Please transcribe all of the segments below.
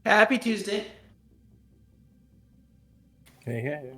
Happy Tuesday. Hey.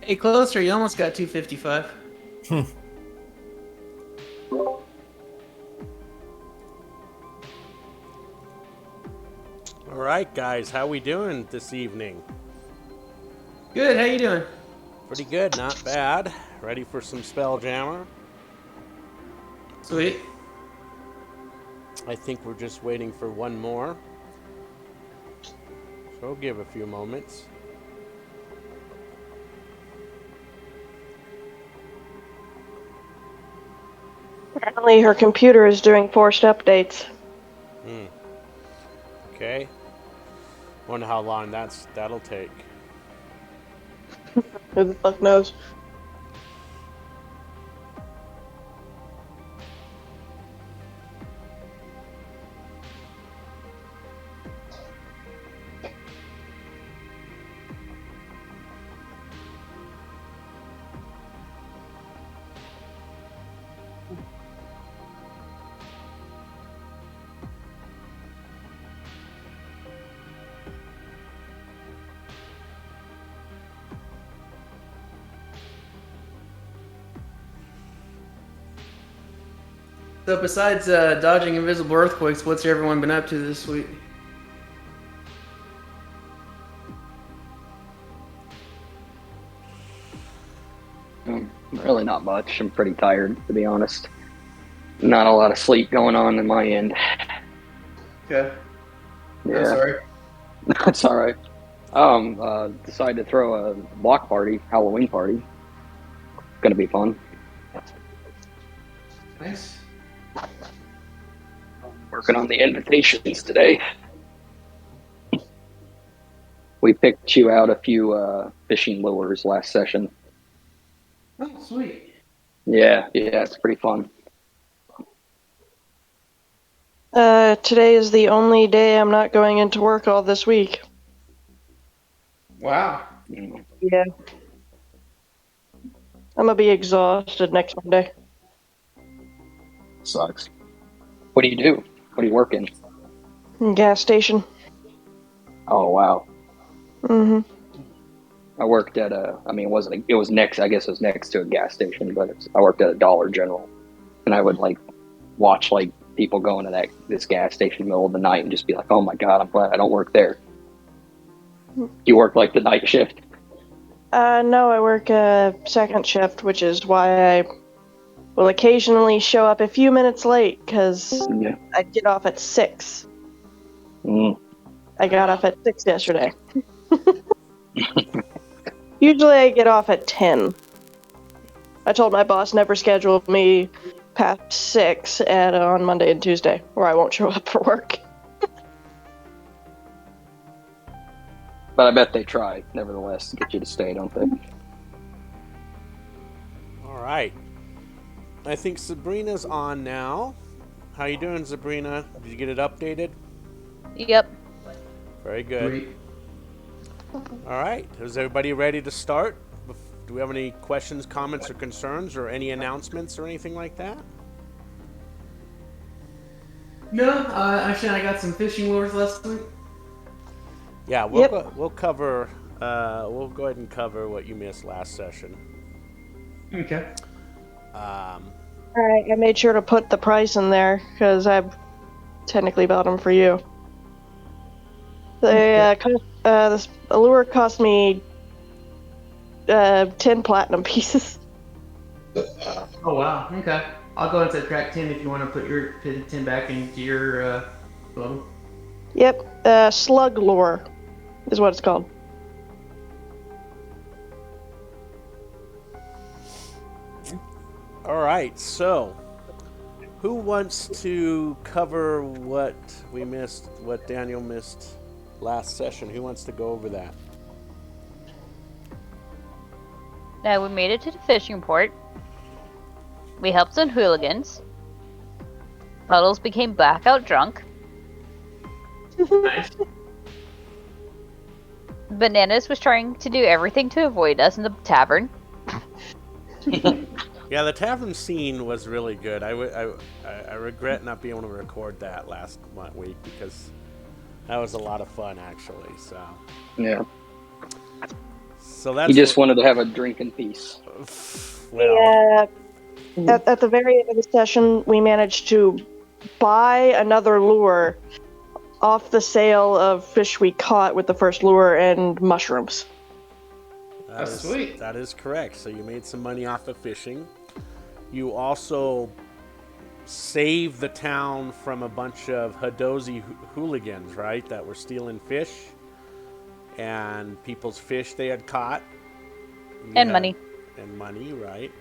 Hey, closer. You almost got 255. right, guys, how we doing this evening? Good. How you doing? Pretty good, not bad. Ready for some Spelljammer? Sweet. I think we're just waiting for one more. So we'll give a few moments. Apparently her computer is doing forced updates. Okay. Wonder how long that'll take. Who the fuck knows? So besides dodging invisible earthquakes, what's everyone been up to this week? Really not much. I'm pretty tired, to be honest. Not a lot of sleep going on my end. Okay. Yeah, I'm sorry. that's all right. Decided to throw a block party, Halloween party. Gonna be fun. Nice. Working on the invitations today. We picked you out a few fishing lures last session. Oh, sweet. Yeah, it's pretty fun. Today is the only day I'm not going into work all this week. Wow. Yeah. I'm gonna be exhausted next Monday. Sucks. What do you do? What are you working? Gas station. Oh wow. Mm-hmm. I worked at it was next, I guess it was next to a gas station, but I worked at a Dollar General, and I would watch people going to this gas station in the middle of the night and just be like, oh my God, I'm glad I don't work there. You work the night shift? No, I work second shift, which is why I will occasionally show up a few minutes late, because Yeah. I get off at 6. Mm. I got off at 6 yesterday. Usually I get off at 10. I told my boss never schedule me past 6 on Monday and Tuesday, or I won't show up for work. But I bet they try, nevertheless, to get you to stay, don't they? All right. I think Sabrina's on now. How you doing, Sabrina? Did you get it updated? Yep. Very good. Sweet. All right. Is everybody ready to start? Do we have any questions, comments, or concerns, or any announcements or anything like that? No, actually, I got some fishing lures last week. Yeah, we'll cover. We'll go ahead and cover what you missed last session. Okay. Alright, I made sure to put the price in there, because I've technically bought them for you. This allure cost me 10 platinum pieces. Oh, wow. Okay. I'll go and subtract 10 if you want to put your 10 back into your bottle. Yep, slug lure is what it's called. All right, so who wants to cover what we missed, what Daniel missed last session? Who wants to go over that? Now we made it to the fishing port. We helped some hooligans. Puddles became blackout drunk. Nice. Bananas was trying to do everything to avoid us in the tavern. Yeah, the tavern scene was really good. I regret not being able to record that last week because that was a lot of fun, actually. Yeah. So that's. You just wanted to have a drink in peace. Well, Yeah. At the very end of the session, we managed to buy another lure off the sale of fish we caught with the first lure and mushrooms. That's sweet. That is correct. So you made some money off of fishing. You also saved the town from a bunch of Hadozi hooligans, right, that were stealing fish and people's fish they had caught. And money. And money, right?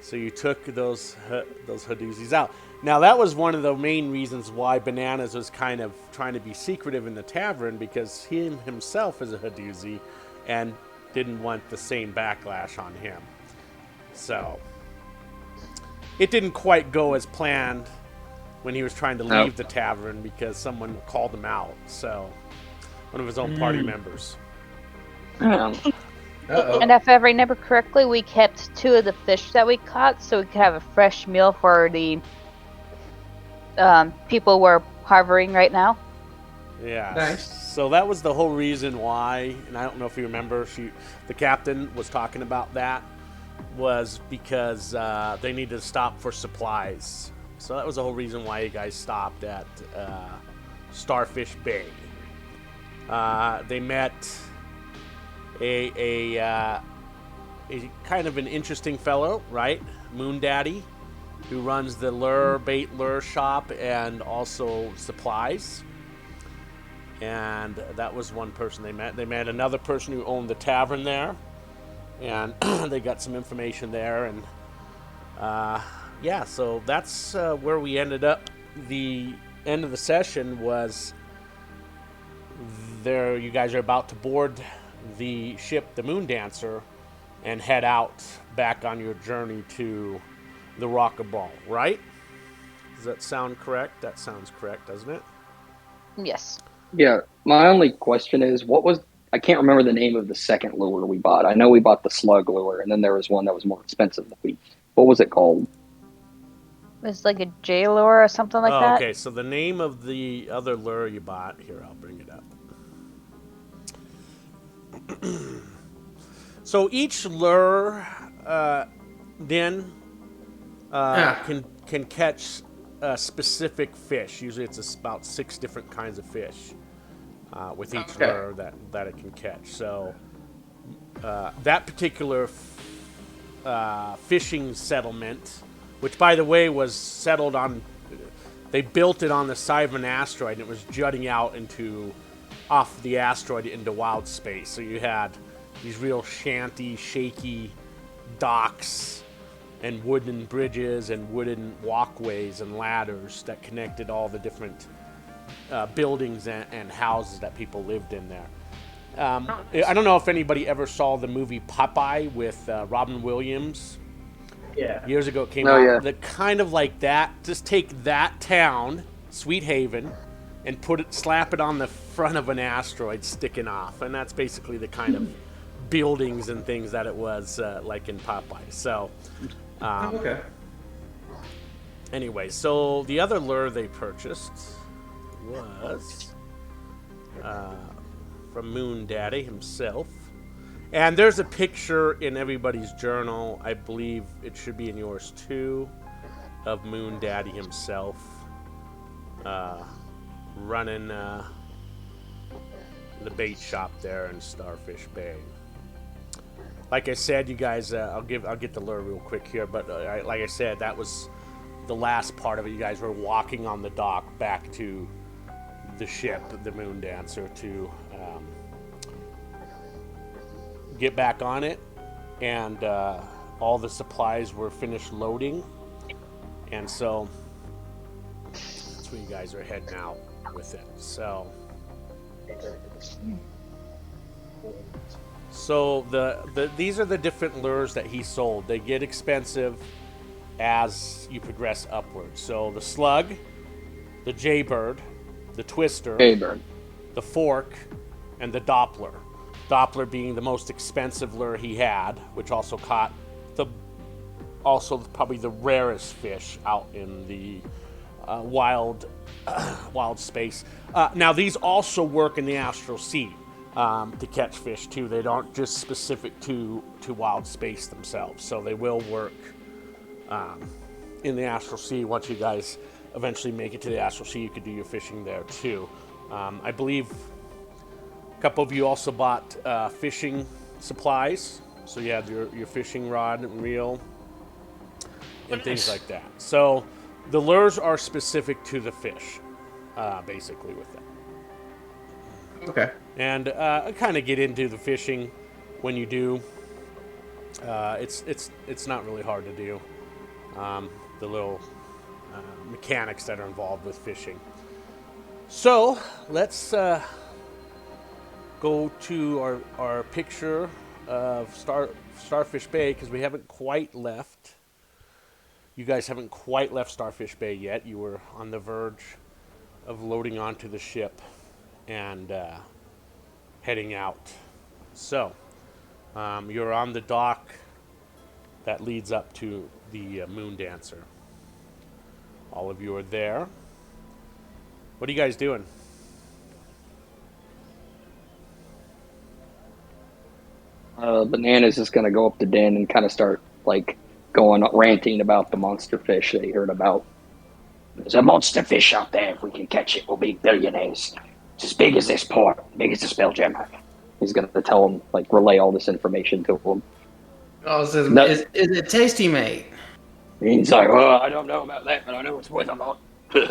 So you took those Haduzis out. Now that was one of the main reasons why Bananas was kind of trying to be secretive in the tavern, because he himself is a Haduzi and didn't want the same backlash on him. So it didn't quite go as planned when he was trying to leave the tavern because someone called him out. So one of his own party members. Uh-oh. And if I remember correctly, we kept 2 of the fish that we caught so we could have a fresh meal for the people we're harboring right now. Yeah. Nice. So that was the whole reason why, and I don't know if you remember, the captain was talking about that, was because they needed to stop for supplies. So that was the whole reason why you guys stopped at Starfish Bay. They met a kind of an interesting fellow, right? Moon Daddy, who runs the bait lure shop and also supplies. And that was one person they met. They met another person who owned the tavern there, and they got some information there. And yeah, so that's where we ended up. The end of the session was there. You guys are about to board the ship, the Moon Dancer, and head out back on your journey to the Rockaball, right? Does that sound correct? That sounds correct, doesn't it? Yes. Yeah, my only question is, I can't remember the name of the second lure we bought. I know we bought the slug lure, and then there was one that was more expensive what was it called? It was like a J lure or something like that. Okay, so the name of the other lure you bought, here, I'll bring it up. So each lure can catch a specific fish. Usually it's about 6 different kinds of fish with each lure that it can catch. So that particular fishing settlement, which by the way was settled on, they built it on the side of an asteroid, and it was jutting out off the asteroid into wild space. So you had these real shanty, shaky docks and wooden bridges and wooden walkways and ladders that connected all the different buildings and houses that people lived in there. I don't know if anybody ever saw the movie Popeye with Robin Williams. Yeah. Years ago it came Oh, out. yeah. The kind of like that. Just take that town, Sweet Haven, and slap it on the front of an asteroid sticking off, and that's basically the kind of buildings and things that it was like in Popeye. So, Okay. anyway, so the other lure they purchased was from Moon Daddy himself. And there's a picture in everybody's journal, I believe it should be in yours too, of Moon Daddy himself running the bait shop there in Starfish Bay. Like I said, you guys, I'll get the lure real quick here, but like I said, that was the last part of it. You guys were walking on the dock back to the ship, the Moon Dancer, to get back on it, and all the supplies were finished loading, and so that's where you guys are heading out with it. So these are the different lures that he sold. They get expensive as you progress upward. So the slug, the jaybird, the twister, Jaybird. the fork, and the Doppler. Doppler being the most expensive lure he had, which also caught probably the rarest fish out in the wild space. Now these also work in the astral sea to catch fish too. They aren't just specific to wild space themselves. So they will work in the astral sea. Once you guys eventually make it to the astral sea, you could do your fishing there too. I believe a couple of you also bought fishing supplies. So you have your fishing rod and reel and things like that. So the lures are specific to the fish, basically with them. Okay. And I kind of get into the fishing when you do. It's not really hard to do. The little mechanics that are involved with fishing. So let's go to our picture of Starfish Bay because we haven't quite left. You guys haven't quite left Starfish Bay yet. You were on the verge of loading onto the ship and heading out. So you're on the dock that leads up to the Moon Dancer. All of you are there. What are you guys doing? Bananas is going to go up to Den and kind of start like going ranting about the monster fish that he heard about. There's a monster fish out there. If we can catch it, we'll be billionaires. It's as big as this port, big as the Spelljammer. He's going to tell him, like, relay all this information to him. Oh, so No. is it tasty, mate? He's like, oh, I don't know about that, but I know it's worth a lot. He's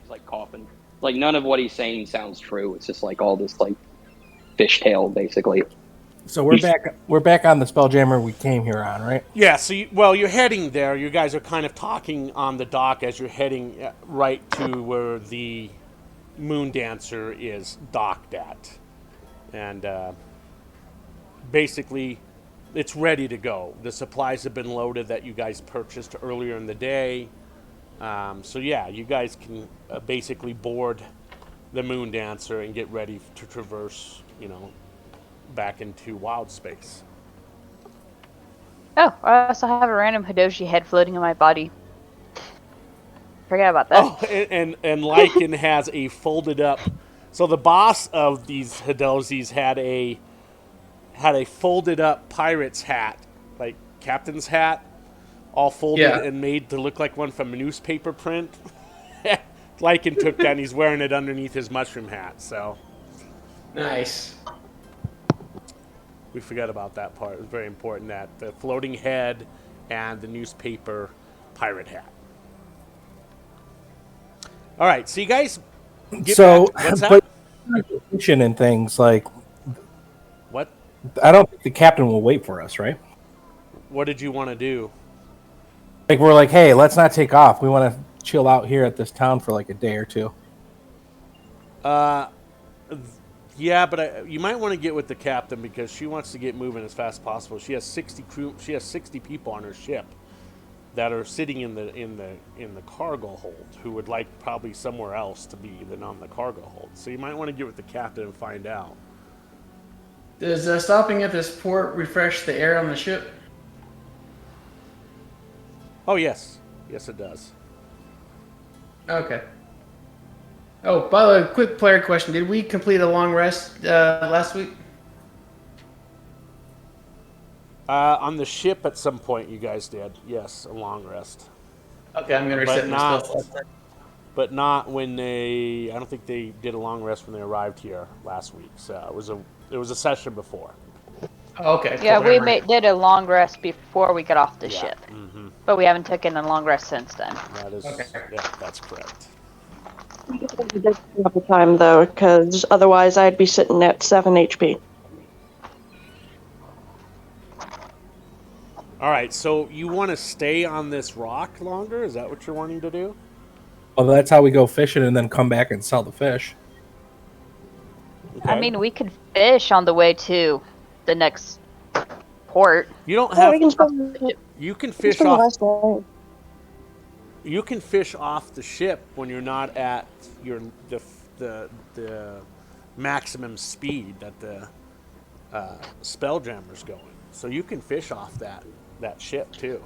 like coughing. Like, none of what he's saying sounds true. It's just like all this, like, fishtail, basically. So we're back on the Spelljammer we came here on, right? Yeah, so you're heading there. You guys are kind of talking on the dock as you're heading right to where the Moon Dancer is docked at. And basically, it's ready to go. The supplies have been loaded that you guys purchased earlier in the day. So yeah, you guys can basically board the Moon Dancer and get ready to traverse, back into wild space. Oh, I also have a random Hidoshi head floating in my body. Forget about that. Oh, and Lycan has a folded up. So the boss of these Hidoshis had a folded up pirate's hat, like captain's hat, all folded and made to look like one from a newspaper print. Lycan took that and he's wearing it underneath his mushroom hat. So Nice. we forgot about that part. It was very important, that the floating head and the newspaper pirate hat. All right, so you guys get So, back. What's but that? fishing and things like, What? I don't think the captain will wait for us, right? What did you want to do? Like we're like, hey, let's not take off. We want to chill out here at this town for like a day or two. Yeah, but you might want to get with the captain because she wants to get moving as fast as possible. She has 60 crew. She has 60 people on her ship that are sitting in the cargo hold who would like probably somewhere else to be than on the cargo hold. So you might want to get with the captain and find out. Does stopping at this port refresh the air on the ship? Oh yes, yes it does. Okay. Oh, by the way, quick player question: did we complete a long rest last week? On the ship at some point, you guys did. Yes, a long rest. Okay, I'm gonna reset my stuff. But not when they. I don't think they did a long rest when they arrived here last week. So it was a session before. Oh, okay. Yeah, cool, we did a long rest before we got off the ship. Mm-hmm. But we haven't taken a long rest since then. That is. Okay. Yeah, that's correct. Enough time though, because otherwise I'd be sitting at 7 HP. All right, so you want to stay on this rock longer? Is that what you're wanting to do? Well, that's how we go fishing and then come back and sell the fish. Okay. I mean, we could fish on the way to the next port. You don't Yeah, have. we can spend, You can we can fish spend the off. last night. You can fish off the ship when you're not at the maximum speed that the Spelljammer's going. So you can fish off that ship too.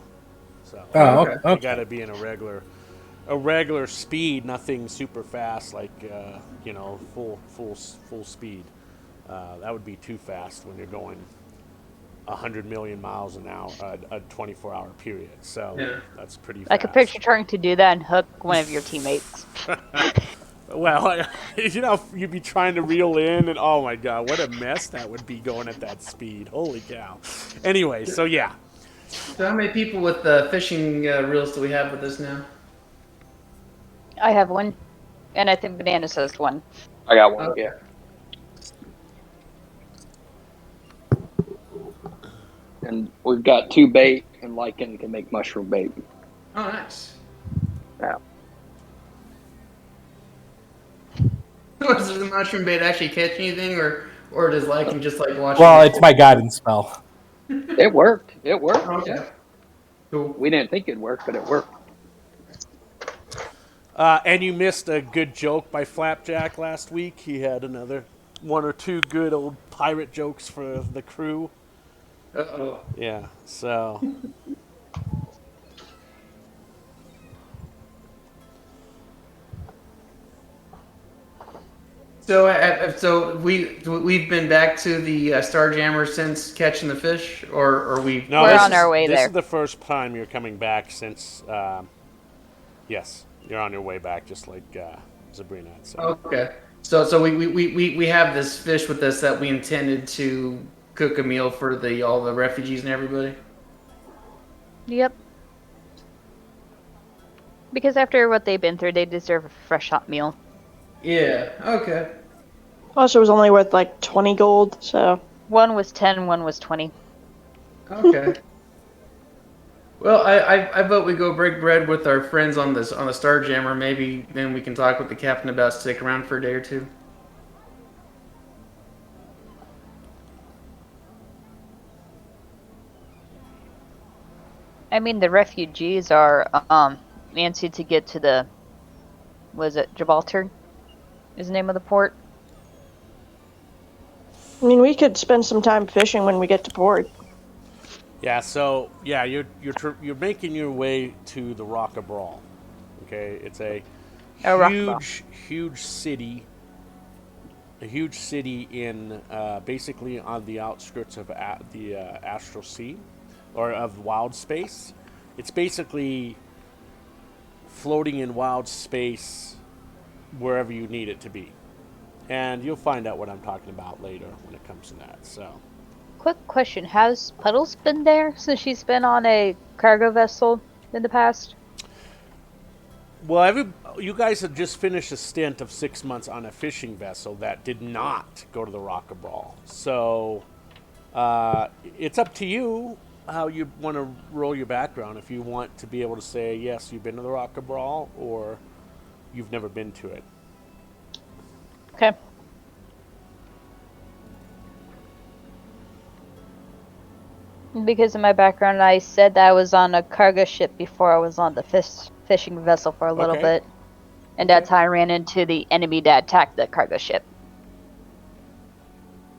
So Oh, okay. you got to be in a regular speed, nothing super fast like full speed. That would be too fast when you're going 100 million miles an hour, a 24-hour period. So Yeah. that's pretty fast. I could picture trying to do that and hook one of your teammates. Well, you know, you'd be trying to reel in, and oh my god, what a mess that would be going at that speed. Holy cow. Anyway, so yeah. So how many people with fishing reels do we have with us now? I have one, and I think Banana says one. I got one. Okay. Yeah. And we've got 2 bait, and Lycan can make mushroom bait. Oh, nice. Yeah. Does the mushroom bait actually catch anything, or does Lycan just like watch? Well, it's my guidance spell. It worked. It worked. Okay. Yeah. Cool. We didn't think it'd work, but it worked. And you missed a good joke by Flapjack last week. He had another 1 or 2 good old pirate jokes for the crew. Uh-oh. Yeah, so. So we've been back to the Starjammer since catching the fish, or we? No, We're this on is- our way This there. is the first time you're coming back since. Yes, you're on your way back, just like Sabrina had said. Okay. So we have this fish with us that we intended to cook a meal for all the refugees and everybody. Yep. Because after what they've been through, they deserve a fresh hot meal. Yeah. Okay. Plus, it was only worth like 20 gold, so. One was 10, one was 20. Okay. Well, I vote we go break bread with our friends on the Starjammer. Maybe then we can talk with the captain about sticking around for a day or two. I mean, the refugees are antsy to get to the. Was it Gibraltar? Is the name of the port? I mean, we could spend some time fishing when we get to port. Yeah, so yeah, you're making your way to the Rock of Brawl. Okay, it's a Oh, Rock of Brawl. huge city. A huge city in basically on the outskirts of the Astral Sea, or of wild space. It's basically floating in wild space wherever you need it to be. And you'll find out what I'm talking about later when it comes to that. So, Quick question: has Puddles been there since she's been on a cargo vessel in the past? well, you guys have just finished a stint of 6 months on a fishing vessel that did not go to the Rock of Brawl. So, it's up to you how you want to roll your background. If you want to be able to say yes, you've been to the Rock of Brawl, or you've never been to it. Okay. Because of my background, I said that I was on a cargo ship before I was on the fishing vessel for a little Okay. bit. And that's how I ran into the enemy that attacked the cargo ship.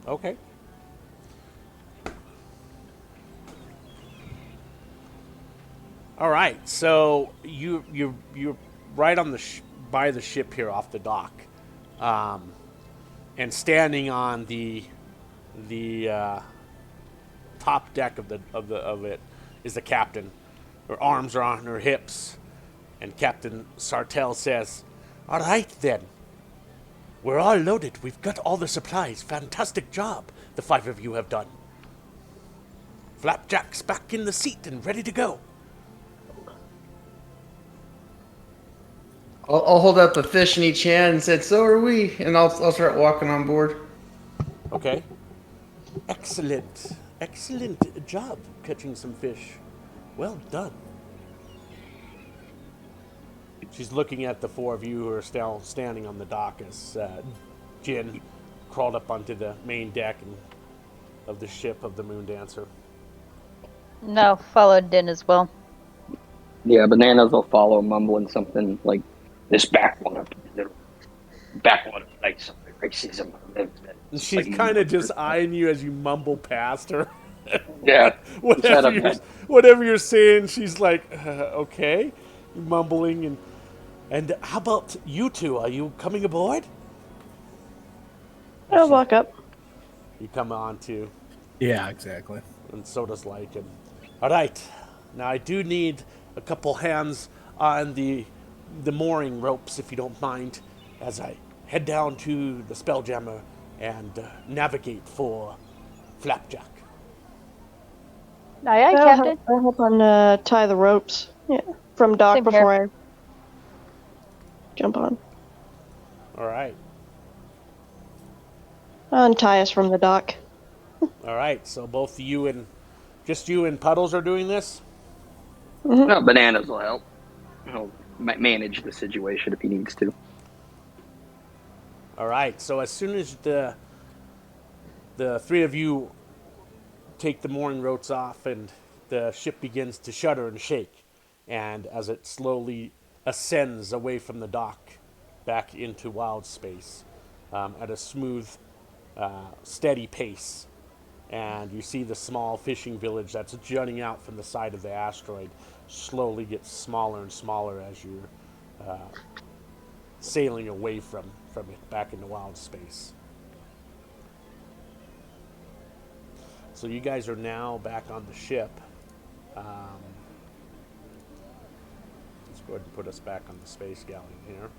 Okay. All right. So you're right on by the ship here off the dock, and standing on the top deck of it is the captain. Her arms are on her hips, and Captain Sartell says, "All right then. We're all loaded. We've got all the supplies. Fantastic job the 5 of you have done. Flapjack's back in the seat and ready to go." I'll hold up a fish in each hand and said, "So are we," and I'll start walking on board. Okay. Excellent. Excellent job catching some fish. Well done. She's looking at the 4 of you who are still standing on the dock as Jin crawled up onto the main deck of the ship of the Moon Dancer. No, followed Din as well. Yeah, Bananas will follow, mumbling something like, "This back one up, like some racism." And she's kind of just eyeing you as you mumble past her. Yeah. Whatever you're saying, she's like, okay, mumbling, and how about you two? Are you coming aboard? I'll walk up. You come on too, Yeah, exactly. and so does Lycan. All right, now I do need a couple hands on the mooring ropes, if you don't mind. as I head down to the Spelljammer and navigate for Flapjack. Aye, aye, I'll Captain. help on tie the ropes. Yeah, from dock Same here. before I jump on. All right. Untie us from the dock. All right. So both you and just you and Puddles are doing this? No, Bananas will help. He'll manage the situation if he needs to. All right. So as soon as the three of you take the mooring ropes off and the ship begins to shudder and shake, and as it slowly ascends away from the dock back into wild space at a smooth, steady pace. And you see the small fishing village that's jutting out from the side of the asteroid slowly gets smaller and smaller as you're sailing away from it back into wild space. So you guys are now back on the ship. Let's go ahead and put us back on the space galleon here.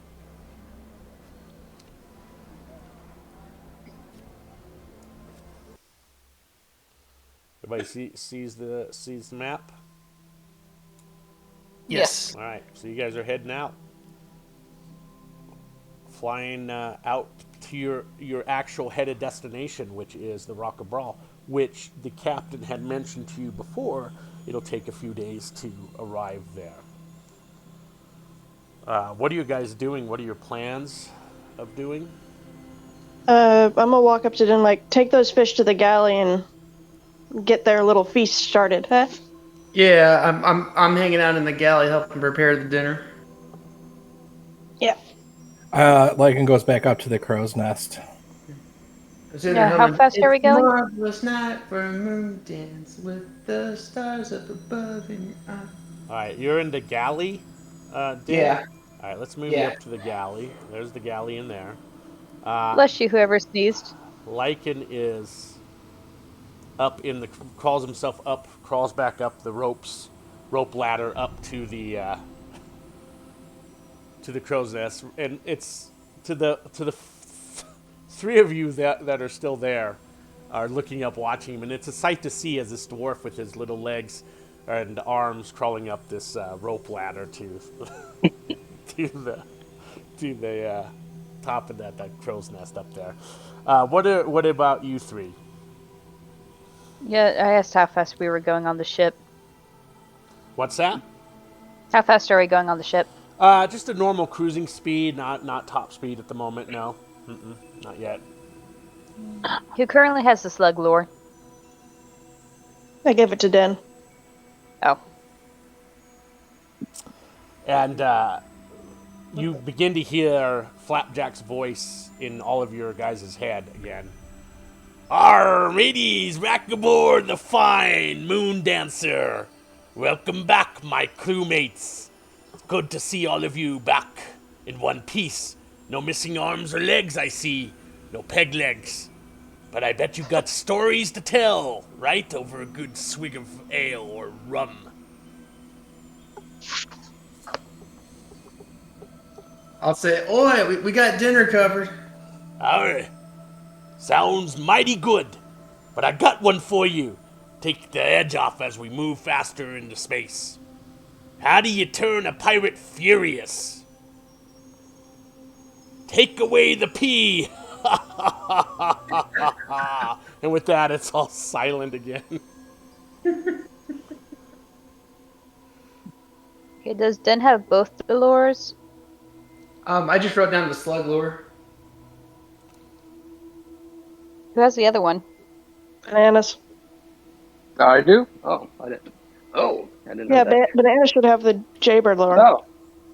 Everybody sees the map? Yes. All right, so you guys are heading out, flying out to your actual headed destination, which is the Rock of Brawl, which the captain had mentioned to you before. It'll take a few days to arrive there. What are you guys doing? What are your plans of doing? I'm gonna walk up to them, like, take those fish to the galley and get their little feast started. Huh? Yeah, I'm hanging out in the galley helping prepare the dinner. Yeah. Lycan goes back up to the crow's nest. Yeah, how fast are we going? Marvelous night for a moon dance with the stars up above in your eye. All right, you're in the galley. Dan? Yeah. All right, let's move you Yeah. up to the galley. There's the galley in there. Bless you, whoever sneezed. Lycan is up in the crawls back up the rope ladder up to the crow's nest, and it's to the three of you that are still there are looking up, watching him, and it's a sight to see as this dwarf with his little legs and arms crawling up this rope ladder to to the top of that crow's nest up there. What about you three? Yeah, I asked how fast we were going on the ship. What's that? How fast are we going on the ship? Just a normal cruising speed, not top speed at the moment. No, not yet. Who currently has the slug lure? I gave it to Den. Oh. And you begin to hear Flapjack's voice in all of your guys' head again. Arr, mateys, back aboard the fine Moon Dancer. Welcome back, my crewmates. It's good to see all of you back in one piece. No missing arms or legs, I see. No peg legs. But I bet you got stories to tell, right? Over a good swig of ale or rum. I'll say, oi, we got dinner covered. Arr, sounds mighty good. But I got one for you. Take the edge off as we move faster into space. How do you turn a pirate furious? Take away the pee. And with that, it's all silent again. Okay, does Den have both the lures? I just wrote down the slug lure. Who has the other one? Bananas. I do? Oh, I didn't. Oh, I didn't know Yeah, that. Bananas should have the Jaybird lure. Oh.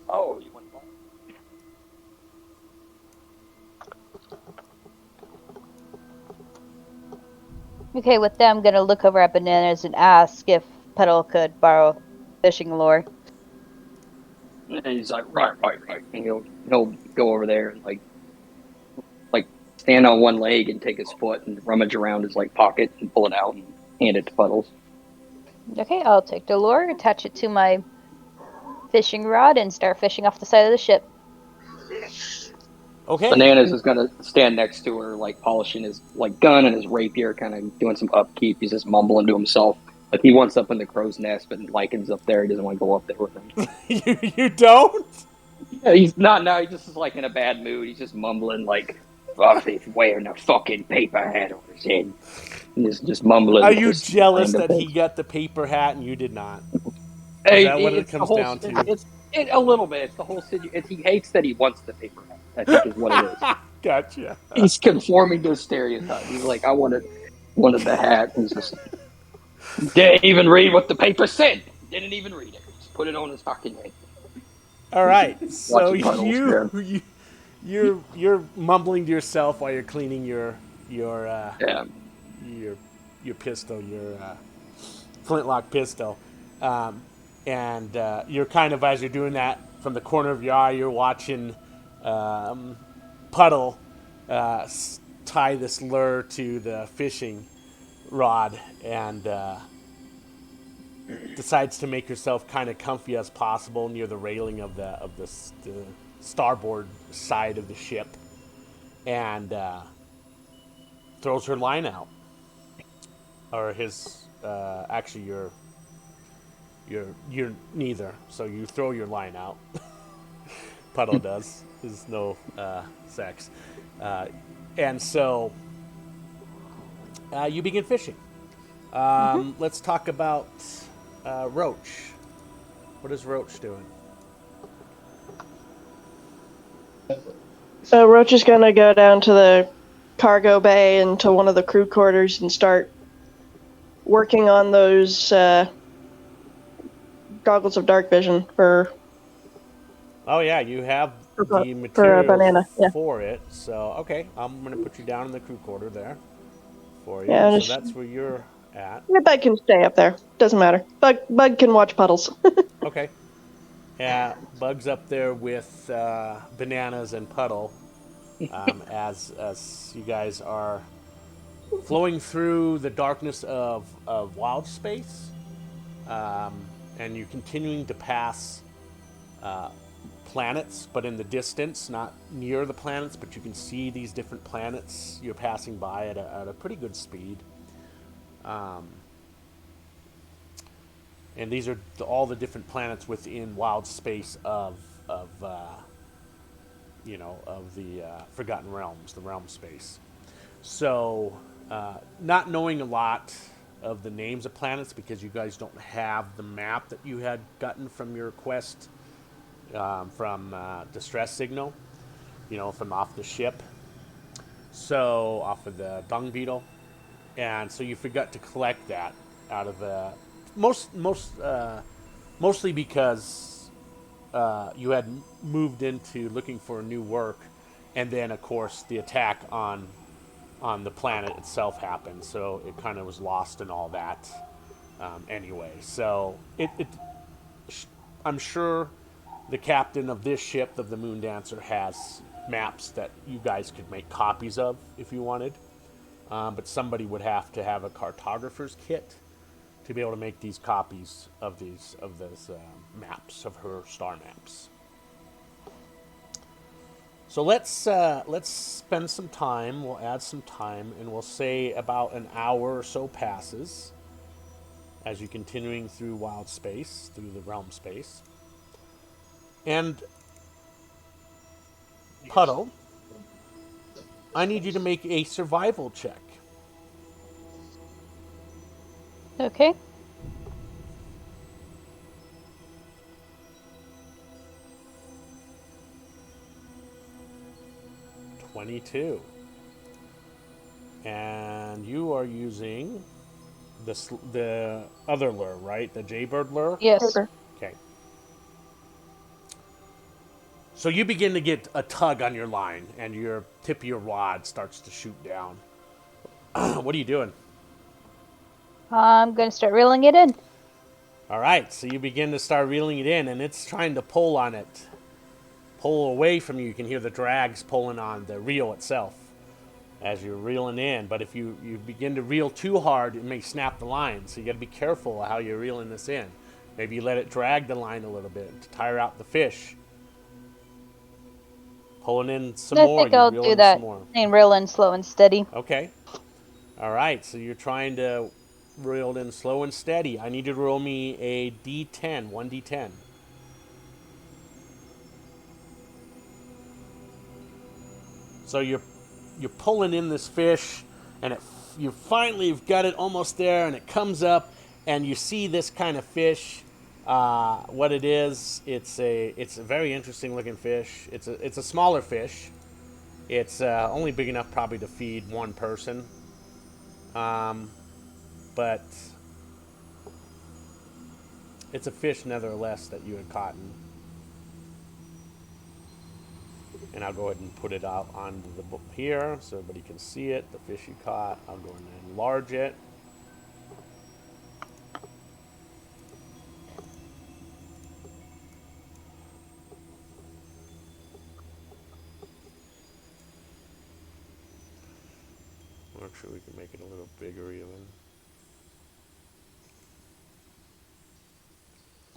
Oh, you went wrong. Okay, with that, I'm gonna look over at Bananas and ask if Petal could borrow fishing lure. And he's like, right. And he'll go over there and like stand on one leg and take his foot and rummage around his like pocket and pull it out and hand it to Puddles. Okay, I'll take the lure, attach it to my fishing rod, and start fishing off the side of the ship. Okay. Bananas is gonna stand next to her, like polishing his like gun and his rapier, kind of doing some upkeep. He's just mumbling to himself. Like he wants up in the crow's nest, but Lycan's up there. He doesn't want to go up there with him. you don't? Yeah, he's not now. He just is like in a bad mood. He's just mumbling like, "Fuck, he's wearing a fucking paper hat on his head." And just mumbling. Are With you this jealous random that he thing. got the paper hat and you did not? Is Hey, that what it it's the comes whole. down to? A little bit. It's the whole city. He hates that he wants the paper hat. I think is what it is. Gotcha. He's conforming to a stereotype. He's like, I wanted the hat. He's just didn't even read what the paper said. Didn't even read it. Just put it on his fucking head. All right. So Watching puddles. Yeah. you're mumbling to yourself while you're cleaning your Yeah. your pistol, your flintlock pistol, and you're kind of as you're doing that from the corner of your eye, you're watching Puddle tie this lure to the fishing rod and decides to make herself kind of comfy as possible near the railing of the starboard side of the ship, and throws her line out, or his actually you're neither, so you throw your line out. Puddle does. There's no sex, and so you begin fishing. Let's talk about Roach. What is Roach doing? So Roach is gonna go down to the cargo bay and to one of the crew quarters and start working on those goggles of dark vision for. Oh yeah, you have For the a banana, materials yeah. for it. So okay, I'm gonna put you down in the crew quarter there for you. Yeah, So just- that's where you're at. Yeah, Bug can stay up there. Doesn't matter. Bug can watch puddles. Okay. Yeah, Bug's up there with Bananas and Puddle as you guys are flowing through the darkness of wild space, and you're continuing to pass planets, but in the distance, not near the planets, but you can see these different planets you're passing by at a pretty good speed. And these are all the different planets within wild space of the Forgotten Realms, the realm space. So, not knowing a lot of the names of planets because you guys don't have the map that you had gotten from your quest from Distress Signal, from off the ship. So, off of the Dung Beetle. And so you forgot to collect that out of mostly because you had moved into looking for new work, and then of course the attack on the planet itself happened, so it kind of was lost in all that anyway. So I'm sure the captain of this ship, of the Moon Dancer, has maps that you guys could make copies of if you wanted. But somebody would have to have a cartographer's kit to be able to make these copies of those maps, of her star maps. So let's spend some time. We'll add some time, and we'll say about an hour or so passes as you're continuing through wild space, through the realm space. And Puddle, I need you to make a survival check. Okay. $22. And you are using the other lure, right? The Jaybird lure? Yes. Okay. So you begin to get a tug on your line, and your tip of your rod starts to shoot down. What are you doing? I'm going to start reeling it in. All right, so you begin to start reeling it in, and it's trying to pull on it. Pull away from you. You can hear the drags pulling on the reel itself as you're reeling in. But if you begin to reel too hard, it may snap the line. So you got to be careful how you're reeling this in. Maybe you let it drag the line a little bit to tire out the fish. Pulling in some I more. think You I'll reel do in that. some more. And reel in slow and steady. Okay. All right. So you're trying to reel in slow and steady. I need you to roll me a D10, 1d10. So you're pulling in this fish, and you finally have got it almost there, and it comes up, and you see this kind of fish. What it is, it's a very interesting looking fish. It's a smaller fish. It's only big enough probably to feed one person. But it's a fish nevertheless that you had caught. And I'll go ahead and put it out on the book here so everybody can see it. The fish you caught. I'll go and enlarge it. Actually, we can make it a little bigger even.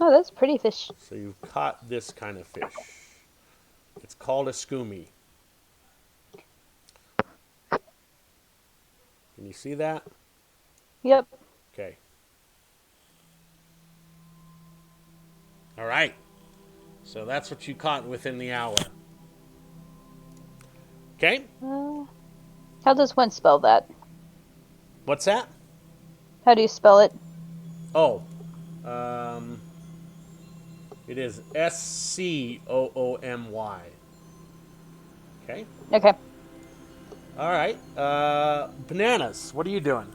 Oh, that's a pretty fish. So you've caught this kind of fish. It's called a scoomy. Can you see that? Yep. Okay. All right. So that's what you caught within the hour. Okay. How does one spell that? What's that? How do you spell it? Oh. It is Scoomy. Okay. Okay. All right. Bananas, what are you doing?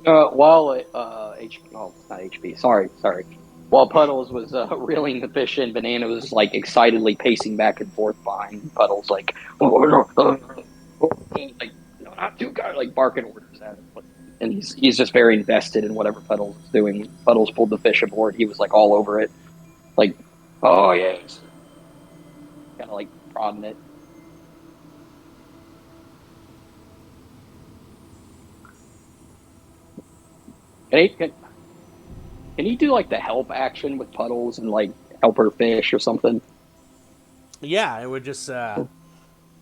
Not HP. Sorry. While Puddles was reeling the fish in, Banana was like excitedly pacing back and forth behind Puddles, like, like, no, not too good, like barking orders at him. And he's just very invested in whatever Puddles is doing. Puddles pulled the fish aboard. He was like all over it, like, oh yes, kind of like prodding it. Can he do like the help action with Puddles and like help her fish or something? Yeah, it would just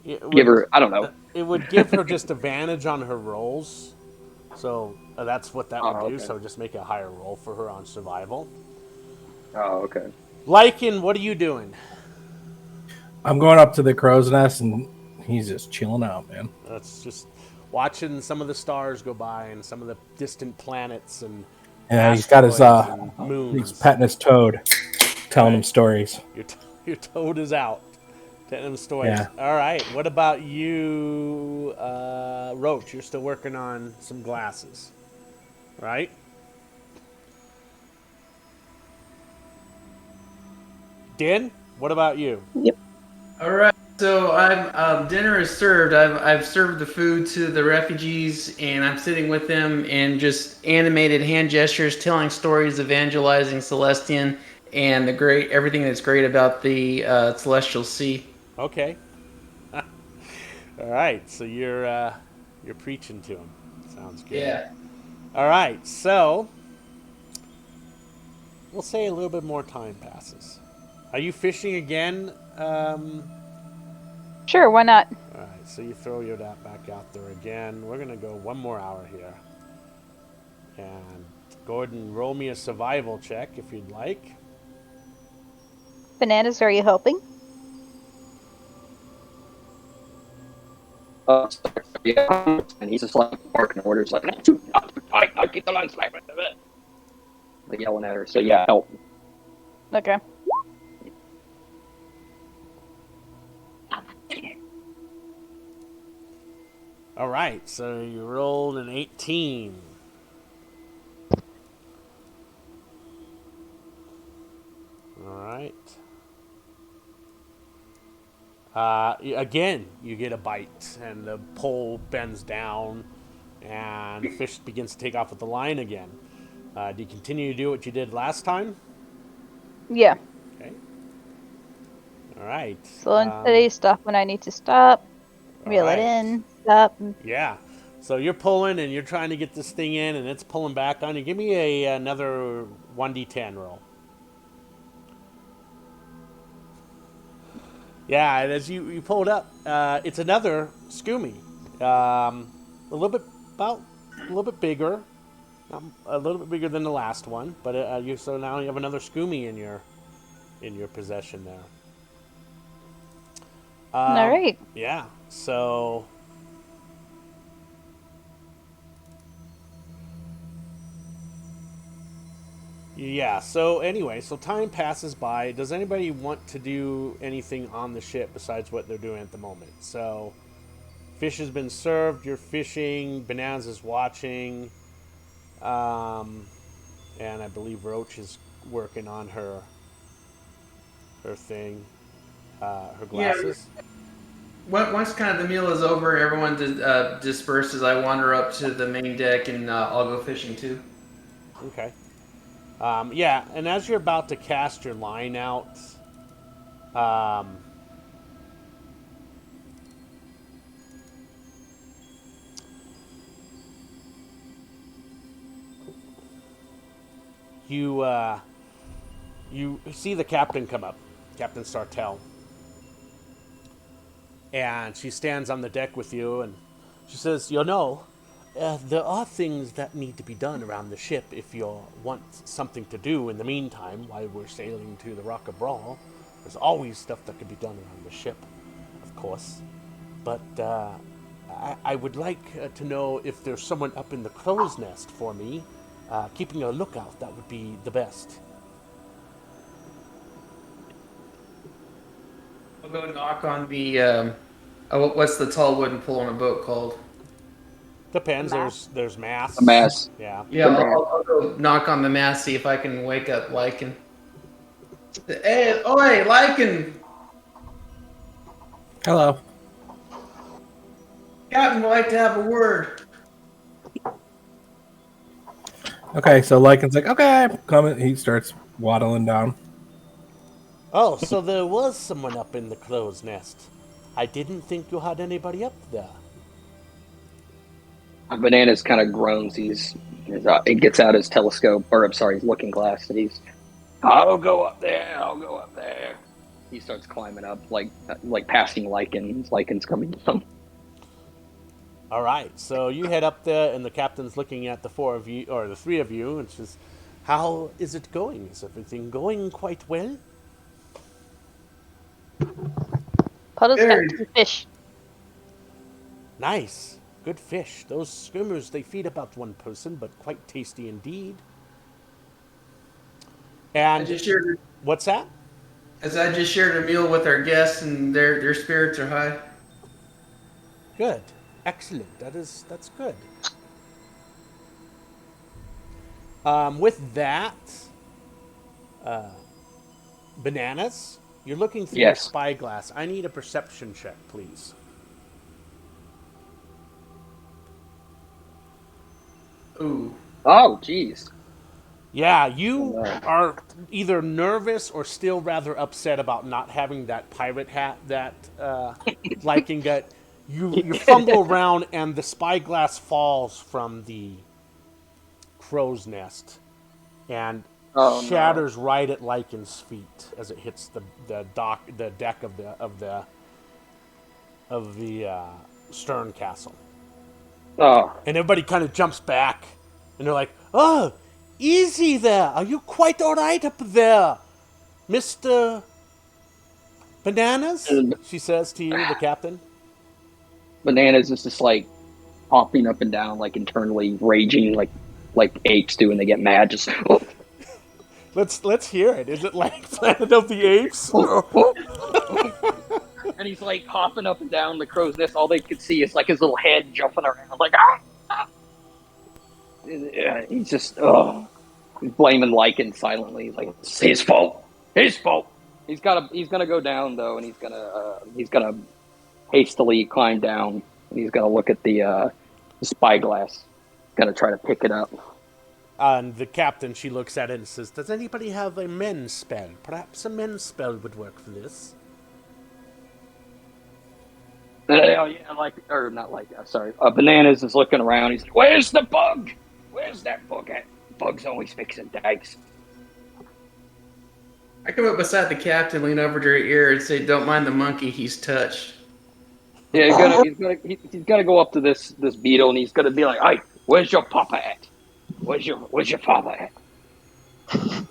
Give her, I don't know. It would give her just advantage on her rolls. So that's what that would do. Okay. So just make a higher roll for her on survival. Oh, okay. Lycan, what are you doing? I'm going up to the crow's nest, and he's just chilling out, man. That's just watching some of the stars go by and some of the distant planets and Yeah, he's got his asteroids and moons. he's petting his toad, telling him Right. stories. Your toad is out. Telling him stories. Yeah. All right. What about you, Roach? You're still working on some glasses, right? Din, what about you? All right. So I'm dinner is served. I've served the food to the refugees, and I'm sitting with them and just animated hand gestures, telling stories, evangelizing Celestian, and everything that's great about the Celestial Sea. Okay. All right. So you're preaching to him. Sounds good. Yeah. All right. So we'll say a little bit more time passes. Are you fishing again? Sure, why not? All right, so you throw your that back out there again. We're gonna go one more hour here, and go ahead and roll me a survival check if you'd like. Bananas, are you helping? Yeah, and he's just like barking orders, like, not too tight, not keep the line slack, like yelling at her. So yeah, help. Okay. All right, so you rolled an 18. All right. Again, you get a bite, and the pole bends down, and the fish begins to take off with the line again. Do you continue to do what you did last time? Yeah. Okay. All right. Slow and steady, stop when I need to stop. Reel right. it in, stop. Yeah. So you're pulling, and you're trying to get this thing in, and it's pulling back on you. Give me another 1d10 roll. Yeah, and as you pull it up, it's another Scoomy. A little bit bigger, a little bit bigger than the last one. But so now you have another Scoomy in your possession there. All right. Yeah. So. Yeah, so anyway, so time passes by. Does anybody want to do anything on the ship besides what they're doing at the moment? So, fish has been served, you're fishing, Bananas is watching, and I believe Roach is working on her thing, her Yeah. glasses. Once kind of the meal is over, everyone disperses. I wander up to the main deck and I'll go fishing too. Okay. Yeah, and as you're about to cast your line out, you see the captain come up, Captain Sartell, and she stands on the deck with you, and she says, there are things that need to be done around the ship if you want something to do in the meantime while we're sailing to the Rock of Brawl. There's always stuff that can be done around the ship, of course. But I would like to know if there's someone up in the crow's nest for me, keeping a lookout. That would be the best. I'll go knock on the. What's the tall wooden pole on a boat called? Depends. There's masts. A mass. Yeah. Yeah, I'll go knock on the mast, see if I can wake up Lycan. Hey, oi, Lycan! Hello. Captain would like to have a word. Okay, so Lycan's like, okay, I'm coming. He starts waddling down. Oh, so there was someone up in the crow's nest. I didn't think you had anybody up there. Bananas kind of groans. He gets out his telescope, or I'm sorry, his looking glass, and I'll go up there. I'll go up there. He starts climbing up, like passing Lycan. Lycan's coming down. All right, so you head up there, and the captain's looking at the four of you, or the three of you, and says, "How is it going? Is everything going quite well?" Puddle's got Very. some fish. Nice, good fish. Those skimmers, they feed about one person, but quite tasty indeed. I And just shared, what's that? as I just shared a meal with our guests, and their spirits are high. Good, excellent. That's good. With that, Bananas, you're looking through your Yes. spyglass. I need a perception check, please. Ooh. Oh, jeez. Yeah, you Oh, no. are either nervous or still rather upset about not having that pirate hat that Lycan got. You fumble around and the spyglass falls from the crow's nest and Oh, no. shatters right at Lycan's feet as it hits the deck of the stern castle. Oh, And everybody kind of jumps back, and they're like, "Oh, easy there. Are you quite all right up there, Mr. Bananas?" She says to you, the captain. Bananas is just like hopping up and down, like internally raging, like apes do when they get mad. Just Let's hear it. Is it like Planet of the Apes? and he's like hopping up and down the crow's nest. All they could see is like his little head jumping around, like ah. He's just he's blaming Lycan silently. He's like, it's his fault. His fault. He's gonna go down though, and he's gonna hastily climb down, and he's gonna look at the spyglass. Gonna try to pick it up. And the captain, she looks at it and says, "Does anybody have a men's spell? Perhaps a men's spell would work for this." Yeah, sorry. Bananas is looking around. He's like, "Where's the bug? Where's that bug at? Bug's always fixing dice." I come up beside the captain, lean over to her ear, and say, "Don't mind the monkey. He's touched." Yeah, he's gotta go up to this beetle, and he's gonna be like, "Hey, where's your papa at? Where's your father at?"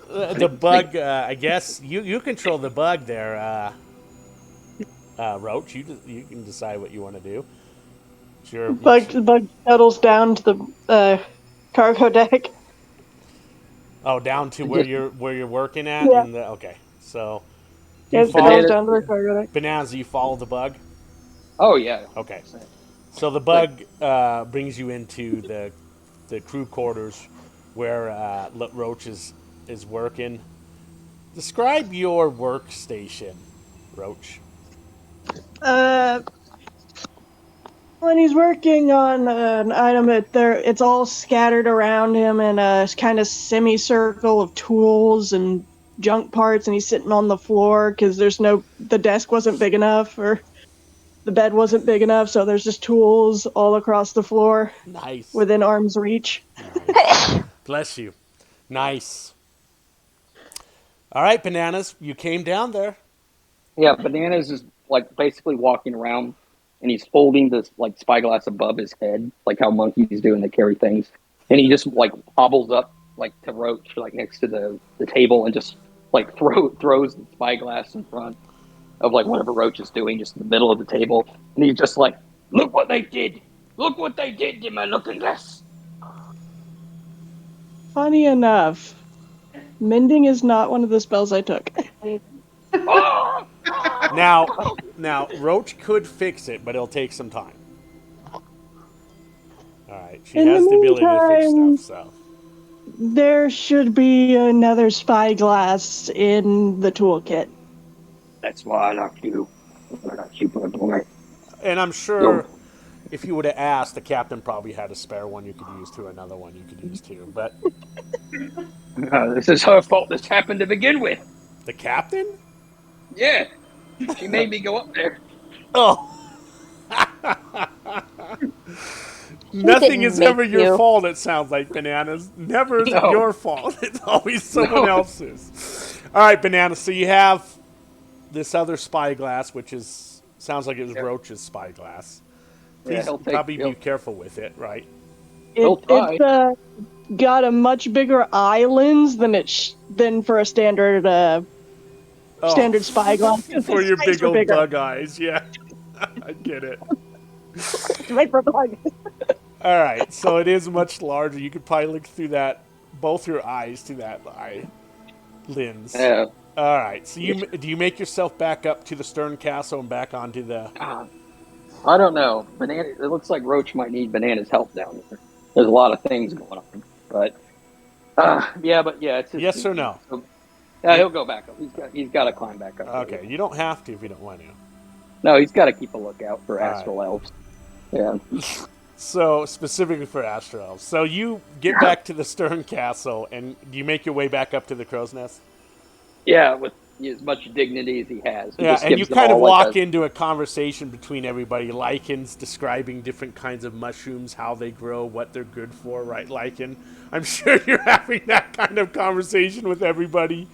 The bug, I guess you control the bug there, Roach. You can decide what you want to do. Sure. Bug settles down to the cargo deck. Oh, down to Just where you're working at. Yeah. Okay. So do you It follow settles banana. down to the cargo deck. Bananas? You follow the bug. Oh yeah, Okay. 100%. So the Like, bug brings you into the crew quarters where Roach is working. Describe your workstation, Roach. Uh, when he's working on an item, it's all scattered around him in a kind of semicircle of tools and junk parts, and he's sitting on the floor because the desk wasn't big enough or the bed wasn't big enough, so there's just tools all across the floor Nice. within arm's reach. Nice. Bless you. Nice. All right, Bananas, you came down there. yeah, bananas is like basically walking around, and he's holding this like spyglass above his head, like how monkeys do when they carry things, and he just like hobbles up like to Roach, like next to the table, and just like throws the spyglass in front of like whatever Roach is doing, just in the middle of the table, and he's just like, "Look what they did! Look what they did to my looking glass!" Funny enough, mending is not one of the spells I took. Oh! Now, Roach could fix it, but it'll take some time. All right, she In the has the ability to fix stuff, meantime, so. there should be another spyglass in the toolkit. That's why I like you. I like you, boy. And I'm Yo, sure if you would have asked, the captain probably had a spare one you could use too, another one you could use too. But this is her fault. This happened to begin with. the captain? Yeah, she made me go up there. Oh, He nothing didn't is make ever your you. fault, it sounds like, Bananas. Never is it No. your fault. It's always someone No. else's. All right, Bananas, so you have this other spyglass, which sounds like it was Yeah. Roach's spyglass. Yeah, Please probably be careful with it, right? He'll try. It's got a much bigger eye lens than for a standard standard spyglass. For your Space big old bigger. bug eyes, yeah. I get it. Right for bug. All right, so it is much larger. You could probably look through that, both your eyes through that eye lens. Yeah. All right, so do you make yourself back up to the stern castle and back onto the? I don't know. Banana. It looks like Roach might need Banana's help down there. There's a lot of things going on, but yeah, it's just, Yes or no? Yeah, he'll go back up. He's got to climb back up. Okay, you don't have to if you don't want to. No, he's got to keep a lookout for All astral elves. Yeah. So specifically for Astro Elves. So you get back to the stern castle, and do you make your way back up to the crow's nest? Yeah, with as much dignity as he has. He Yeah, just and you gives them kind of all, like, walk into a conversation between everybody. Lycan's describing different kinds of mushrooms, how they grow, what they're good for, right, Lycan? I'm sure you're having that kind of conversation with everybody.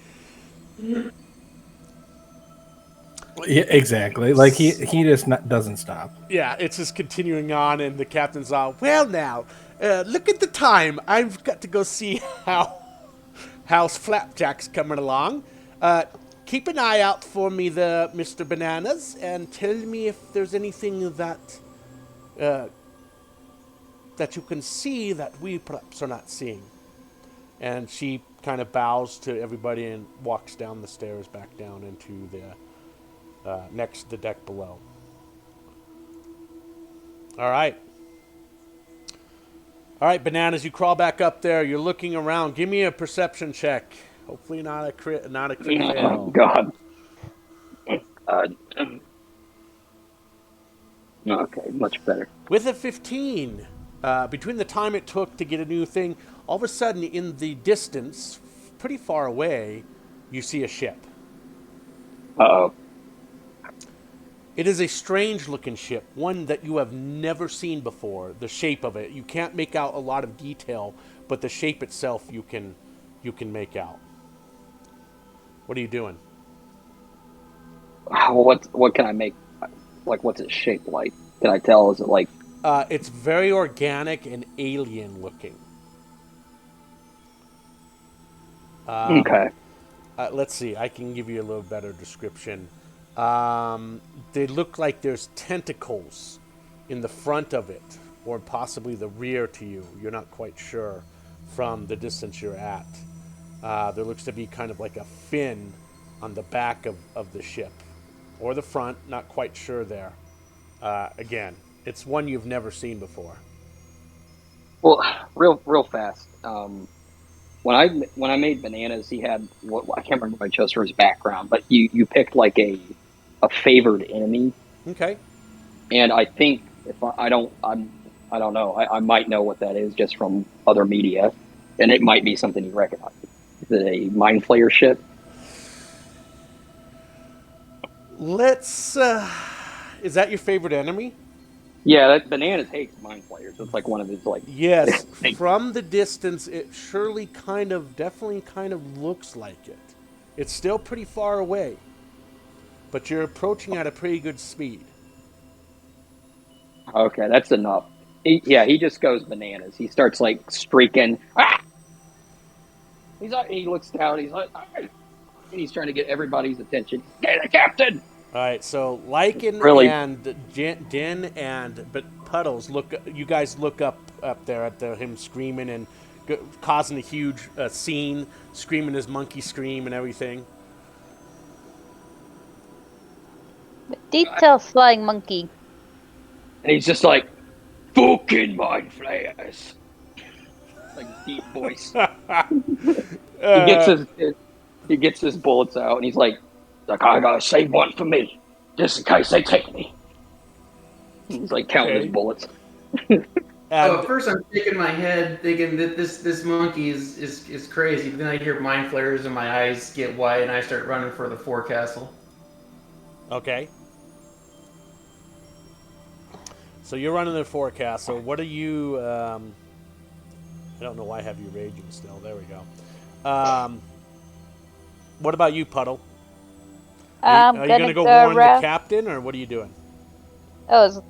Yeah, exactly. Like he just doesn't stop. Yeah, it's just continuing on, and the captain's all, well, now, look at the time. I've got to go see how House Flapjack's coming along. Keep an eye out for me, the Mr. Bananas, and tell me if there's anything that that you can see that we perhaps are not seeing. And she kind of bows to everybody and walks down the stairs back down into the next to the deck below. All right, Bananas, you crawl back up there. You're looking around. Give me a perception check. Hopefully not a crit Oh fail. God. Okay, much better. With a 15, between the time it took to get a new thing, all of a sudden in the distance, pretty far away, you see a ship. Uh-oh. It is a strange-looking ship, one that you have never seen before. The shape of it, you can't make out a lot of detail, but the shape itself you can make out. What are you doing? What can I make? Like, what's it shaped like? Can I tell? Is it like It's very organic and alien looking. okay? Let's see. I can give you a little better description. They look like there's tentacles in the front of it, or possibly the rear to you. You're not quite sure from the distance you're at. There looks to be kind of like a fin on the back of the ship, or the front. Not quite sure there. Again, it's one you've never seen before. Well, real fast. When I made bananas, he had what I can't remember what I chose for his background, but you picked like a favored enemy, Okay. and I think if I don't know, I might know what that is just from other media, and it might be something you recognize. Is it a mind flayer ship? Let's. Is that your favorite enemy? Yeah, that bananas hates mind flayers. It's like one of his like Yes. things. From the distance, it surely definitely kind of looks like it. It's still pretty far away, but you're approaching at a pretty good speed. Okay, that's enough. He just goes bananas. He starts like streaking. Ah! He looks down. He's like, "Ah!" And he's trying to get everybody's attention. Get the captain. All right, so Lycan Really, and Din but Puddles look. You guys look up there at him screaming and causing a huge scene, screaming his monkey scream and everything. Detail flying monkey. and he's just like, fucking mind flayers. Like deep voice. he gets his he gets his bullets out, and he's like, I gotta save one for me, just in case they take me. He's like counting Okay. his bullets. So And at first I'm shaking my head thinking that this monkey is crazy, but then I hear mind flares and my eyes get wide and I start running for the forecastle. okay. So you're running the forecast. So what are you? I don't know why I have you raging still. There we go. What about you, Puddle? I'm Are you gonna gonna go go warn the around. captain, or what are you doing?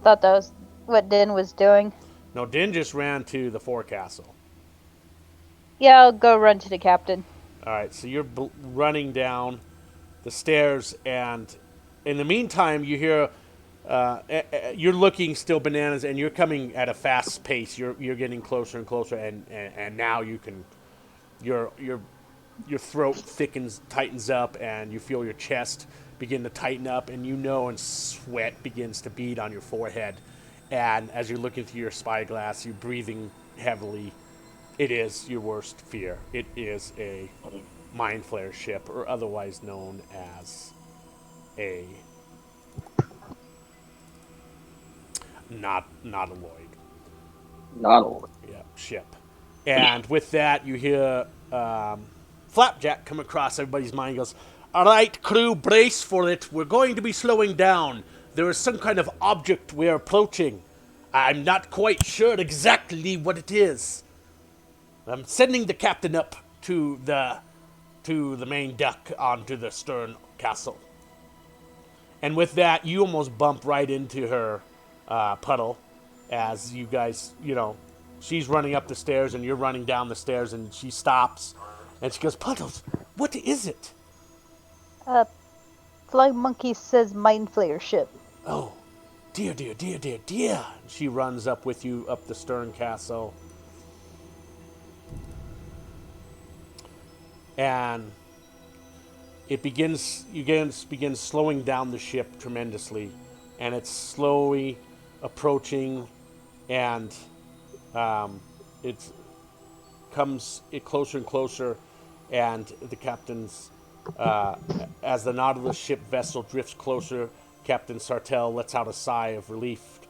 Thought that was what Din was doing. No, Din just ran to the forecastle. Yeah, I'll go run to the captain. All right, so you're running down the stairs, and in the meantime, you hear you're looking still bananas, and you're coming at a fast pace. You're getting closer and closer, and now you can your throat tightens up, and you feel your chest begin to tighten up, and and sweat begins to bead on your forehead. And as you're looking through your spyglass, you're breathing heavily. It is your worst fear. It is a mind flare ship, or otherwise known as a not a Lloyd. Not old. Yeah, ship. And with that, you hear Flapjack come across everybody's mind. Goes, "All right, crew, brace for it. We're going to be slowing down. There is some kind of object we're approaching. I'm not quite sure exactly what it is. I'm sending the captain up to the main deck onto the stern castle." And with that, you almost bump right into her, Puddle, as you guys, she's running up the stairs and you're running down the stairs, and she stops and she goes, "Puddles, what is it?" Flying monkey says mind flayer ship. "Oh, dear, dear, dear, dear, dear." She runs up with you up the stern castle. And it begins slowing down the ship tremendously, and it's slowly approaching, and it comes closer and closer, and the captain's as the Nautilus ship vessel drifts closer, Captain Sartell lets out a sigh of relief.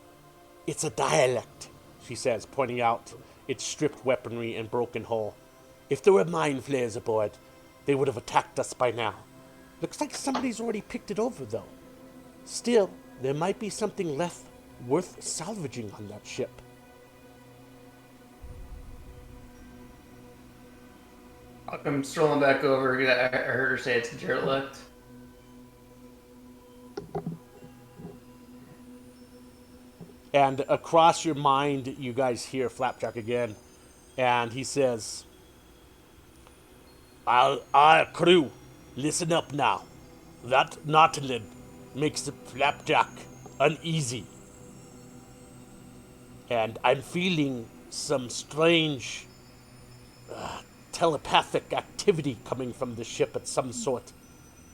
"It's a dialect," she says, pointing out its stripped weaponry and broken hull. "If there were mind flayers aboard, they would have attacked us by now. Looks like somebody's already picked it over, though. Still, there might be something left worth salvaging on that ship." I'm strolling back over. I heard her say it's derelict. And across your mind, you guys hear Flapjack again. And he says, our crew, listen up now. That Nautilin makes the Flapjack uneasy. And I'm feeling some strange telepathic activity coming from the ship at some sort.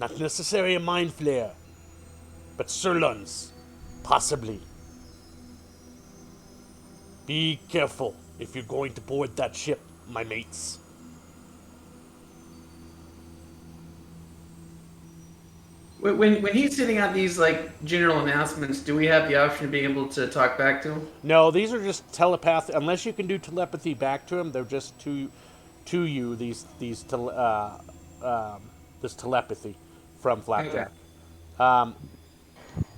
Not necessarily a mind flare, but Sirlons, possibly. Be careful if you're going to board that ship, my mates. When he's sending out these like general announcements, do we have the option of being able to talk back to him? No, these are just telepathy. Unless you can do telepathy back to him, they're just to you. This telepathy from Flapjack.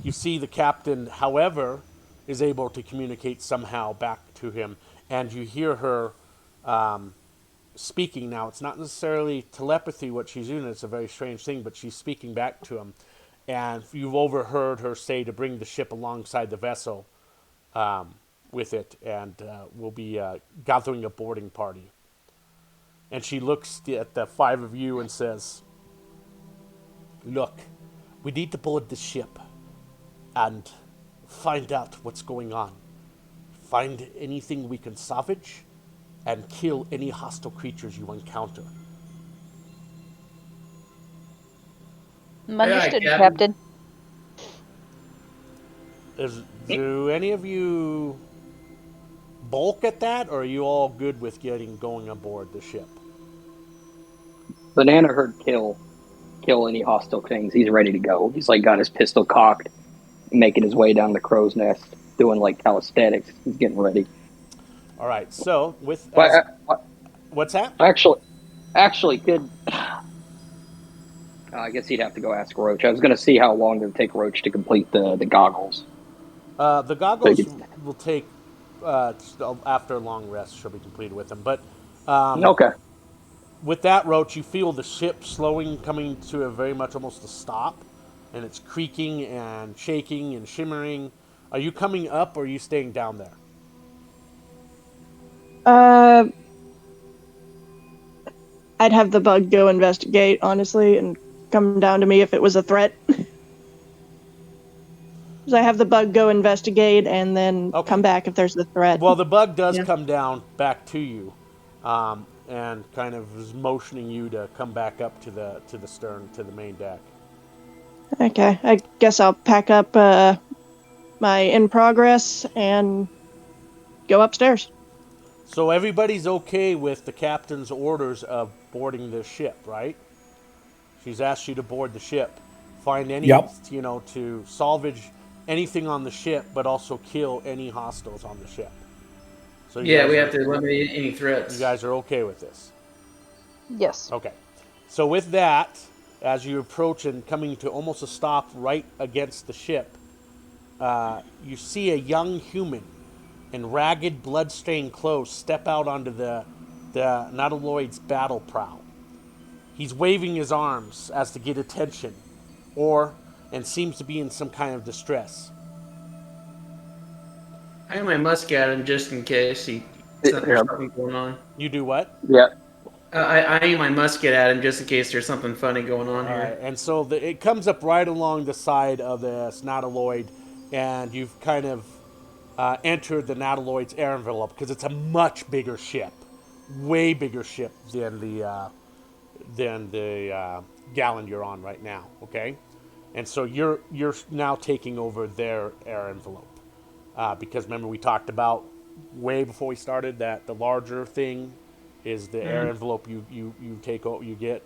You see the captain, however, is able to communicate somehow back to him, and you hear her speaking now. It's not necessarily telepathy what she's doing. It's a very strange thing, but she's speaking back to him, and you've overheard her say to bring the ship alongside the vessel with it, and we'll be gathering a boarding party. And she looks at the five of you and says, "Look, we need to board the ship and find out what's going on. Find anything we can salvage and kill any hostile creatures you encounter." Understood, Captain. Captain. Do any of you balk at that, or are you all good with going aboard the ship? Banana heard kill any hostile things. He's ready to go. He's like got his pistol cocked, making his way down the crow's nest, doing like calisthenics. He's getting ready. All right. So with what's that? Actually, could I guess he'd have to go ask Roach. I was going to see how long it would take Roach to complete the goggles. The goggles will take after a long rest. She'll be completed with them. But Okay. with that, Roach, you feel the ship slowing, coming to a very much almost a stop, and it's creaking and shaking and shimmering. Are you coming up, or are you staying down there? I'd have the bug go investigate, honestly, and come down to me if it was a threat. So I have the bug go investigate and then come back if there's a threat. Well, the bug does come down back to you, and kind of is motioning you to come back up to the stern, to the main deck. Okay, I guess I'll pack up my in progress and go upstairs. So everybody's okay with the captain's orders of boarding this ship, right? She's asked you to board the ship, find any, to salvage anything on the ship, but also kill any hostiles on the ship. So we have to eliminate any threats. You guys are okay with this? Yes. Okay. So with that, as you approach and coming to almost a stop right against the ship, you see a young human in ragged, blood-stained clothes step out onto the Nautiloid's battle prow. He's waving his arms as to get attention, and seems to be in some kind of distress. I have my musket at him just in case there's something going on. You do what? Yeah. I aim my musket at him just in case there's something funny going on here. Right, and so it comes up right along the side of the Nautiloid, and you've kind of entered the Nautiloid's air envelope because it's a much bigger ship, way bigger ship than the Gallon you're on right now. Okay, and so you're now taking over their air envelope because remember we talked about way before we started that the larger thing is the air envelope you get.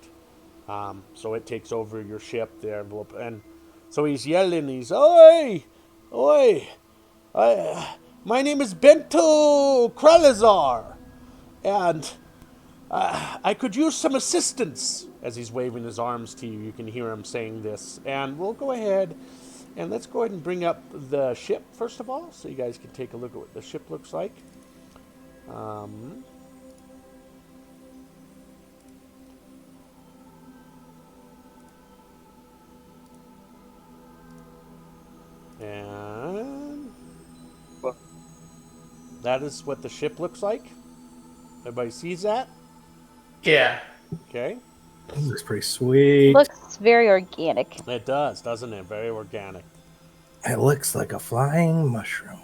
So it takes over your ship, the air envelope, and so he's yelling. He's oi, oi. My name is Bento Kralazar, and I could use some assistance. As he's waving his arms to you, you can hear him saying this. And we'll go ahead and let's go ahead and bring up the ship first of all, so you guys can take a look at what the ship looks like. And that is what the ship looks like. Everybody sees that? Yeah. Okay. This looks pretty sweet. Looks very organic. It does, doesn't it? Very organic. It looks like a flying mushroom.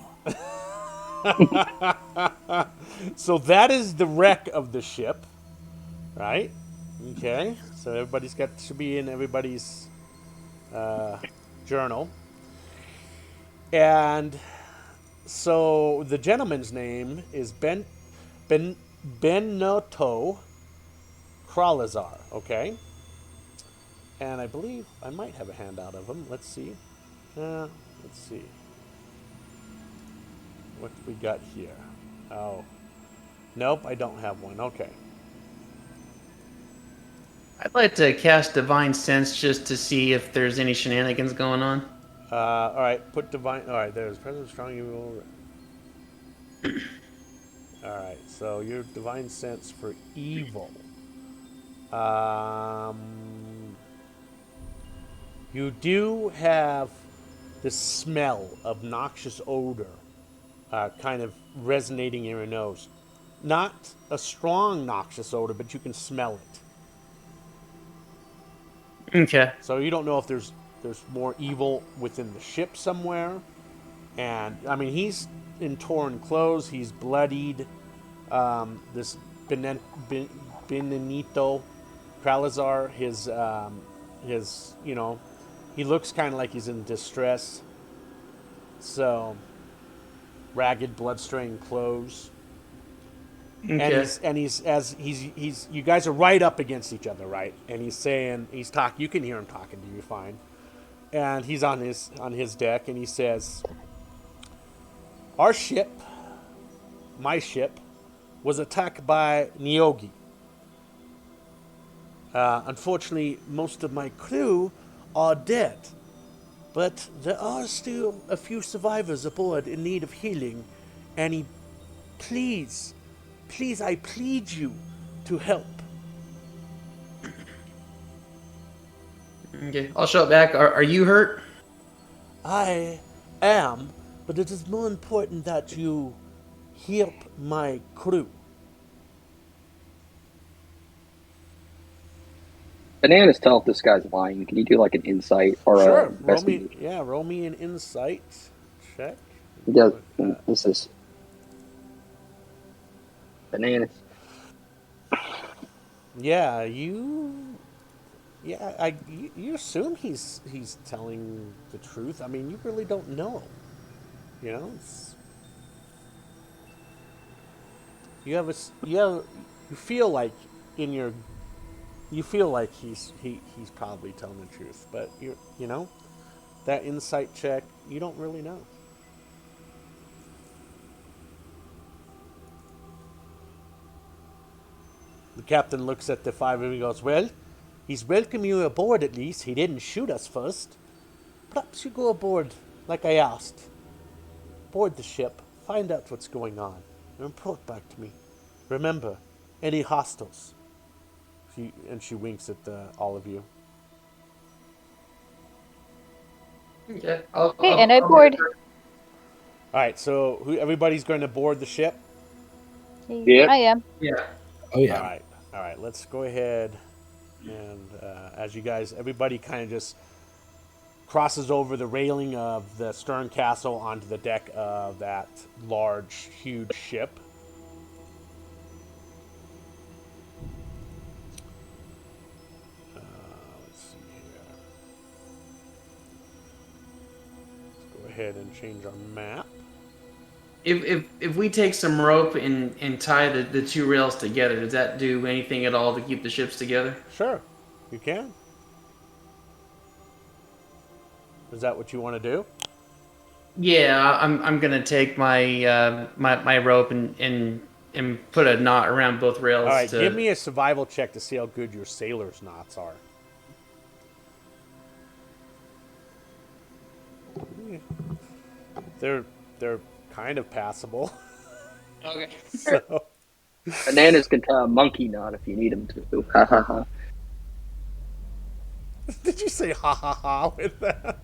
So that is the wreck of the ship, right? Okay. So everybody's got should be in everybody's journal. And so the gentleman's name is Benotto Kralazar, okay? And I believe I might have a handout of him. Let's see. Let's see. What we got here? Oh. Nope, I don't have one. Okay. I'd like to cast Divine Sense just to see if there's any shenanigans going on. All right, put divine. All right, there's present strong evil. All right, so your divine sense for evil. You do have the smell of noxious odor, kind of resonating in your nose. Not a strong noxious odor, but you can smell it. Okay. So you don't know if there's more evil within the ship somewhere. And I mean, he's in torn clothes. He's bloodied. This Benito Kralazar, his he looks kind of like he's in distress. So ragged, blood-stained clothes. Okay. And he's you guys are right up against each other, right? And he's talking. You can hear him talking to you fine. And he's on his deck, and he says, "Our ship, my ship, was attacked by Nyogi. Unfortunately, most of my crew are dead, but there are still a few survivors aboard in need of healing, and please, I plead you to help." Okay. I'll show it back. Are you hurt? I am, but it is more important that you help my crew. Bananas, tell if this guy's lying. Can you do like an insight or Sure, a investigation? roll me an insight check. He does. This is bananas. Yeah, you assume he's telling the truth. I mean, you really don't know. You know, you feel like in your you feel like he's probably telling the truth, but you know that insight check, you don't really know. The captain looks at the five of them and goes, "Well, he's welcome you aboard at least. He didn't shoot us first. Perhaps you go aboard like I asked. Board the ship, find out what's going on, and report back to me. Remember, any hostiles." She winks at all of you. Okay. Okay, and I board. All right, so everybody's going to board the ship. Yeah. I am. Yeah. Oh yeah. All right. Let's go ahead and as you guys, everybody kind of just crosses over the railing of the stern castle onto the deck of that large, huge ship. Let's see here. Let's go ahead and change our map. If we take some rope and tie the two rails together, does that do anything at all to keep the ships together? Sure, you can. Is that what you want to do? Yeah, I'm gonna take my my rope and put a knot around both rails. All right, give me a survival check to see how good your sailor's knots are. They're kind of passable. Okay. So, Bananas can tie a monkey knot if you need him to. Ha ha ha. did you say ha ha ha with that?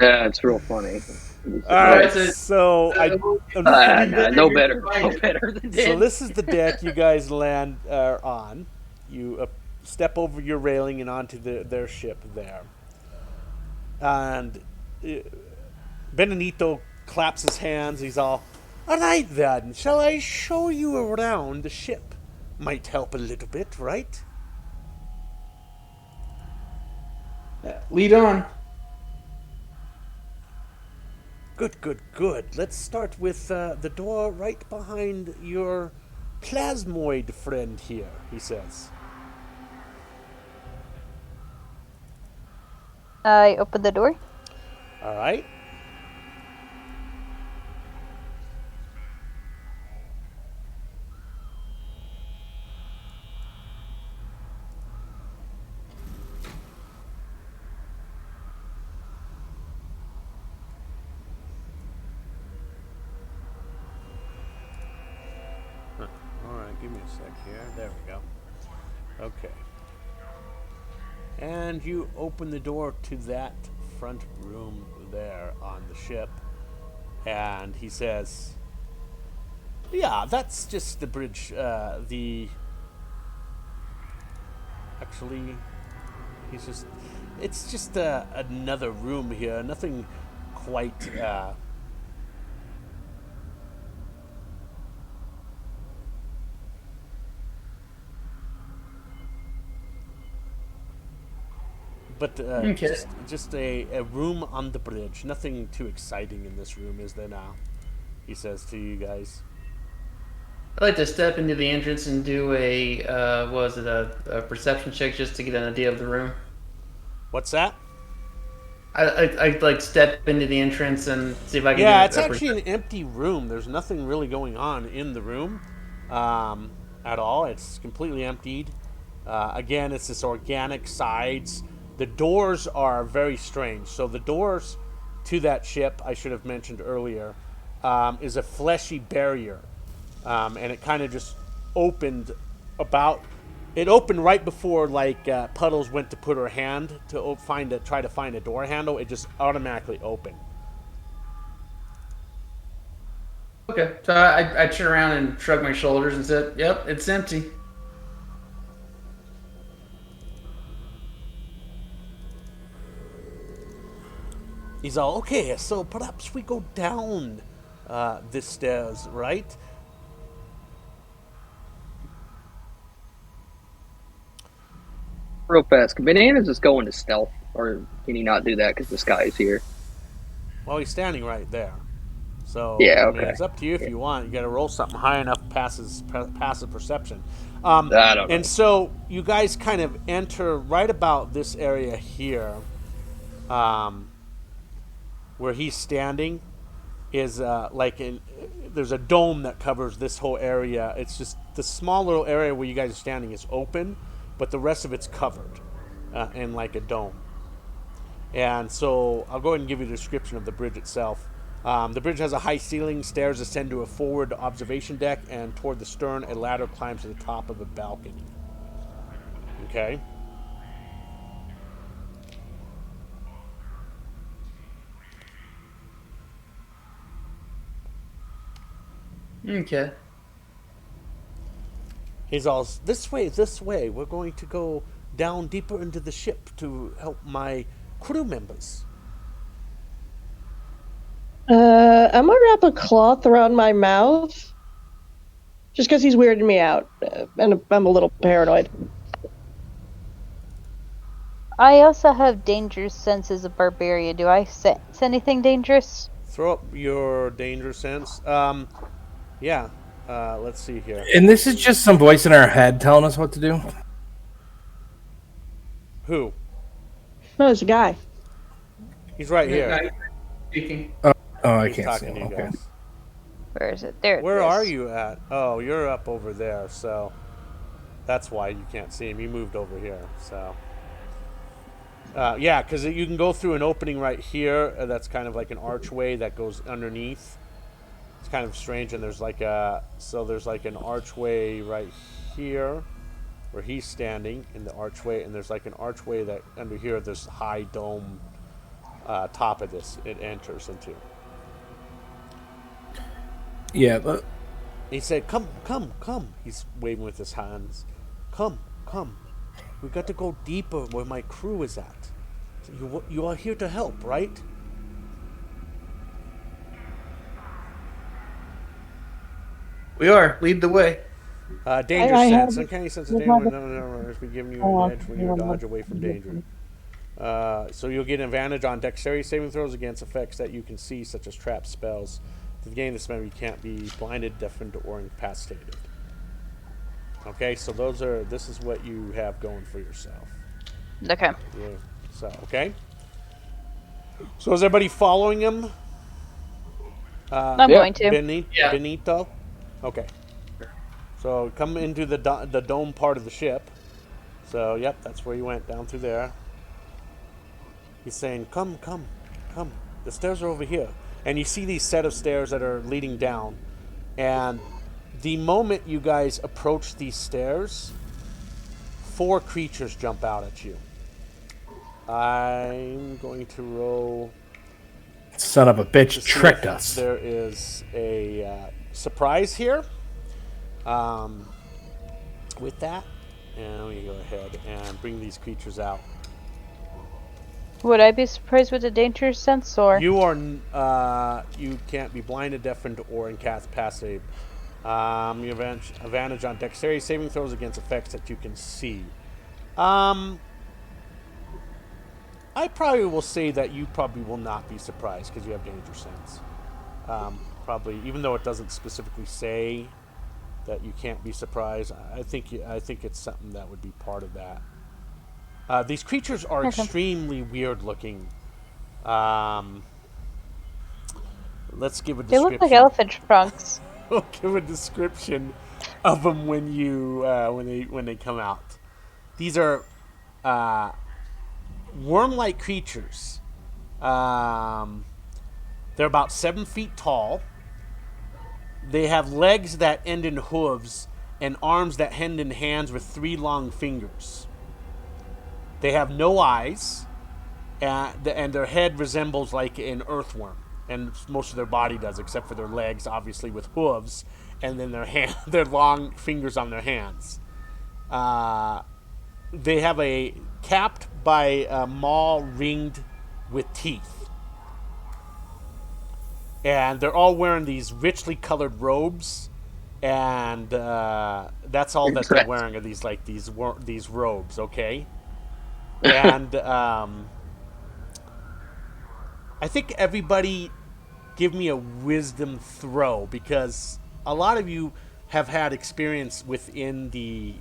Yeah, it's real funny. All right, That's it. so No better, no better than so this. this is the deck you guys land on. You step over your railing and onto their ship there, and Benedito claps his hands. He's all right then. Shall I show you around the ship? Might help a little bit, right? Lead on. Good, good, good. Let's start with the door right behind your plasmoid friend here, he says. I open the door. All right. All right, give me a sec here. There we go. Okay. And you open the door to that front room there on the ship. And he says, yeah, that's just the bridge. Actually, it's just another room here. Nothing quite. But Okay. just a room on the bridge. Nothing too exciting in this room, is there now? He says to you guys. I'd like to step into the entrance and do a perception check just to get an idea of the room. What's that? I'd like step into the entrance and see if I can Yeah, do it's actually an empty room. There's nothing really going on in the room at all. It's completely emptied. Again, it's this organic sides. The doors are very strange. So the doors to that ship, I should have mentioned earlier, is a fleshy barrier. And it kind of just opened it opened right before Puddles went to put her hand to try to find a door handle. It just automatically opened. Okay, so I turn around and shrug my shoulders and said, "Yep, it's empty." He's all, okay, so perhaps we go down this stairs, right? Real fast. Can Bananas just go into stealth, or can he not do that because the sky is here? Well, he's standing right there. So, Yeah, I mean, okay. it's up to you if you want. You got to roll something high enough passive perception. I don't know. And so you guys kind of enter right about this area here, where he's standing. Is there's a dome that covers this whole area. It's just the small little area where you guys are standing is open, but the rest of it's covered in like a dome. And so I'll go ahead and give you a description of the bridge itself. The bridge has a high ceiling, stairs ascend to a forward observation deck, and toward the stern, a ladder climbs to the top of a balcony. Okay? Okay. He's all, this way, this way. We're going to go down deeper into the ship to help my crew members. I'm gonna wrap a cloth around my mouth, just because he's weirding me out, and I'm a little paranoid. I also have dangerous sense as a barbarian. Do I sense anything dangerous? Throw up your danger sense. Yeah. Let's see here. And this is just some voice in our head telling us what to do. Who? No, it's a guy. He's right here. Guy speaking. Oh, I He's can't see talking him. to you Okay. guys. Where is it? There it Where is. are you at? Oh, you're up over there, so that's why you can't see him. You moved over here, so yeah, because you can go through an opening right here. That's kind of like an archway that goes underneath. It's kind of strange, and there's like an archway right here where he's standing in the archway, and there's like an archway that under here. There's high dome top of this it enters into. Yeah, but He said, "Come, come, come." He's waving with his hands. "Come, come. We got to go deeper where my crew is at. You are here to help, right?" We are. Lead the way. Danger I sense. have- Uncanny sense of I danger. have- No. Be giving you Oh, an edge when you okay. dodge away from danger. So you'll get an advantage on dexterity saving throws against effects that you can see, such as trap spells. To gain this member, you can't be blinded, deafened, or incapacitated. Okay, so this is what you have going for yourself. Okay. Yeah. So, okay. So is everybody following him? I'm Yeah. going to. Yeah. Benito? Okay. So come into the dome part of the ship. So, yep, that's where you went, down through there. He's saying, come. The stairs are over here. And you see these set of stairs that are leading down. And the moment you guys approach these stairs, 4 creatures jump out at you. I'm going to roll... son of a bitch to see tricked if us. There is a surprise here. With that, and let me go ahead and bring these creatures out. Would I be surprised with the danger sense, or? You are you can't be blinded, deafened, or incapacitated. You have advantage on dexterity saving throws against effects that you can see. I probably will say that you probably will not be surprised because you have danger sense. Probably, even though it doesn't specifically say that you can't be surprised, I think it's something that would be part of that. These creatures are extremely weird looking. Let's give a They description. look like elephant trunks. We'll give a description of them when you when they come out. These are worm-like creatures. They're about 7 feet tall. They have legs that end in hooves and arms that end in hands with 3 long fingers. They have no eyes, and their head resembles like an earthworm, and most of their body does, except for their legs, obviously with hooves, and then their long fingers on their hands. They have capped by a maw ringed with teeth. And they're all wearing these richly colored robes, and that's all that they're wearing are these robes, okay? And I think everybody give me a wisdom throw, because a lot of you have had experience within the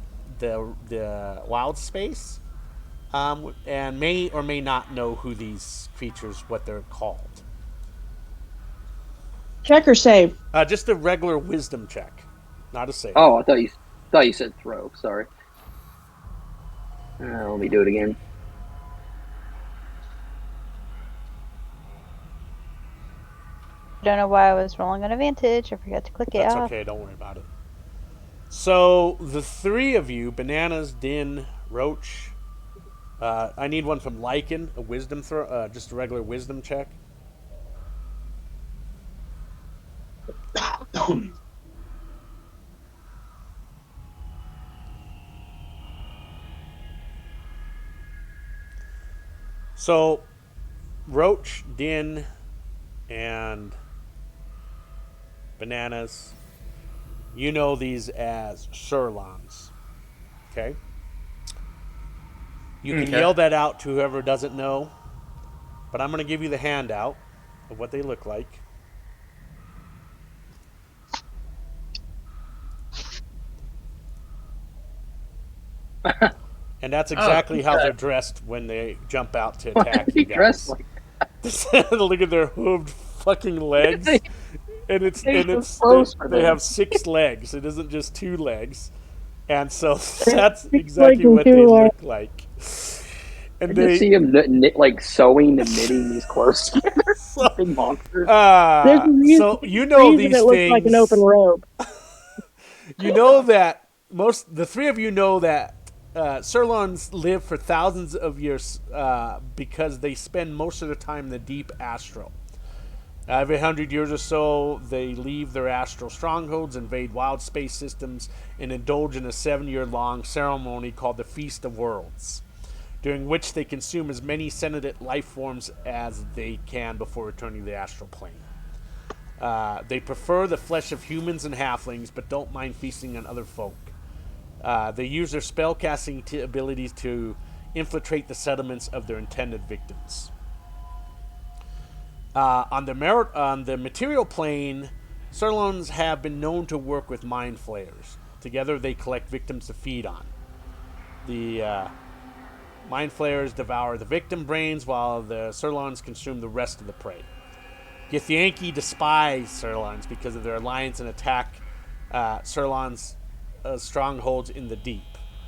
wild space, and may or may not know who these creatures, what they're called. Check or save? Just a regular wisdom check, not a save. Oh, I thought you said throw. Sorry. Let me do it again. I don't know why I was rolling on advantage. I forgot to click it That's off. okay, don't worry about it. So the 3 of you, Bananas, Din, Roach. I need one from Lycan, a wisdom throw, just a regular wisdom check. So, Roach, Din, and Bananas, you know these as Sherlons. Okay? You can yell that out to whoever doesn't know, but I'm going to give you the handout of what they look like. And that's exactly how they're dressed when they jump out to attack you guys. Dressed like Look at their hooved fucking legs. And they have 6 legs. It isn't just 2 legs. And so that's exactly what they look like. And I just see him like sewing and knitting these clothes together. Big monsters. So you know these it looks things. like an open robe. You know that the 3 of you know that Sirloins live for thousands of years because they spend most of their time in the deep astral. Every 100 years or so, they leave their astral strongholds, invade wild space systems, and indulge in a 7-year-long ceremony called the Feast of Worlds, during which they consume as many sentient life forms as they can before returning to the astral plane. They prefer the flesh of humans and halflings, but don't mind feasting on other folk. They use their spellcasting abilities to infiltrate the settlements of their intended victims. On the material plane, Sirloins have been known to work with mind flayers. Together, they collect victims to feed on. The mind flayers devour the victim brains, while the Sirloins consume the rest of the prey. Githyanki despise Sirloins because of their alliance and attack Sirloins' strongholds in the deep,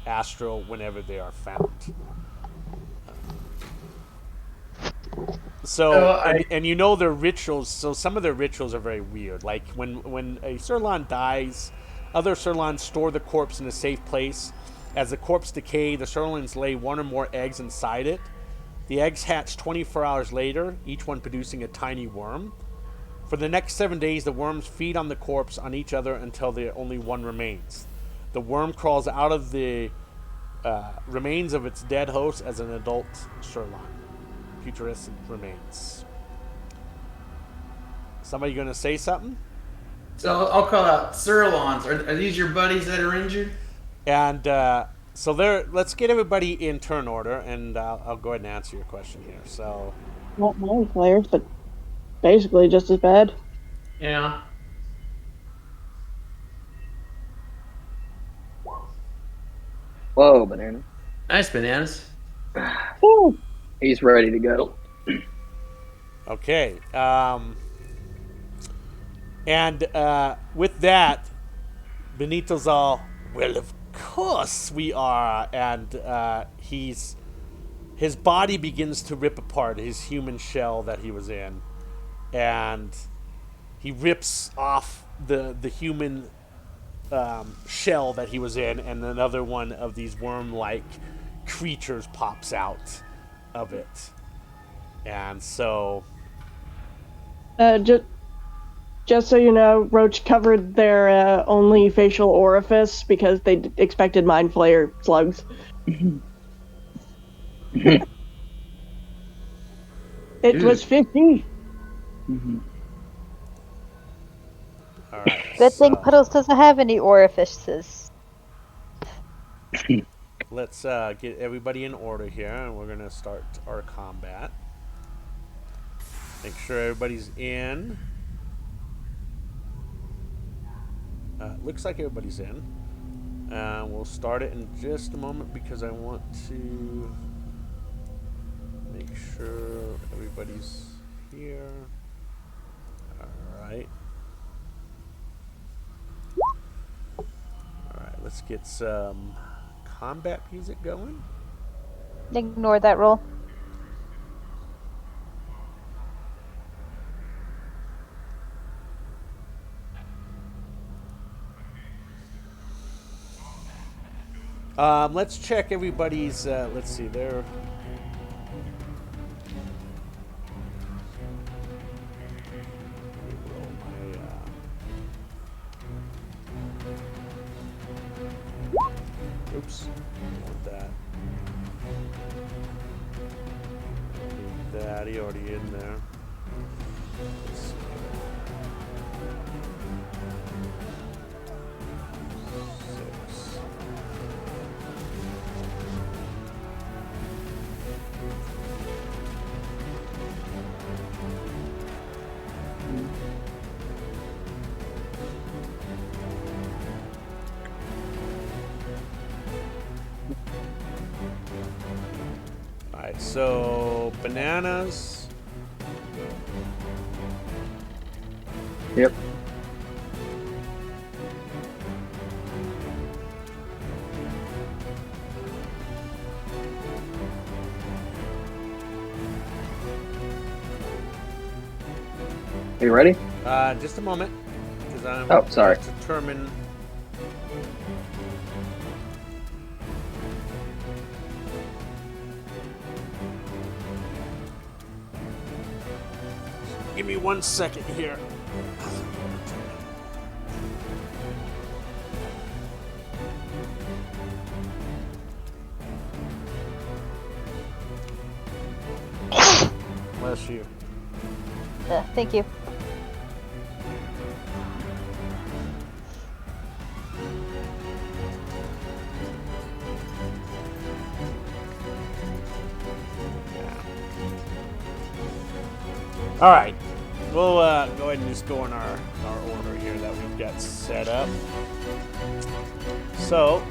astral, whenever they are found. So, and you know their rituals. So some of their rituals are very weird. Like when a Sirloin dies, other Sirloins store the corpse in a safe place. As the corpse decays, the Sirloins lay one or more eggs inside it. The eggs hatch 24 hours later, each one producing a tiny worm. For the next 7 days, the worms feed on the corpse on each other until only one remains. The worm crawls out of the remains of its dead host as an adult Sirloin. Futuristic remains. Somebody gonna say something? So I'll call out Sirloins. Are these your buddies that are injured? And so let's get everybody in turn order, and I'll go ahead and answer your question here. So, Not mind flayers, but basically just as bad. Yeah. Whoa, banana. Nice bananas. Ooh. He's ready to go. okay. And with that, Benito's all, well, of course we are. And his body begins to rip apart, his human shell that he was in. And he rips off the human shell that he was in, and another one of these worm-like creatures pops out of it. And so... Just so you know, Roach covered their only facial orifice because they expected mind flayer slugs. It was 50. All right, Good thing Puddles doesn't have any orifices. let's get everybody in order here, and we're going to start our combat. Make sure everybody's in. Looks like everybody's in. We'll start it in just a moment because I want to make sure everybody's here. Alright. Alright, let's get some combat music going. Ignore that roll. Let's check everybody's, let's see, there. Oops, don't want that. Need that, he already in there. Let's see. Six. Alright, so bananas. Yep. You ready? Just a moment, because I'm Oh, sorry. determine. Give me 1 second here. Bless you. Thank you. All right, we'll go ahead and just go in our order here that we've got set up. So,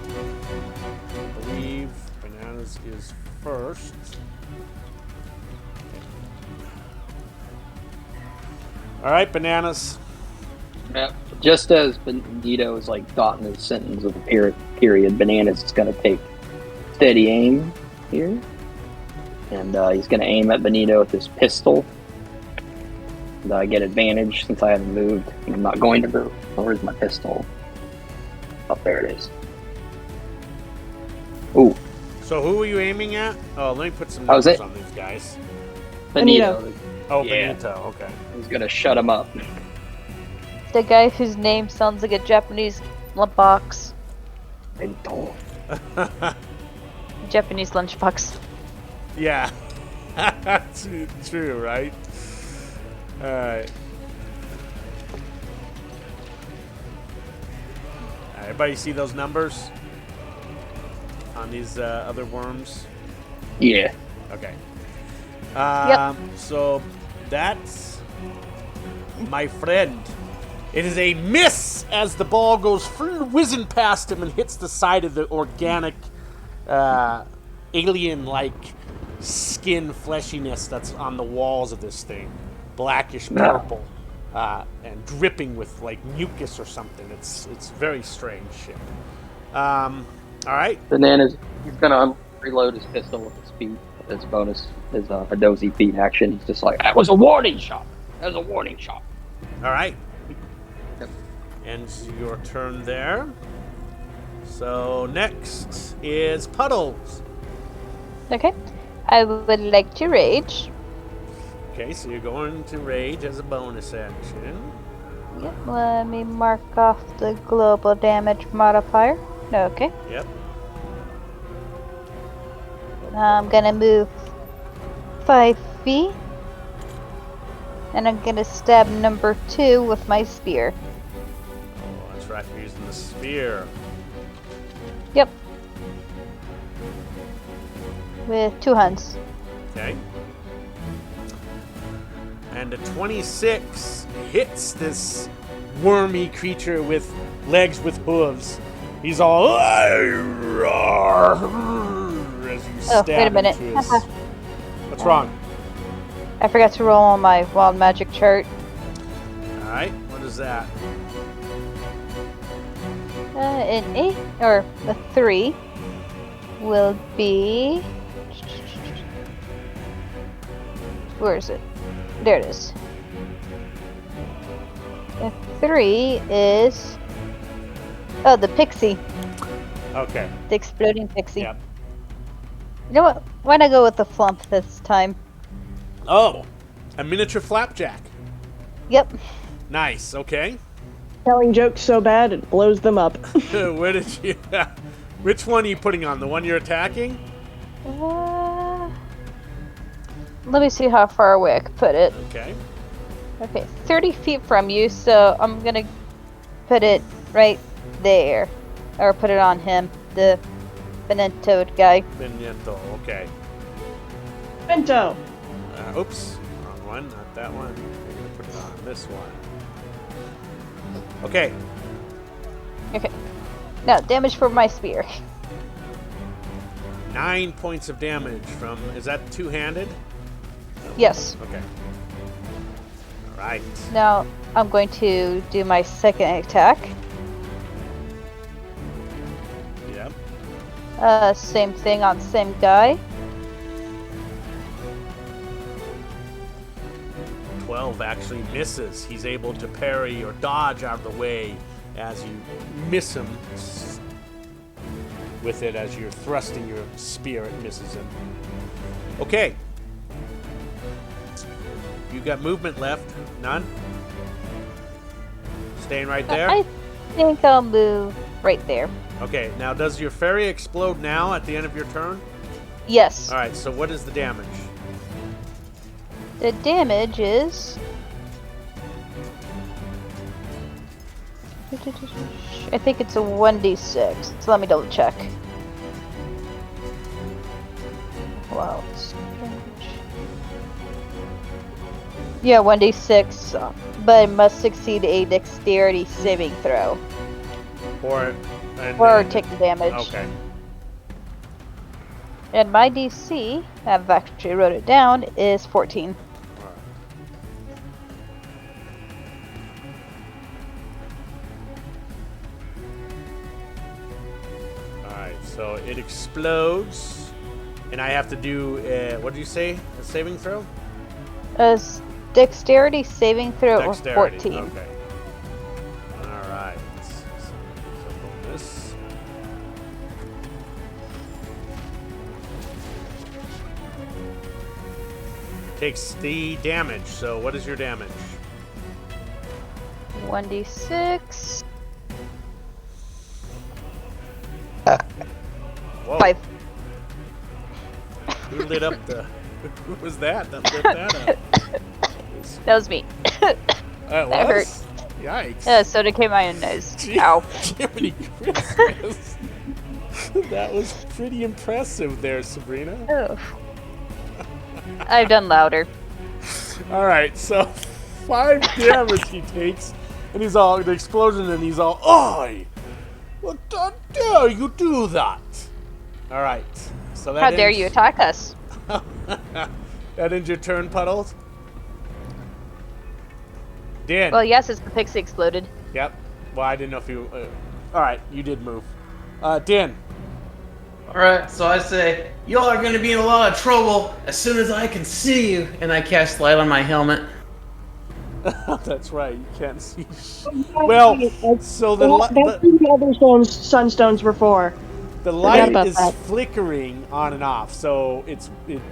I believe Bananas is first. All right, Bananas. Yeah. Just as Benito is like thought in his sentence of a period, Bananas is going to take steady aim here. And he's going to aim at Benito with his pistol. And I get advantage since I haven't moved. And I'm not going to move. Where's my pistol? Oh, there it is. Ooh. So who are you aiming at? Oh, let me put some How's numbers it? on these guys. Benito. Oh, Yeah. Benito. Okay. He's going to shut him up. The guy whose name sounds like a Japanese lunchbox. Benito. Japanese lunchbox. Yeah. True, right? All right. Everybody see those numbers on these other worms? Yeah. Okay. Yep. So that's my friend. It is a miss as the ball goes whizzing past him and hits the side of the organic, alien-like skin fleshiness that's on the walls of this thing. Blackish purple, and dripping with like mucus or something. It's very strange shit. All right. Bananas, he's going to reload his pistol with his feet. His bonus is a dozy feet action. He's just like, that was a warning shot. That was a warning shot. All right. Yep. Ends your turn there. So next is Puddles. Okay. I would like to rage. Okay, so you're going to rage as a bonus action. Yep. Let me mark off the global damage modifier. Okay. Yep. I'm gonna move 5 feet. And I'm gonna stab number 2 with my spear. Oh, that's right. You're using the spear. Yep. With 2 hands. Okay. And a 26 hits this wormy creature with legs with hooves. He's all as you stab wait a minute. into his... What's wrong? I forgot to roll on my wild magic chart. All right. What is that? An 8 or a 3 will be. Where is it? There it is. A 3 is. Oh, the pixie. Okay. The exploding pixie. Yep. You know what? Why not go with the flump this time? Oh, a miniature flapjack. Yep. Nice. Okay. Telling jokes so bad it blows them up. Where did you? Which one are you putting on? The one you're attacking? Let me see how far away I can put it. Okay. Okay, 30 feet from you, so I'm gonna put it right there. Or put it on him, the Benentoed guy. Benito. Okay. Bento. Oops. Wrong one. Not that one. I'm gonna put it on this one. Okay. Okay. Now, damage for my spear. 9 points of damage from. Is that two-handed? Yes. Okay. All right. Now, I'm going to do my second attack. Yep. Same thing on same guy. 12 actually misses. He's able to parry or dodge out of the way as you miss him with it as you're thrusting your spear. It misses him. Okay. You got movement left. None? Staying right there? I think I'll move right there. Okay, now does your fairy explode now at the end of your turn? Yes. Alright, so what is the damage? The damage is... I think it's a 1d6. So let me double check. Wow. Yeah, 1d6, but it must succeed a dexterity saving throw. Or Take the damage. Okay. And my DC, I've actually wrote it down, is 14. Alright, so it explodes. And I have to do, what did you say? A saving throw? A dexterity saving throw Dexterity. of 14. Okay. Alright. So bonus. Takes the damage. So what is your damage? 1d6. Whoa. 5. Who lit up the... Who was that lit that up? That was me. That hurt. Yikes. Soda came out of my nose. Gee, Ow. Jiminy Christmas. That was pretty impressive there, Sabrina. Oh. I've done louder. Alright, so 5 damage he takes, and he's all, the explosion, and he's all, "Oi! What the dare you do that?" Alright, so that How dare ends- you attack us? That ends your turn, Puddles? Dan. Well, yes, it's the pixie exploded. Yep. Well, I didn't know if you... Alright, you did move. Dan. Alright, so I say, y'all are gonna be in a lot of trouble as soon as I can see you. And I cast light on my helmet. That's right, you can't see. Well, so the That's what the other sunstones were for. the Forgot light about is that. flickering on and off, so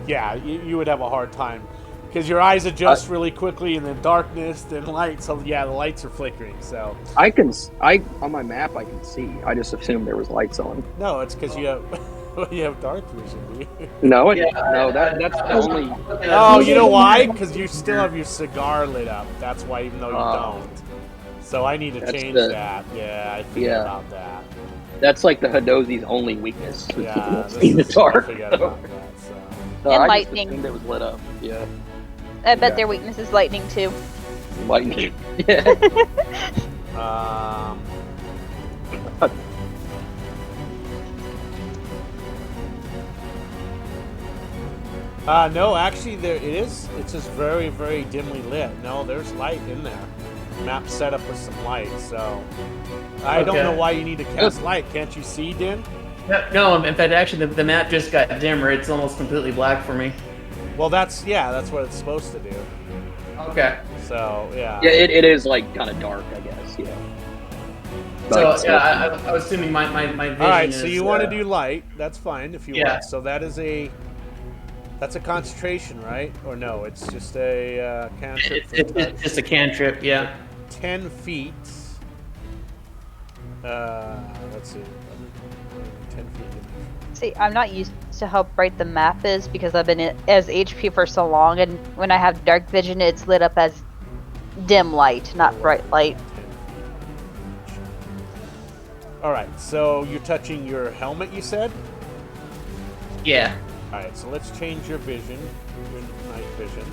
yeah, you would have a hard time because your eyes adjust really quickly, and then darkness, then light. So yeah, the lights are flickering. So on my map I can see. I just assumed there was lights on. no, it's because you have you have dark vision. Do you? No, Yeah, that's the only. Oh, you know why? Because you still have your cigar lit up. That's why, even though you don't. So I need to That's change the- that. Yeah, I figured Yeah. about that. That's like the Hadozi's only weakness. Yeah, in the I dark. forgot about that. So. No, And I lightning. just assumed it was lit up. Yeah, I bet Yeah. their weakness is lightning too. lightning. Yeah. Um, no, actually, there it is. It's just very, very dimly lit. No, there's light in there. Map set up with some light, so I don't Okay. know why you need to cast light. Can't you see, Din? No, in fact, actually, the map just got dimmer. It's almost completely black for me. Well, that's what it's supposed to do. Okay. So yeah. Yeah, it is like kind of dark, I guess. Yeah. So, yeah, I was assuming my vision All right, is... so you want to do light? That's fine if you Yeah. want. So that's a concentration, right? Or no? It's just a cantrip. It's just a cantrip, yeah. 10 feet. Let's see. 10 feet. See, I'm not used to how bright the map is because I've been as HP for so long, and when I have dark vision, it's lit up as dim light, not bright light. 10 feet. All right, so you're touching your helmet, you said? Yeah. All right, so let's change your vision, your night vision.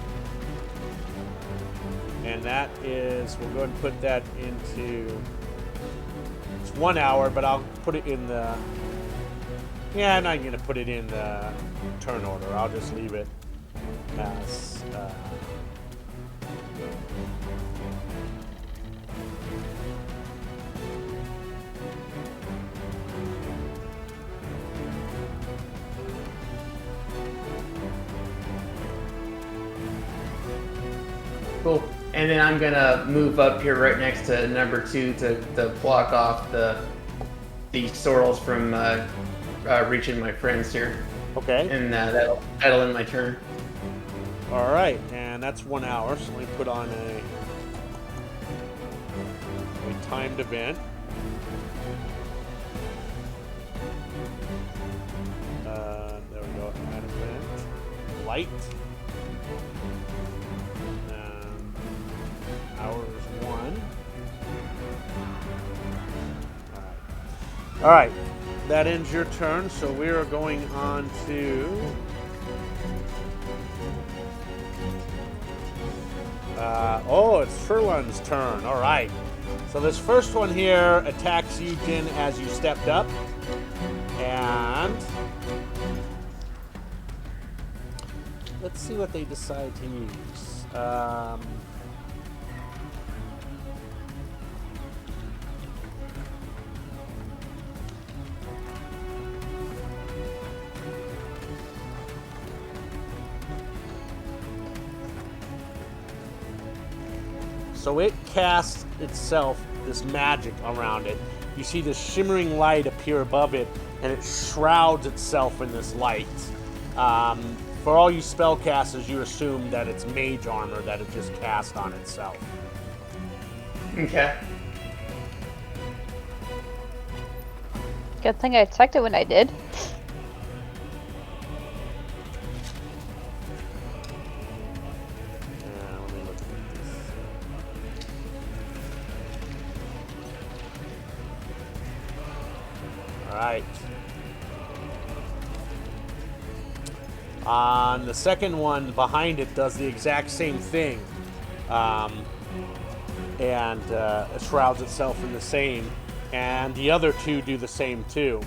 And that is, we'll go ahead and put that into, it's 1 hour, but I'll put it in the, yeah, I'm not going to put it in the turn order. I'll just leave it as, Cool. And then I'm gonna move up here right next to number 2 to block off the sorrels from reaching my friends here, okay. and that'll end my turn. All right, and that's 1 hour. So let me put on a timed event. There we go. Add event. Light. Hours 1. All right. That ends your turn. So we are going on to. It's Furlon's turn. All right. So this first one here attacks you, Jin, as you stepped up. And let's see what they decide to use. So it casts itself, this magic around it. You see this shimmering light appear above it, and it shrouds itself in this light. For all you spellcasters, you assume that it's mage armor that it just cast on itself. Okay. Good thing I checked it when I did. Let me look at this. All right. On the second one behind it does the exact same thing, and it shrouds itself in the same, and the other two do the same too.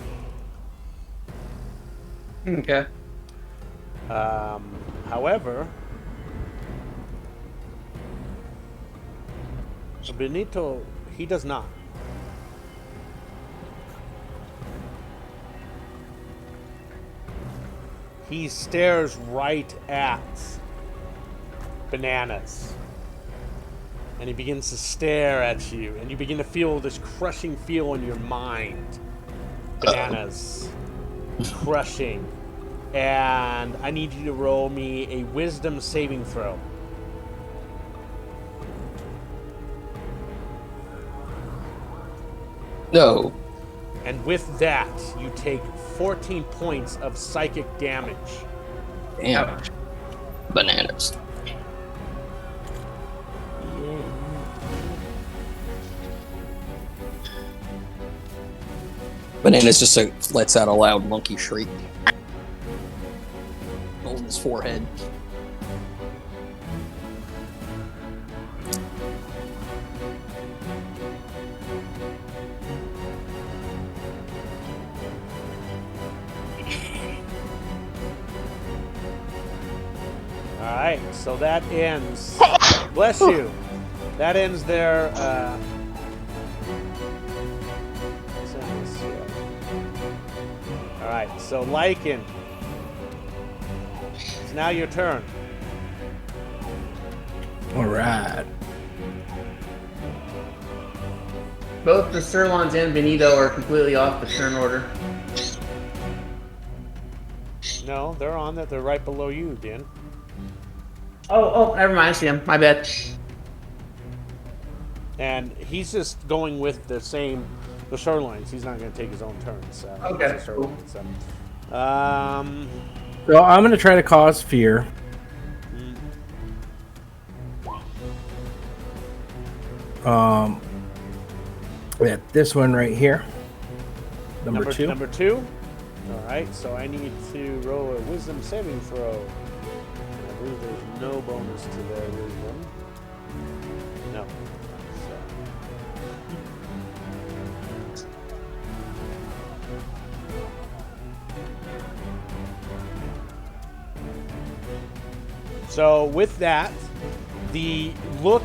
Okay. However, Benito, he does not. He stares right at Bananas. And he begins to stare at you. And you begin to feel this crushing feel in your mind. Bananas. Crushing. And I need you to roll me a wisdom saving throw. No. And with that, you take 14 points of psychic damage. Damn. Bananas. Bananas just lets out a loud monkey shriek. Holding his forehead. Alright, so that ends. Bless you. That ends their. Alright, so Lycan. It's now your turn. All right. Both the Sirlons and Benito are completely off the turn order. No, they're on that. They're right below you, Din. Oh, never mind. I see him. My bad. And he's just going with the sirloins. He's not going to take his own turn. So Okay, it's a sirloin, so. Um, So I'm going to try to cause fear. Yeah, this one right here. Number two. Number 2. All right, so I need to roll a wisdom saving throw. I believe there's no bonus to their wisdom. No. So with that, the look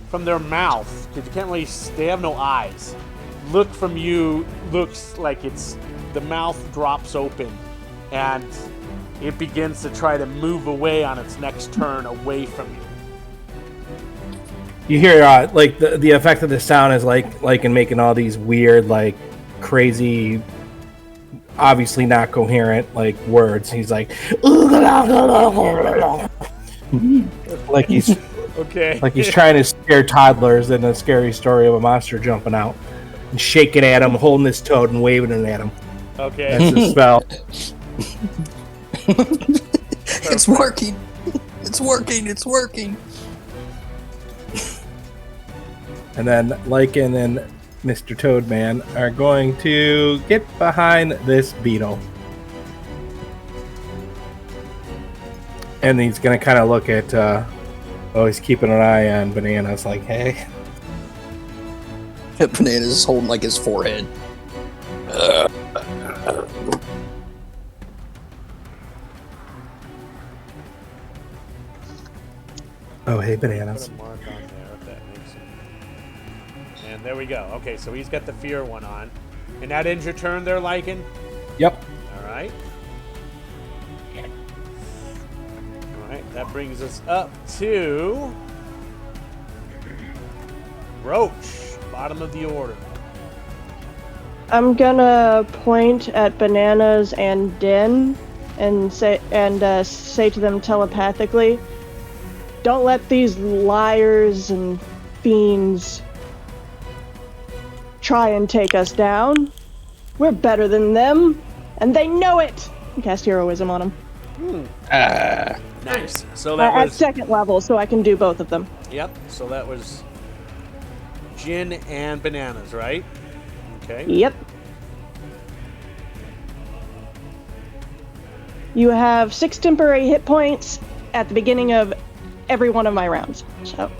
from their mouth, because you can't really, they have no eyes. Look from you looks like the mouth drops open and it begins to try to move away on its next turn away from you. You hear like the effect of the sound is like in making all these weird, like crazy, obviously not coherent like words. He's like, like he's Okay. like he's trying to scare toddlers in a scary story of a monster jumping out and shaking at him, holding his toad and waving it at him. Okay. That's the spell. It's working. It's working. It's working. And then Lycan and Mr. Toadman are going to get behind this beetle. And he's going to kind of look at, he's keeping an eye on Bananas, like, hey. Bananas is holding like his forehead. Oh, hey, Put Bananas. a mark on there if that makes sense. And there we go. Okay, so he's got the fear one on. And that ends your turn there, Lycan? Yep. All right. All right, that brings us up to Roach, bottom of the order. I'm gonna point at Bananas and Din and say to them telepathically, don't let these liars and fiends try and take us down. We're better than them, and they know it. Cast heroism on them. Nice. So that At was second level, so I can do both of them. Yep. So that was Gin and Bananas, right? Okay. Yep. You have 6 temporary hit points at the beginning of every one of my rounds. So,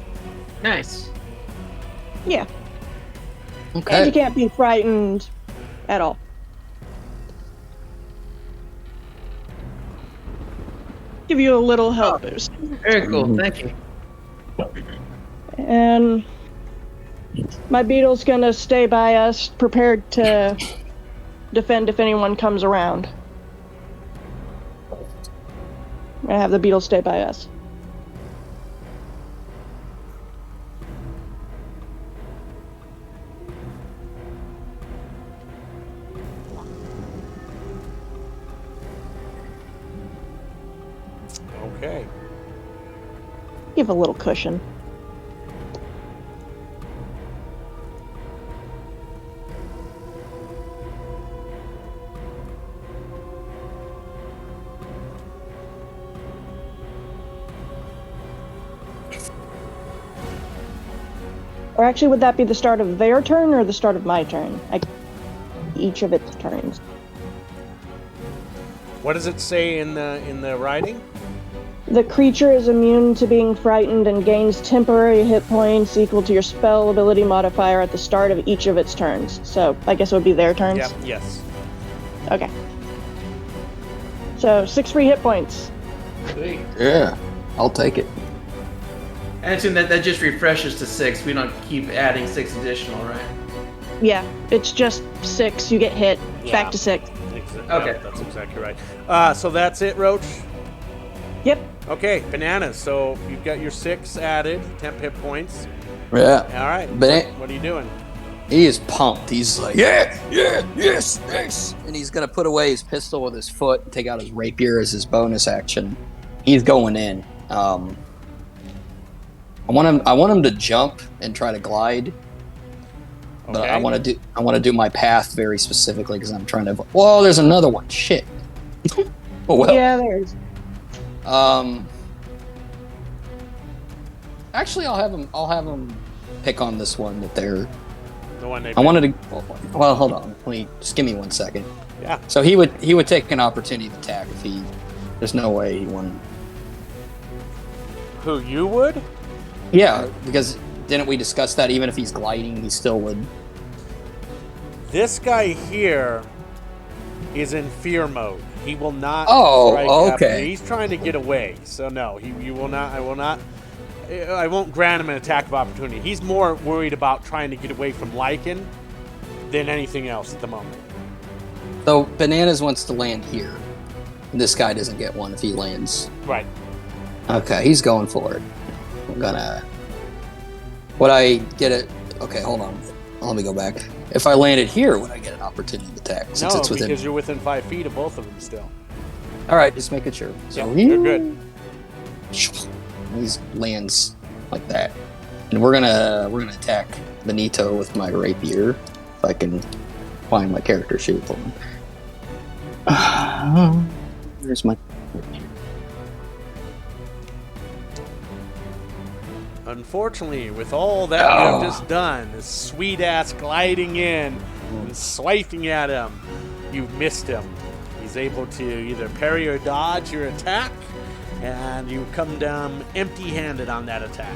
Nice. yeah. And you Okay. can't be frightened at all. Give you a little health boost. Very cool. Thank you. And my beetle's gonna stay by us, prepared to defend if anyone comes around. I'm gonna have the beetle stay by us. Okay. Give a little cushion. Or actually, would that be the start of their turn or the start of my turn? Each of its turns. What does it say in the writing? The creature is immune to being frightened and gains temporary hit points equal to your spell ability modifier at the start of each of its turns. So, I guess it would be their turns? Yep. Yes. Okay. So, 6 free hit points. Sweet. Yeah. I'll take it. I assume that just refreshes to 6. We don't keep adding 6 additional, right? Yeah, it's just 6. You get hit. Yeah. Back to 6. Okay. That's exactly right. So that's it, Roach? Yep. Okay, Bananas. So you've got your 6 added, temp hit points. Yeah. All right. What are you doing? He is pumped. He's like, yes. And he's gonna put away his pistol with his foot and take out his rapier as his bonus action. He's going in. I want him to jump and try to glide. But Okay. I want to do my path very specifically because I'm trying to. Whoa, there's another one. Shit. Oh well. Yeah, there's. Actually, I'll have him pick on this one that they're. The one they I wanted to. Well, hold on. Just give me 1 second. Yeah. So he would take an opportunity attack if he. There's no way he wouldn't. Who, you would? Yeah, because didn't we discuss that? Even if he's gliding, he still would. This guy here is in fear mode. He will not Oh, strike okay. after- He's trying to get away. So no, you will not. I won't grant him an attack of opportunity. He's more worried about trying to get away from Lycan than anything else at the moment. So Bananas wants to land here. This guy doesn't get one if he lands. Right. Okay, he's going for it. I'm gonna. Would I get it? Okay, hold on. Let me go back. If I landed here, would I get an opportunity attack? Since No, it's within. because you're within 5 feet of both of them still. All right, just making sure. So Yeah, you're good. He lands like that, and we're gonna attack Benito with my rapier, if I can find my character sheet. There's my. Unfortunately, with all that you have just done, this sweet ass gliding in and swiping at him, you've missed him. He's able to either parry or dodge your attack, and you come down empty-handed on that attack.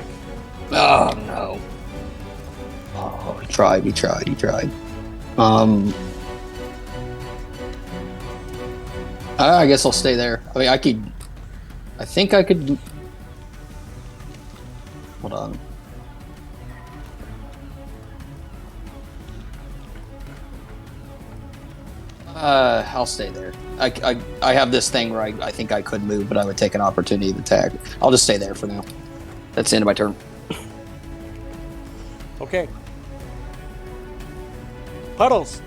Oh no! Oh, he tried. I guess I'll stay there. I mean, I think I could. Hold on. I'll stay there. I have this thing where I think I could move, but I would take an opportunity of attack. I'll just stay there for now. That's the end of my turn. Okay. Puddles.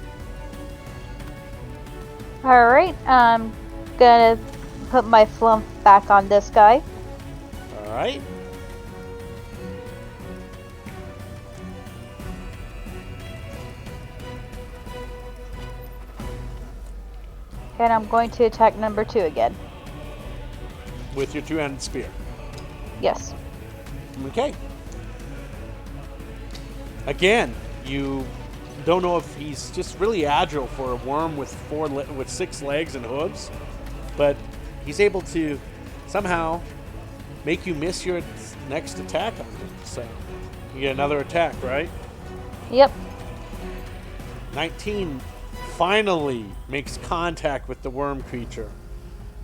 Alright, I'm gonna put my flump back on this guy. All right. And I'm going to attack number 2 again. With your two-handed spear. Yes. Okay. Again, you don't know if he's just really agile for a worm with 6 legs and hooves, but he's able to somehow make you miss your next attack on him. So you get another attack, right? Yep. 19 finally makes contact with the worm creature.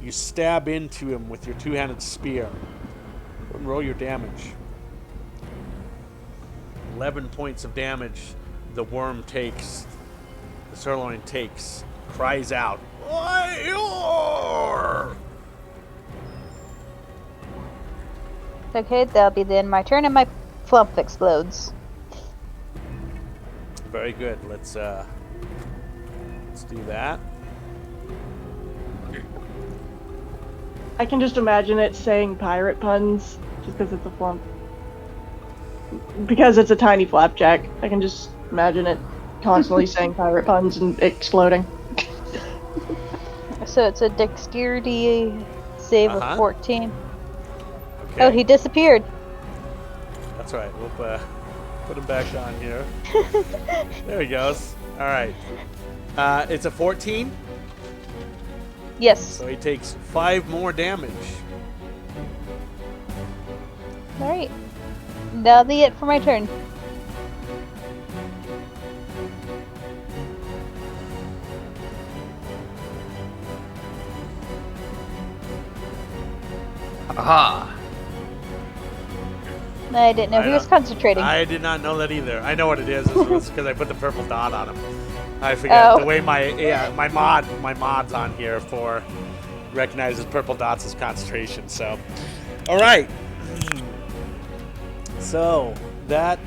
You stab into him with your two-handed spear. Go ahead and roll your damage. 11 points of damage the worm takes, the sirloin takes, cries out, "Warrior!" Okay, that'll be the end of my turn, and my flump explodes. Very good. Let's do that. I can just imagine it saying pirate puns just because it's a flump. Because it's a tiny flapjack, I can just imagine it constantly saying pirate puns and exploding. So it's a dexterity save of 14. Okay. Oh, he disappeared. That's right. We'll put him back on here. There he goes. All right. It's a 14, Yes. so he takes 5 more damage. Alright. That'll be it for my turn. Aha! I didn't know he was concentrating. I did not know that either. I know what it is. It's because I put the purple dot on him. I forget the way my mod's on here for recognizes purple dots as concentration. So, all right. So that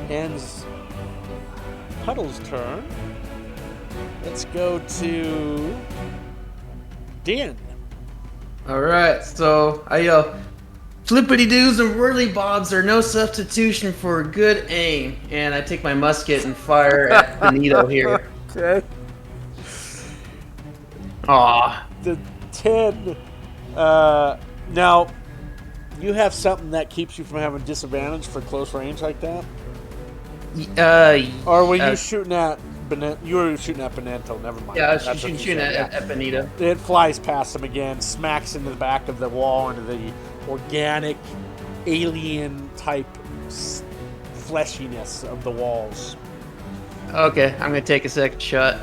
ends Puddle's turn. Let's go to Din. Alright, so I yell, flippity doos and whirly bobs are no substitution for good aim. And I take my musket and fire at Benito here. Okay. Aw. The 10. Now, you have something that keeps you from having disadvantage for close range like that? Or were you shooting at Benito? You were shooting at Benito, never mind. Yeah, I was That's what you shooting said, at Benito. It flies past him again, smacks into the back of the wall, into the organic, alien-type fleshiness of the walls. Okay, I'm gonna take a second shot.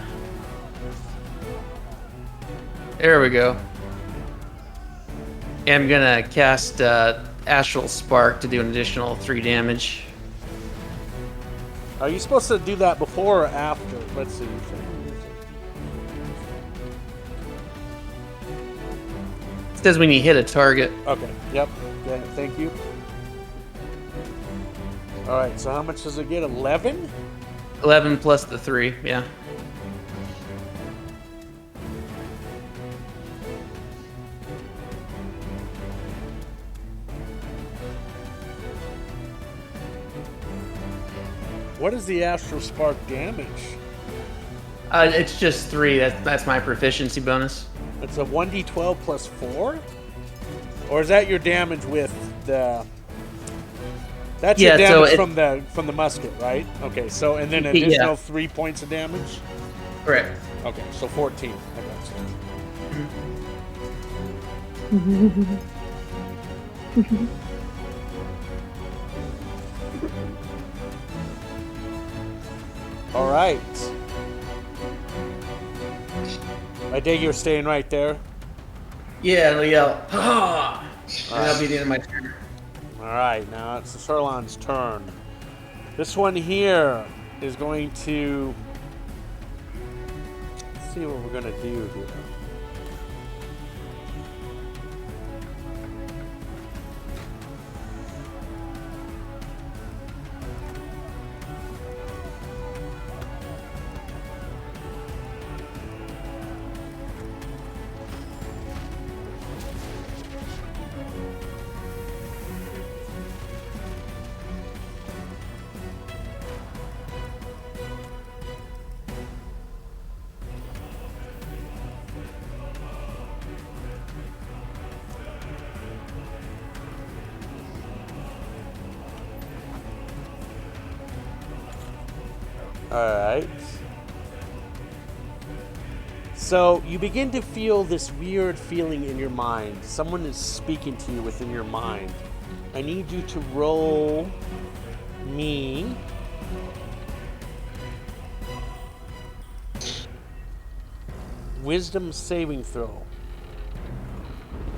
There we go. And I'm gonna cast Astral Spark to do an additional 3 damage. Are you supposed to do that before or after? Let's see. It says when you hit a target. Okay, yep. Yeah, thank you. Alright, so how much does it get? 11? 11 plus the 3, yeah. What is the Astral Spark damage? It's just 3. That's my proficiency bonus. It's a 1d12 plus 4? Or is that your damage with the... That's your Yeah, so damage from the musket, right? Okay, so and then an additional 3 points of damage? Correct. Okay, so 14. I got you. All right. I dig you're staying right there. Yeah, and I'll yell, "Ah!" And that'll be the end of my turn. All right, now it's the Sirlon's turn. This one here is going to... Let's see what we're going to do here. Alright. So you begin to feel this weird feeling in your mind. Someone is speaking to you within your mind. I need you to roll me wisdom saving throw.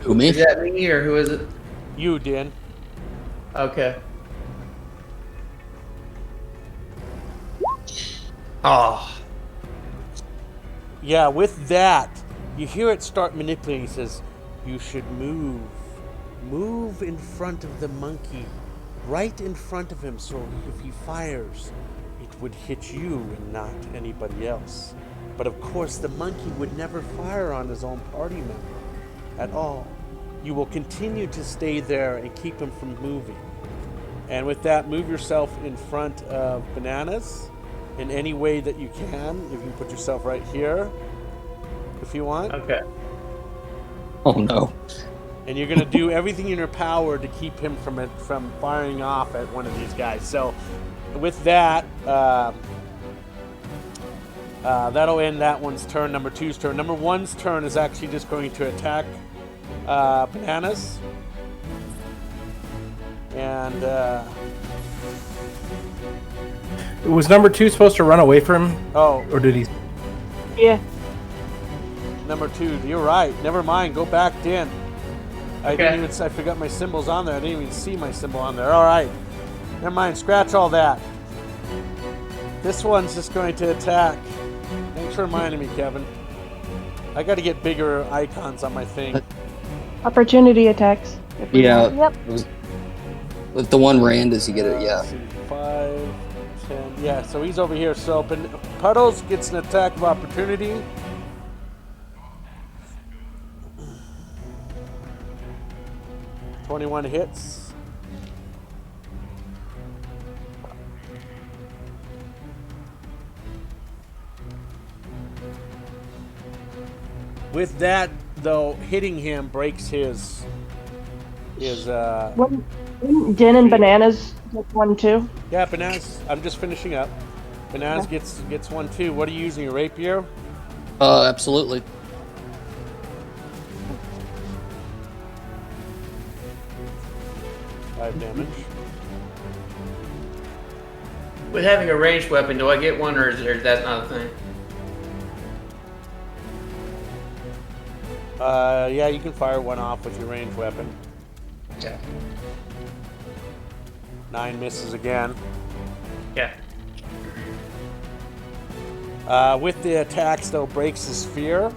Who, me? Is that me or who is it? You, Din. Okay. Oh. Yeah, with that, you hear it start manipulating. It says, you should move. Move in front of the monkey. Right in front of him, so if he fires, it would hit you and not anybody else. But of course, the monkey would never fire on his own party member at all. You will continue to stay there and keep him from moving. And with that, move yourself in front of Bananas in any way that you can. If you put yourself right here, if you want. Okay. Oh no. And you're going to do everything in your power to keep him from firing off at one of these guys. So with that, that'll end that one's turn, number 2's turn. Number 1's turn is actually just going to attack Bananas. And Was number 2 supposed to run away from him? oh, Or did he? Yeah. number 2, you're right. Never mind, go back in. I Okay. didn't even. I forgot my symbols on there. I didn't even see my symbol on there. All right, never mind. Scratch all that. This one's just going to attack. Thanks for reminding me, Kevin. I got to get bigger icons on my thing. Opportunity attacks. if we Yeah. want. Yep. It was, with the one Rand, does he get it? Yeah. Let's see, 5, 10. Yeah, so he's over here. So Puddles gets an attack of opportunity. .21 hits. With that, though, hitting him breaks his Wouldn't Din and Bananas get one too? yeah, Bananas. I'm just finishing up. Bananas Okay. gets one too. What are you using? A rapier? Absolutely. Five damage. With having a ranged weapon, do I get one or is that not a thing? Yeah, you can fire one off with your ranged weapon. Okay. 9 misses again. Yeah. With the attacks, though, breaks his fear,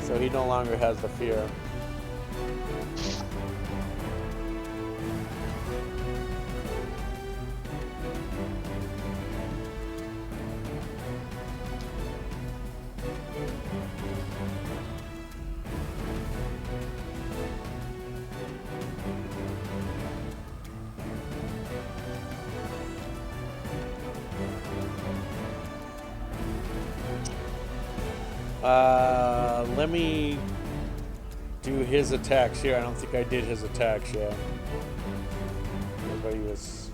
so he no longer has the fear. Let me do his attacks here. I don't think I did his attacks yet. Everybody was...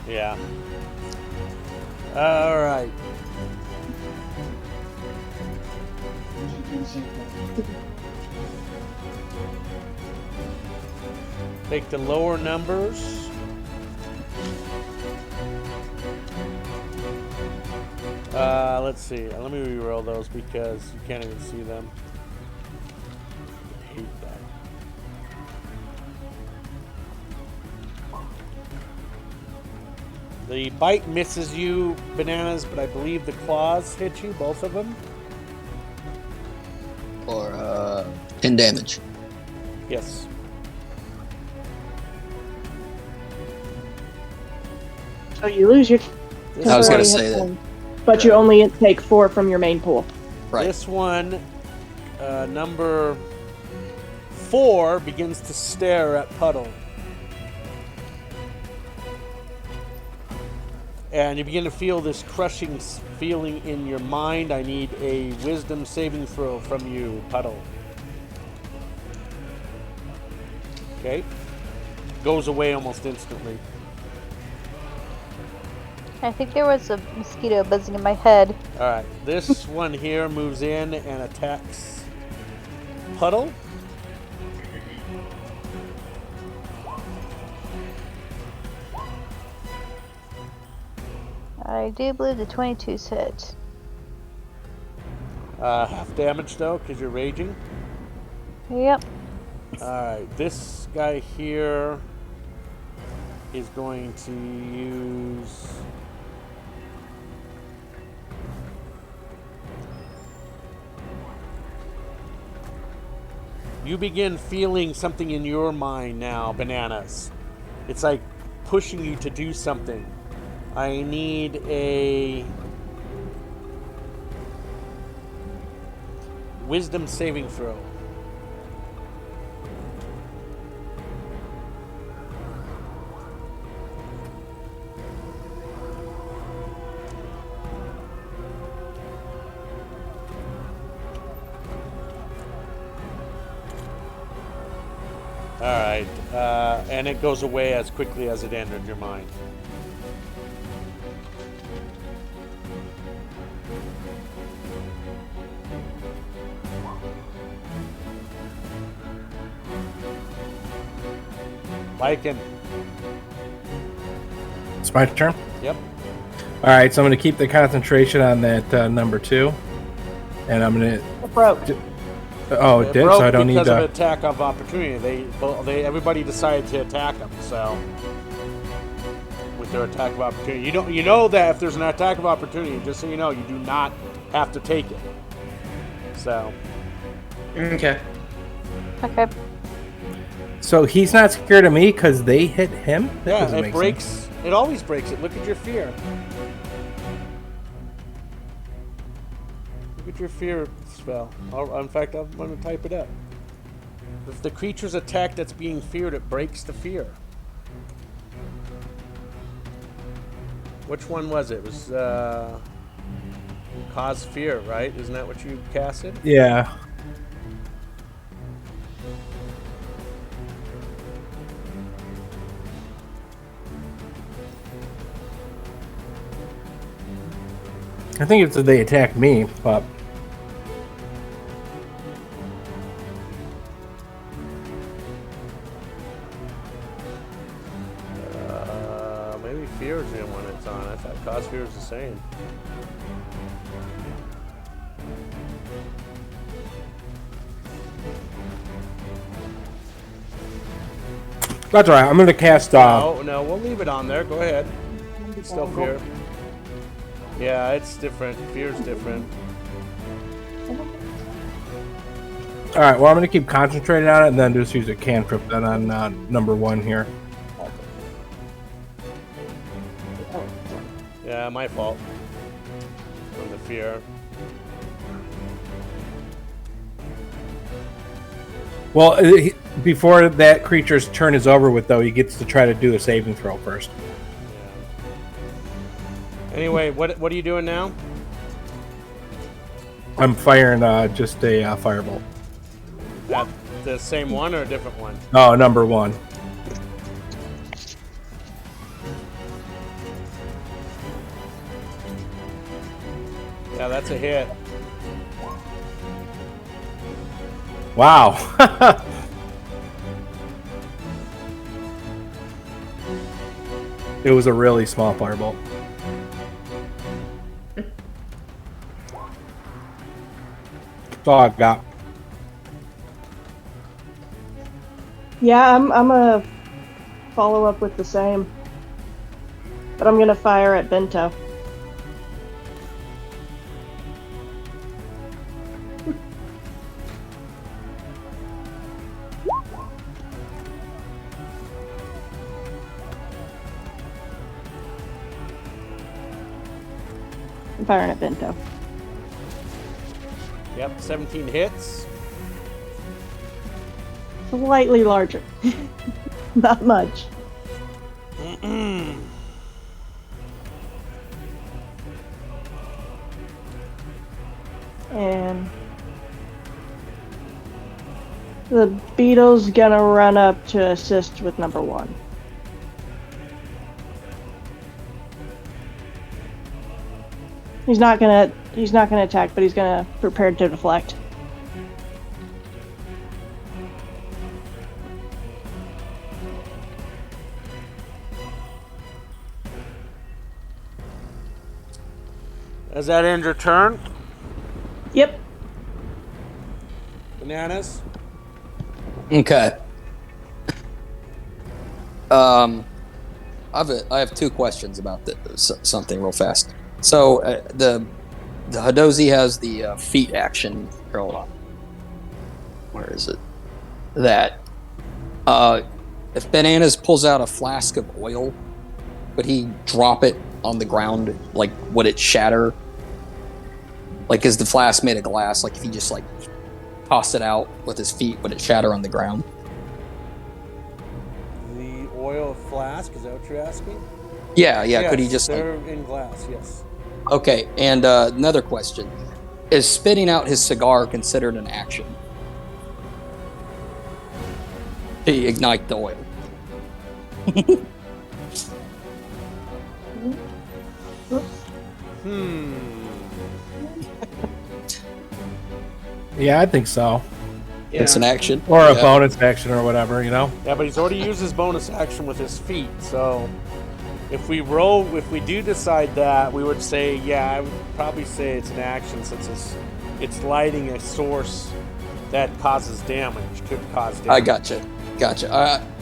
Yeah. All right. Take the lower numbers. Let's see. Let me reroll those because you can't even see them. I hate that. The bite misses you, Bananas, but I believe the claws hit you, both of them. For 10 damage. Yes. So you lose your. I was temporary gonna say hit that. points, but you only take 4 from your main pool. Right. This one, number 4, begins to stare at Puddle. And you begin to feel this crushing feeling in your mind. I need a wisdom saving throw from you, Puddle. Okay. Goes away almost instantly. I think there was a mosquito buzzing in my head. Alright, this one here moves in and attacks Puddle. I do believe the 22's hit. Half damage though, because you're raging. Yep. Alright, this guy here is going to use... You begin feeling something in your mind now, Bananas. It's like pushing you to do something. I need a wisdom saving throw. Alright, and it goes away as quickly as it entered your mind. Lycan. It's my turn. Yep. All right, so I'm going to keep the concentration on that number 2, and I'm going to. It broke. Oh, it did. So I don't need because to. of attack of opportunity. They everybody decided to attack them. So with their attack of opportunity, you know that if there's an attack of opportunity, just so you know, you do not have to take it. So Okay. Okay. So he's not scared of me because they hit him. That yeah, doesn't it make breaks. sense. It always breaks it. Look at your fear. Look at your fear spell. In fact, I'm going to type it up. If the creature's attack that's being feared, it breaks the fear. Which one was it? It was cause fear, right? Isn't that what you casted? Yeah. I think it's that they attacked me, but Maybe fear is the one it's on. I thought cause fear is the same. that's all right. I'm going to cast. No, we'll leave it on there. Go ahead. It's still fear. Yeah, it's different. Fear's different. All right. Well, I'm going to keep concentrating on it, and then just use a cantrip then on number 1 here. Yeah, my fault. From the fear. Well, before that creature's turn is over with, though, he gets to try to do a saving throw first. Anyway, what are you doing now? I'm firing just a firebolt. At the same one or a different one? Oh, number 1. Yeah, that's a hit. Wow. It was a really small firebolt. That's all I've got. Yeah, I'm gonna follow up with the same. But I'm gonna fire at Bento. I'm firing at Bento. Yep, 17 hits. Slightly larger. Not much. And the beetle's gonna run up to assist with number 1. He's not gonna attack, but he's gonna prepare to deflect. Does that end your turn? Yep. Bananas? Okay. I have 2 questions about something real fast. So the Hadozi has the feet action. Hold on. Where is it? That. If Bananas pulls out a flask of oil, would he drop it on the ground? Like, would it shatter? Like, is the flask made of glass? Like, if he just like tossed it out with his feet, would it shatter on the ground? The oil flask, is that what you're asking? Yeah. Yes, Could he just they're in glass, yes. Okay, and another question. Is spitting out his cigar considered an action? To ignite the oil. Yeah, I think so. It's an action. Or a bonus action or whatever, you know? Yeah, but he's already used his bonus action with his feet, so if we do decide that, we would say, yeah, I would probably say it's an action since it's lighting a source that causes damage, could cause damage. I gotcha.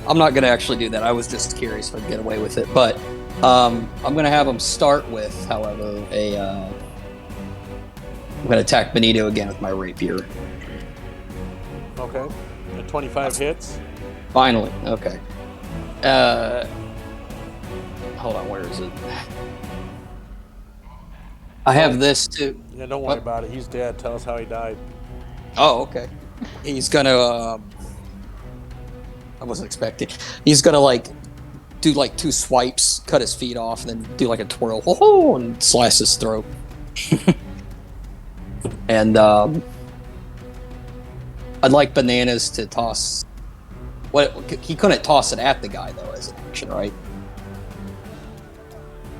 I'm not going to actually do that. I was just curious if I'd get away with it. But I'm going to have him start with, however, I'm going to attack Benito again with my rapier. Okay. At 25 hits. Finally. Okay. Hold on, where is it? I have this too. Yeah, don't worry about it. He's dead. Tell us how he died. Oh, okay. He's gonna. I wasn't expecting. He's gonna do 2 swipes, cut his feet off, and then do a twirl, and slice his throat. And I'd like Bananas to toss. He couldn't toss it at the guy though, as an action, right?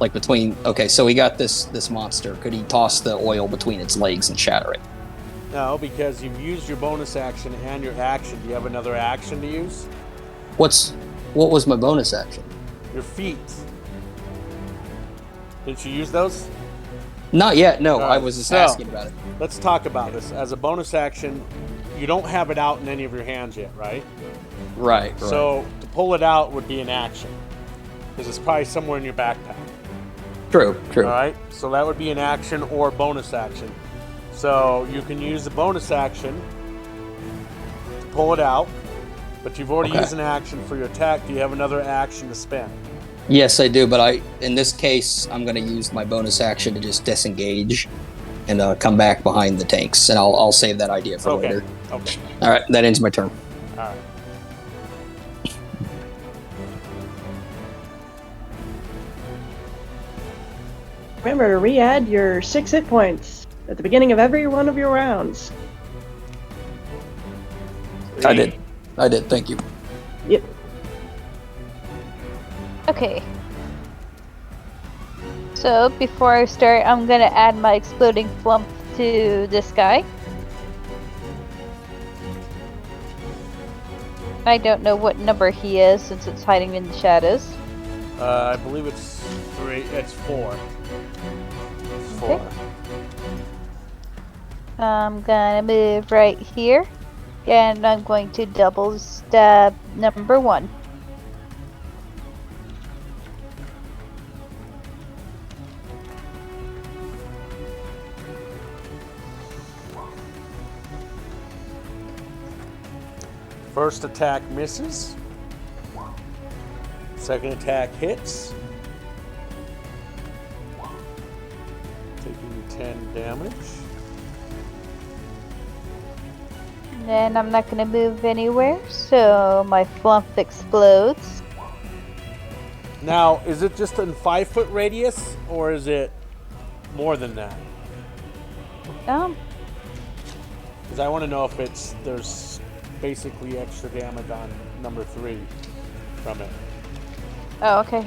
Like between. Okay, so we got this monster. Could he toss the oil between its legs and shatter it? No, because you've used your bonus action and your action. Do you have another action to use? What was my bonus action? Your feet. Didn't you use those? Not yet. No, Right. I was just asking about it. Let's talk about this. As a bonus action, you don't have it out in any of your hands yet, right? Right. So to pull it out would be an action. Because it's probably somewhere in your backpack. True. All right? So that would be an action or bonus action. So you can use the bonus action to pull it out, but you've already used an action for your attack. Do you have another action to spend? Yes, I do, but in this case, I'm going to use my bonus action to just disengage and come back behind the tanks, and I'll save that idea for later. Okay. All right, that ends my turn. All right. Remember to re-add your 6 hit points at the beginning of every one of your rounds. I did. Thank you. Yep. Okay. So before I start, I'm gonna add my exploding flump to this guy. I don't know what number he is since it's hiding in the shadows. I believe it's 3. It's 4. It's 4. Okay. I'm gonna move right here, and I'm going to double stab number 1. First attack misses. Second attack hits. Taking 10 damage. And I'm not gonna move anywhere, so my flump explodes. Now, is it just in 5-foot radius, or is it more than that? Because I want to know if there's basically extra damage on number 3 from it. Oh, okay.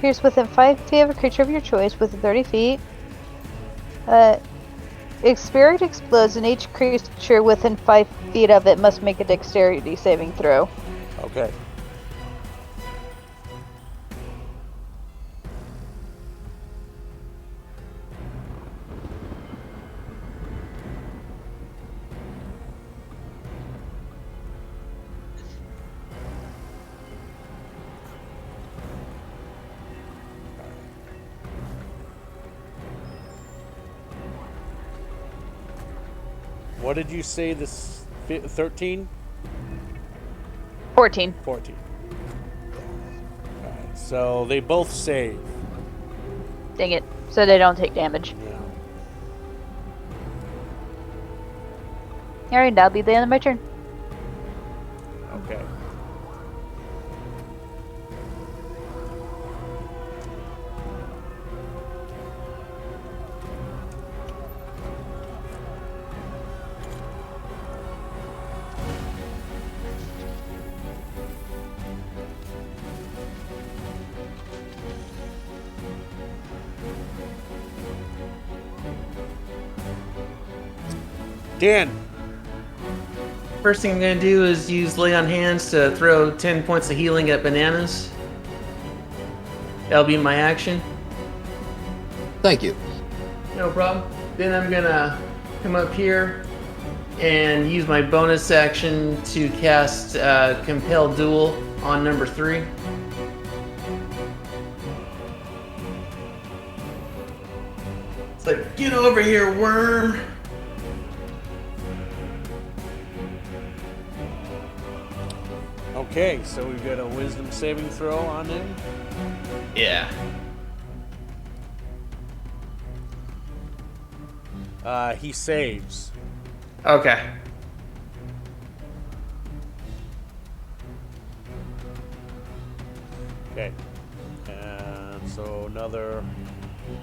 Here's within 5 feet of a creature of your choice, within 30 feet. Spirit explodes, and each creature within 5 feet of it must make a dexterity saving throw. Okay. What did you say this 13? 14. 14. Alright, so they both save. Dang it. So they don't take damage. Yeah. Alright, that'll be the end of my turn. Okay. Dan. First thing I'm going to do is use Lay on Hands to throw 10 points of healing at bananas. That'll be my action. Thank you. No problem. Then I'm going to come up here and use my bonus action to cast Compel Duel on number 3. It's like, get over here, worm! Okay, so we've got a wisdom saving throw on him. Yeah. He saves. Okay. Okay. And so another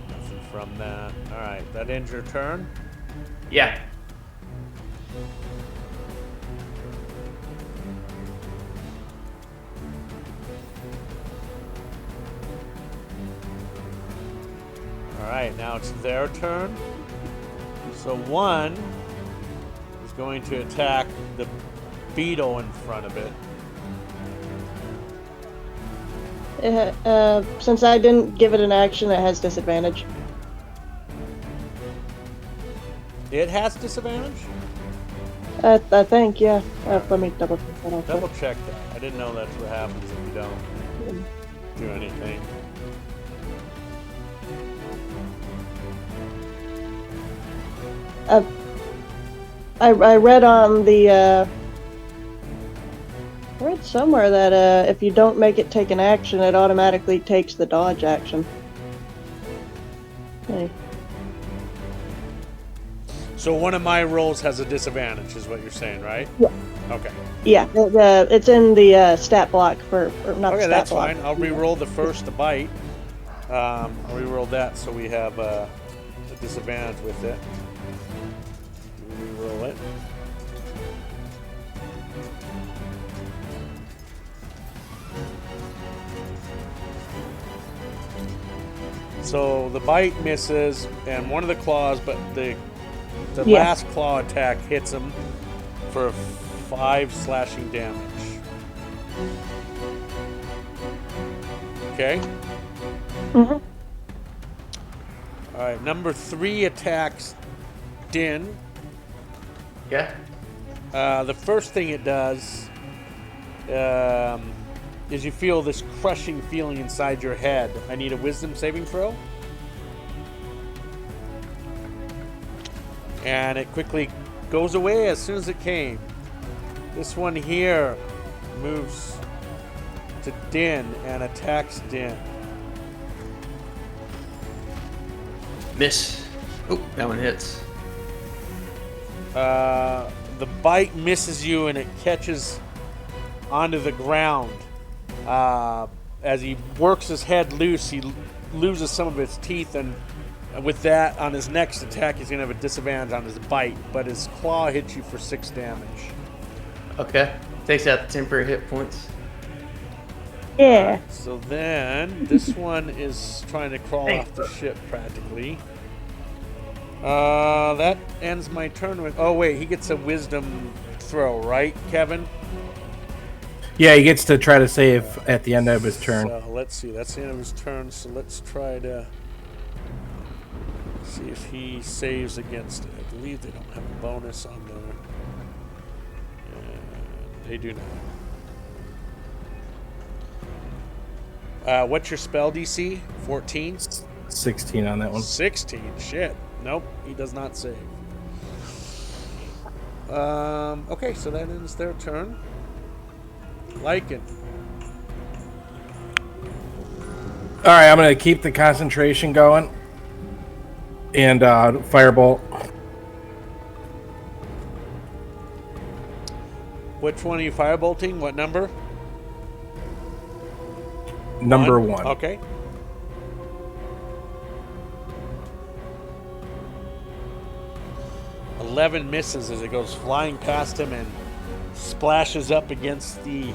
nothing from that. Alright, that ends your turn. Yeah. Alright, now it's their turn. So one is going to attack the beetle in front of it. Since I didn't give it an action, it has disadvantage. It has disadvantage? I think, yeah. Let me double check that out. Double check that. I didn't know that's what happens if you don't do anything. I read on the I read somewhere that if you don't make it take an action, it automatically takes the dodge action. Hey. So one of my rolls has a disadvantage, is what you're saying, right? Yeah. Okay. Yeah, it's in the stat block or not Okay, stat that's block. fine. I'll re-roll the first, the bite. I'll re-roll that so we have a disadvantage with it. Re-roll it. So the bite misses, and one of the claws, but the Yeah. last claw attack hits him for 5 slashing damage. Okay. Mhm. All right. Number 3 attacks Din. Yeah. The first thing it does is you feel this crushing feeling inside your head. I need a wisdom saving throw. And it quickly goes away as soon as it came. This one here moves to Din and attacks Din. Miss. Oh, that one hits. The bite misses you and it catches onto the ground. As he works his head loose, he loses some of his teeth, and with that, on his next attack, he's going to have a disadvantage on his bite, but his claw hits you for 6 damage. Okay. Takes out the temporary hit points. Yeah. So then, this one is trying to crawl off the ship, practically. That ends my turn with... Oh, wait, he gets a wisdom throw, right, Kevin? Yeah, he gets to try to save at the end of his turn. So, let's see. That's the end of his turn, so let's try to see if he saves against it. I believe they don't have a bonus on there. They do not. What's your spell DC? 14? 16 on that one. 16. Shit. Nope, he does not save. Okay, so that ends their turn. Lycan. All right, I'm going to keep the concentration going. And firebolt. Which one are you firebolting? What number? Number 1. Okay. $11 misses as it goes flying past him and splashes up against the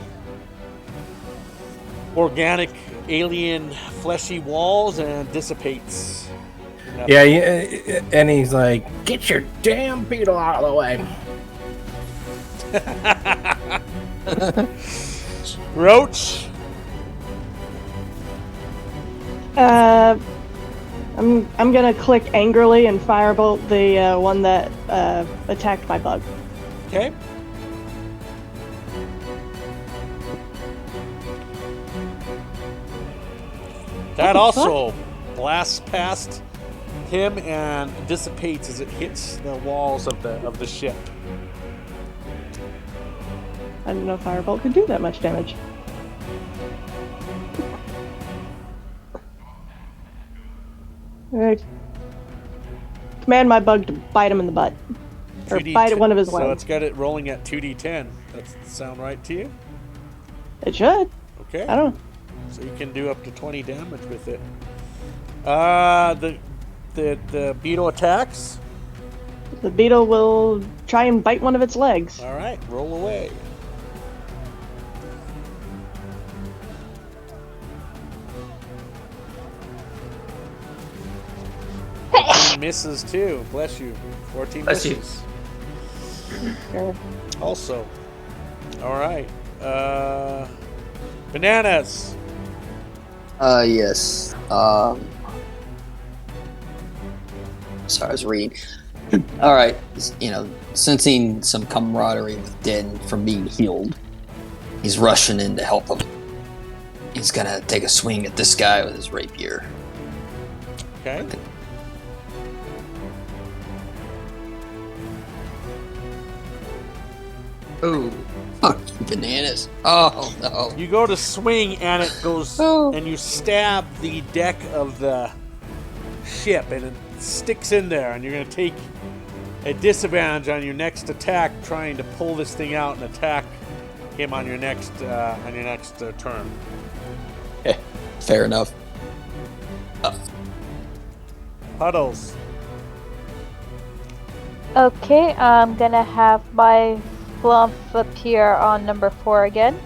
organic alien fleshy walls and dissipates. Yeah, and he's like, "Get your damn beetle out of the way." Roach. I'm gonna click angrily and firebolt the one that attacked my bug. Okay. That also blasts past him and dissipates as it hits the walls of the ship. I didn't know firebolt could do that much damage. Command my bug to bite him in the butt. Or 2D10. bite one of his So wings. it's got it rolling at 2d10. Does that sound right to you? It should. Okay. I don't know. So you can do up to 20 damage with it. The beetle attacks. The beetle will try and bite one of its legs. All right, roll away. Misses too. Bless you. 14 Bless you. misses. Sure. Also. All right. Bananas. Yes. Sorry, I was reading. All right. You know, sensing some camaraderie with Din from being healed, he's rushing in to help him. He's gonna take a swing at this guy with his rapier. Okay. Ooh. Fuck you, bananas. Oh, no. You go to swing and it goes, and you stab the deck of the ship and it sticks in there, and you're going to take a disadvantage on your next attack, trying to pull this thing out and attack him on your next turn. Fair enough. Puddles. Okay, I'm gonna have my flump appear on number 4 again.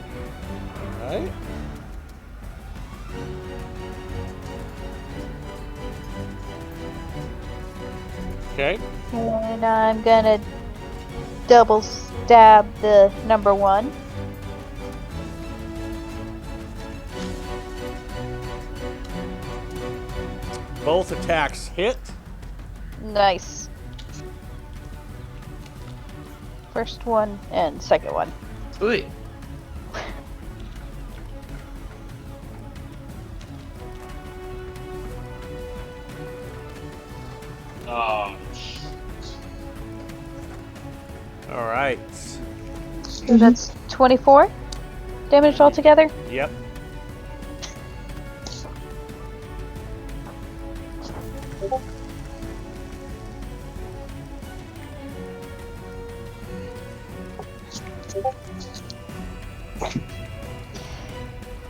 All right. Okay. And I'm gonna double stab the number 1. Both attacks hit. Nice. First one and second one. Sweet. All right. So that's 24 damage altogether. Yep.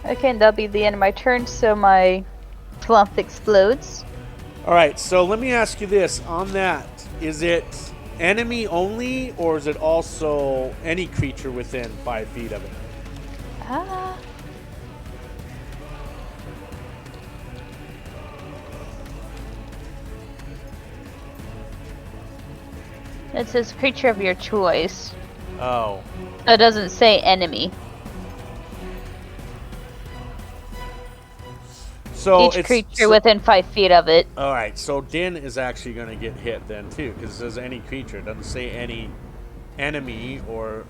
Okay, and that'll be the end of my turn, so my flump explodes. All right. So let me ask you this: on that, is it enemy only, or is it also any creature within 5 feet of it? Ah. It says creature of your choice. Oh. It doesn't say enemy. So Each creature within 5 feet of it. All right. So Din is actually going to get hit then too, because it says any creature. It doesn't say any enemy or.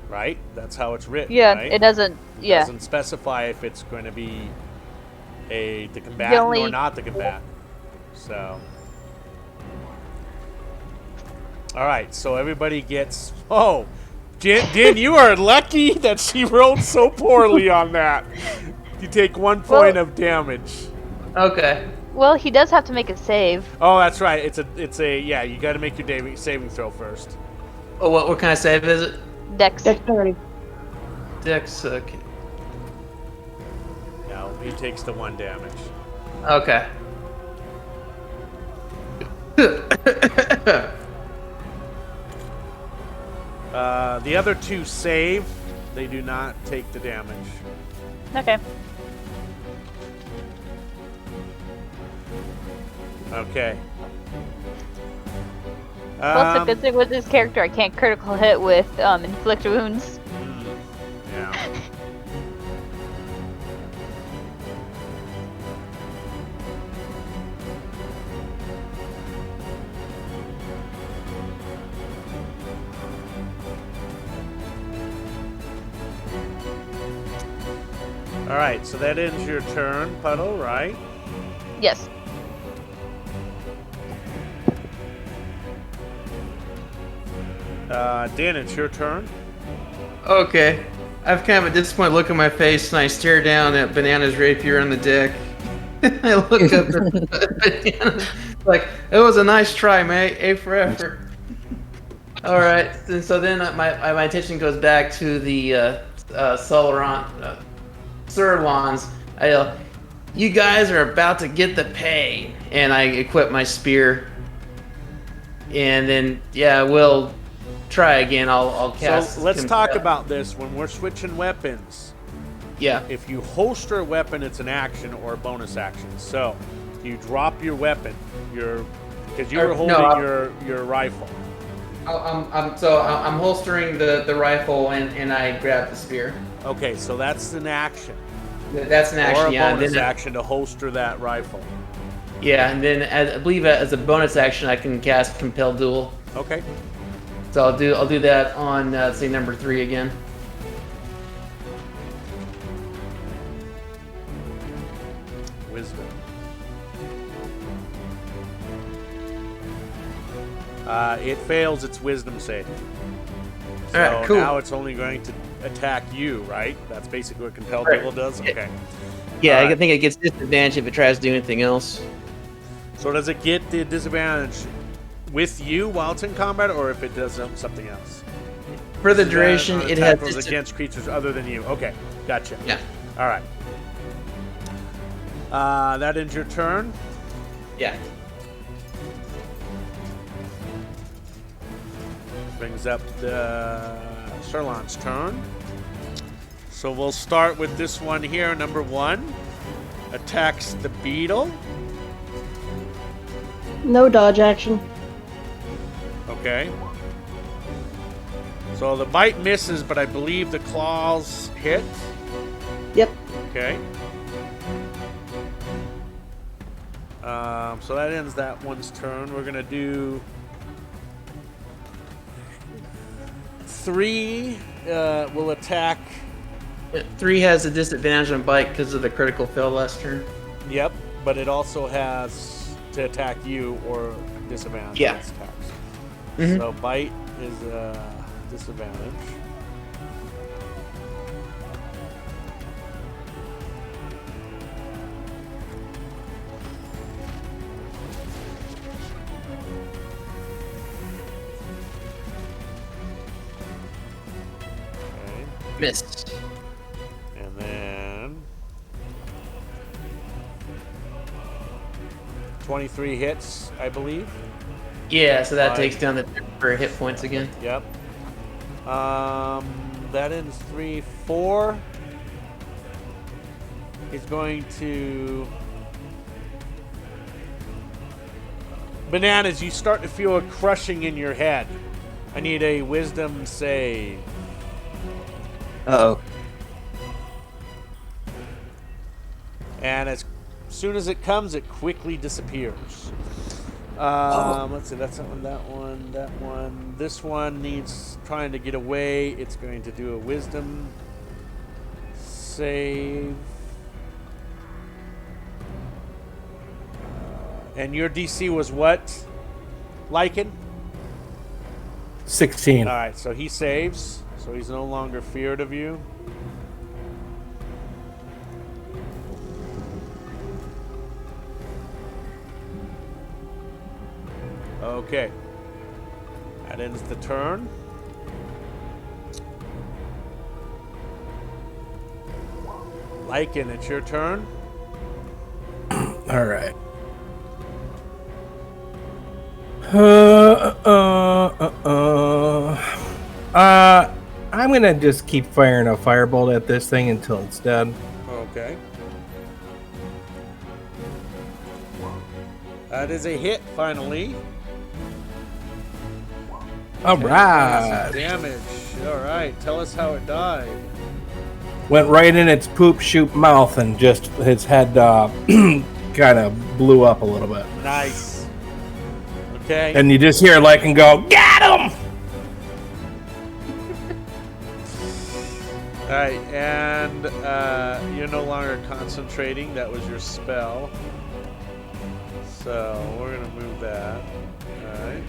Right? That's how it's written. Yeah, right? it doesn't. Yeah. It doesn't specify if it's going to be the combatant or not the combatant. So. All right, so everybody gets. Oh, Din, you are lucky that she rolled so poorly on that. You take 1 point of damage. Okay. Well, he does have to make a save. Oh, that's right. It's a yeah. You got to make your saving throw first. Oh, what kind of save is it? Dex. Dexterity. Dex. Okay. No, he takes the 1 damage. Okay. The other 2 save. They do not take the damage. Okay. Okay. Plus, the good thing with this character, I can't critical hit with inflict wounds. Yeah. All right, so that ends your turn, Puddle, right? Yes. Dan, it's your turn. Okay. I've kind of a disappointed look on my face, and I stare down at Banana's rapier on the deck. I look up at Banana, like, it was a nice try, mate. A for effort. All right. And so then my attention goes back to the Sirlons. I yell, "You guys are about to get the pay!" And I equip my spear. And then, yeah, we'll try again. I'll cast. So let's talk about this when we're switching weapons. Yeah. If you holster a weapon, it's an action or a bonus action. So you drop your weapon, because you were holding your rifle. I'm holstering the rifle and I grab the spear. Okay, so that's an action. That's an action. Or a Yeah. bonus action to holster that rifle. Yeah, and then I believe as a bonus action I can cast Compel Duel. Okay. So I'll do that on say number 3 again. Wisdom. It fails its wisdom save. So Alright, cool. now it's only going to attack you, right? That's basically what Compel Duel does? Okay. Yeah, Alright. I think it gets disadvantage if it tries to do anything else. So does it get the disadvantage with you while it's in combat, or if it does something else? For the Is that duration, an it attack has rolls against creatures other than you. Okay, gotcha. Yeah. All right. That ends your turn. Yeah. Brings up the Sirlon's turn. So we'll start with this one here. Number 1 attacks the beetle. No dodge action. Okay. So the bite misses, but I believe the claws hit. Yep. Okay. So that ends that one's turn. We're gonna do 3. Will attack. 3 has a disadvantage on bite because of the critical fail last turn. Yep, but it also has to attack you or disadvantage Yeah. on its attacks. Mhm. So bite is a disadvantage. Okay. Missed. And then 23 hits, I believe. Yeah, so that Five. takes down the for hit points again. Yep. That ends 3, 4. He's going to Bananas. You start to feel a crushing in your head. I need a wisdom save. Uh-oh. And as soon as it comes, it quickly disappears. Let's see, that's that one, that one, that one. This one needs trying to get away. It's going to do a wisdom save. And your DC was what? Lycan? 16. Alright, so he saves. So he's no longer feared of you. Okay. That ends the turn. Lycan, it's your turn. All right. I'm gonna just keep firing a firebolt at this thing until it's dead. Okay. That is a hit, finally. All right. Damage. All right. Tell us how it died. Went right in its poop shoot mouth and just his head kind of blew up a little bit. Nice. Okay. And you just hear Lycan go, "Get him!" All right, and you're no longer concentrating. That was your spell. So we're gonna move that. All right.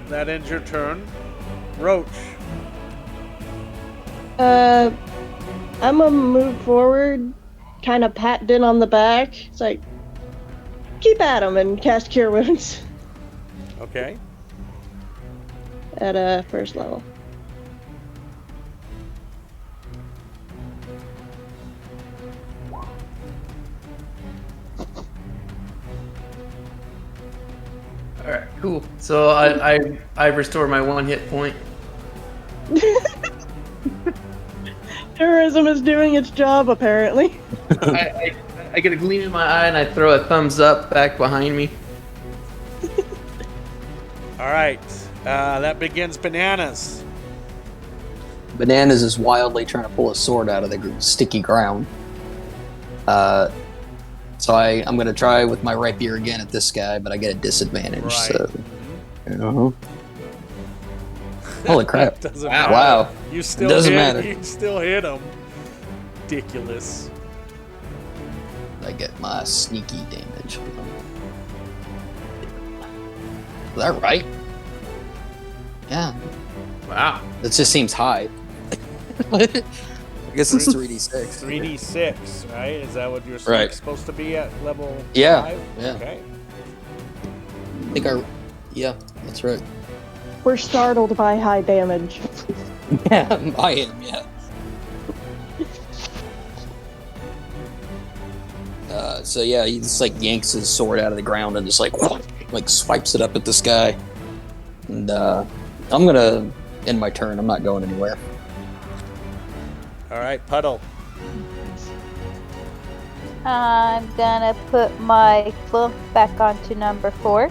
That ends your turn. Roach. I'm gonna move forward, kind of pat Din on the back. It's like, keep at him and cast Cure Wounds Okay. at first level. All right, cool. So I restore my 1 hit point. Terrorism is doing its job, apparently. I get a gleam in my eye and I throw a thumbs up back behind me. All right. That begins Bananas. Bananas is wildly trying to pull a sword out of the sticky ground. So I'm going to try with my rapier again at this guy, but I get a disadvantage. Right. So, holy crap! Doesn't Wow. matter. Wow. You still Doesn't hit, matter. You still hit him. Ridiculous. I get my sneaky damage. Is that right? Yeah, Wow. that just seems high. I guess it's 3d6. 3d6, right? Is that what your Right. sneak's supposed to be at level Yeah, 5? yeah. Okay. think I. Yeah, that's right. We're startled by high damage. Yeah, I am. Yeah. So yeah, he just like yanks his sword out of the ground and just like swipes it up at this guy. And I'm gonna end my turn. I'm not going anywhere. All right, Puddle. I'm gonna put my flump back onto number 4.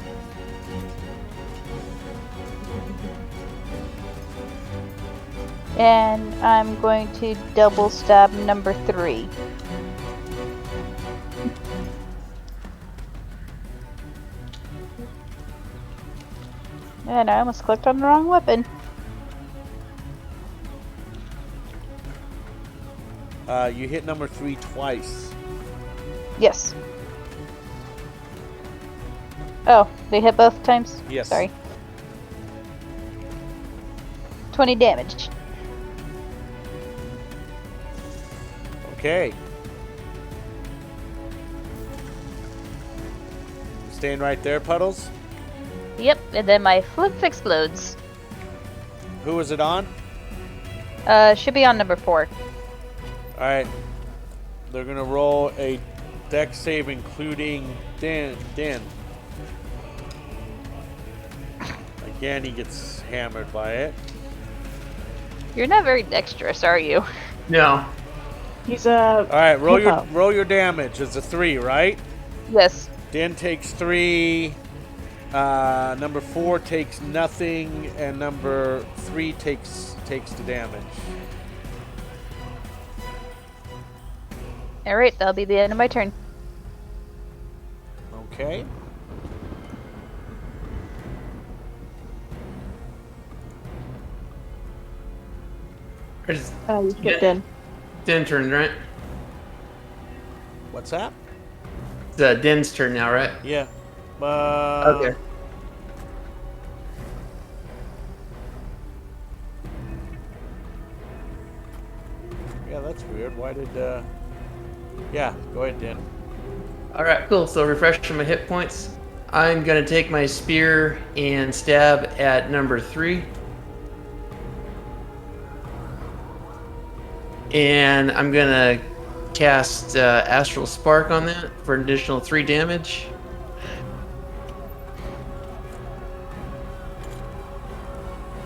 And I'm going to double stab number 3. And I almost clicked on the wrong weapon. You hit number 3 twice. Yes. Oh, they hit both times? Yes. Sorry. 20 damage. Okay. Staying right there, Puddles. Yep, and then my flip explodes. Who is it on? Should be on number 4. All right. They're gonna roll a dex save, including Dan. Again, he gets hammered by it. You're not very dexterous, are you? No. He's a. All right, roll hippo. your damage. It's a 3, right? Yes. Dan takes 3. Number 4 takes nothing, and number 3 takes the damage. Alright, that'll be the end of my turn. Okay. It's You skipped in. Den's turn, right? What's that? It's Den's turn now, right? Yeah. Okay. Yeah, that's weird. Why did? Yeah, go ahead, Dan. Alright, cool. So refreshing my hit points. I'm gonna take my spear and stab at number 3. And I'm gonna cast Astral Spark on that for an additional 3 damage.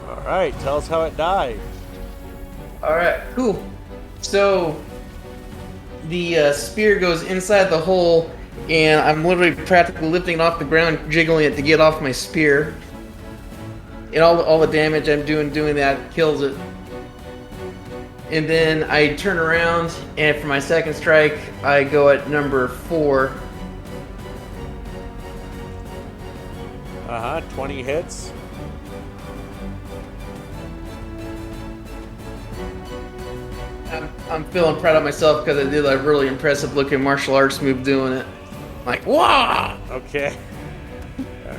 All right, tell us how it died. Alright, cool. So the spear goes inside the hole, and I'm literally practically lifting it off the ground, jiggling it to get off my spear. And all the damage I'm doing that kills it. And then I turn around, and for my second strike, I go at number 4. 20 hits. I'm feeling proud of myself because I did a really impressive looking martial arts move doing it. Like, wah! Okay.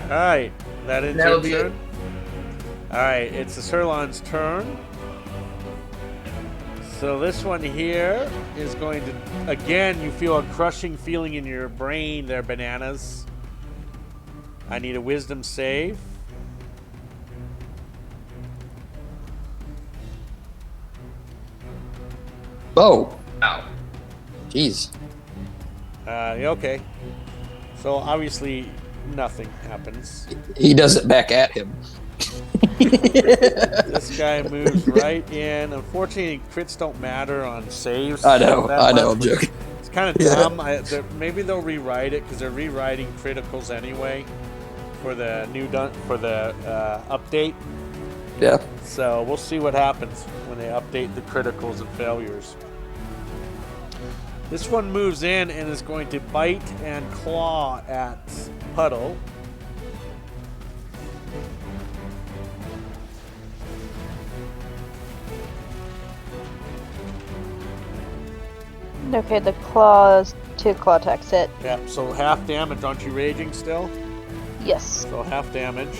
All right, that ends That'll your be turn. All right, it's the Sirlon's turn. So this one here is going to, again, you feel a crushing feeling in your brain there, Bananas. I need a wisdom save. Oh. Ow. Jeez. Yeah, okay. So obviously nothing happens. He does it back at him. This guy moves right in. Unfortunately, crits don't matter on saves. I know, that I'm much, but joking. It's kind of Yeah. dumb. Maybe they'll rewrite it because they're rewriting criticals anyway for the update. Yeah. So we'll see what happens when they update the criticals and failures. This one moves in and is going to bite and claw at Puddle. Okay, the claws, 2 claw attacks hit. Yeah, so half damage. Aren't you raging still? Yes. So half damage.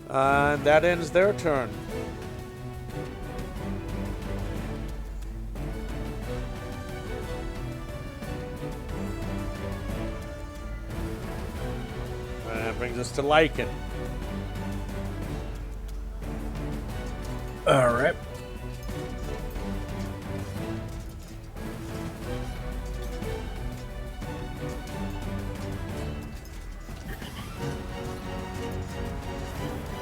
And that ends their turn. brings us to Lycan. All right.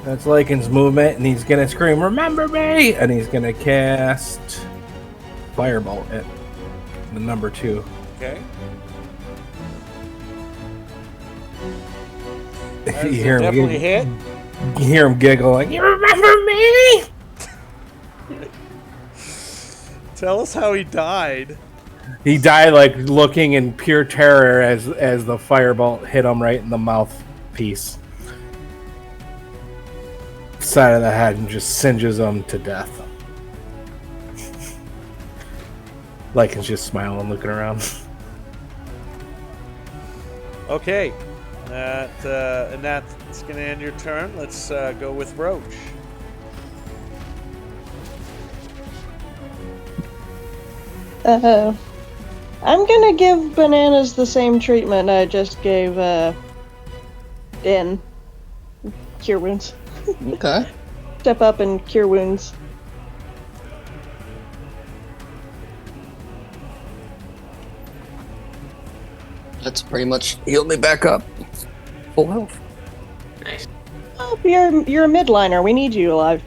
That's Lycan's movement, and he's gonna scream, "Remember me!" And he's gonna cast Firebolt at the number 2. Okay. You That's hear him definitely hit. You hear him giggle like, "You remember me?" Tell us how he died. He died like looking in pure terror as the firebolt hit him right in the mouthpiece, side of the head, and just singes him to death. Lycan's just smiling, looking around. Okay. And that's going to end your turn. Let's go with Roach. I'm gonna give Bananas the same treatment I just gave Din. Cure wounds. Okay. Step up and cure wounds. That's pretty much healed me back up. Full health. Nice. Oh, you're a midliner. We need you alive.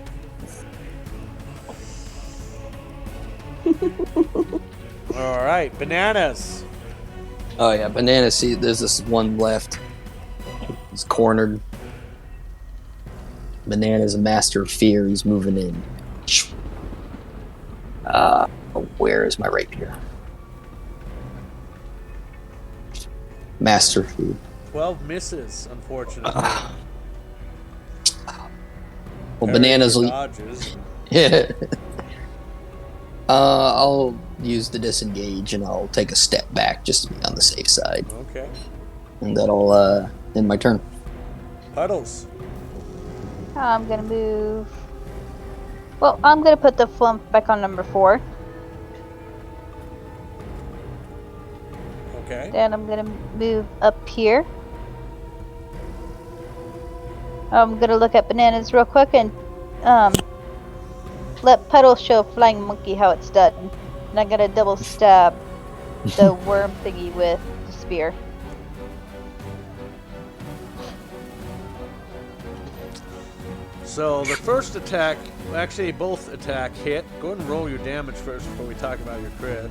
All right. Bananas. Oh yeah, Banana. See, there's this one left. He's cornered. Banana's a master of fear. He's moving in. Where is my rapier? Master fear. 12 misses, unfortunately. Well, Bananas. Dodges. Yeah. I'll use the disengage and I'll take a step back just to be on the safe side. Okay. And that'll end my turn. Puddles. I'm gonna move. Well, I'm gonna put the flump back on number 4. Okay. Then I'm gonna move up here. I'm gonna look at Bananas real quick and let Puddle show Flying Monkey how it's done. And I'm gonna double stab the worm thingy with the spear. So the first attack, actually both attack hit. Go ahead and roll your damage first before we talk about your crit.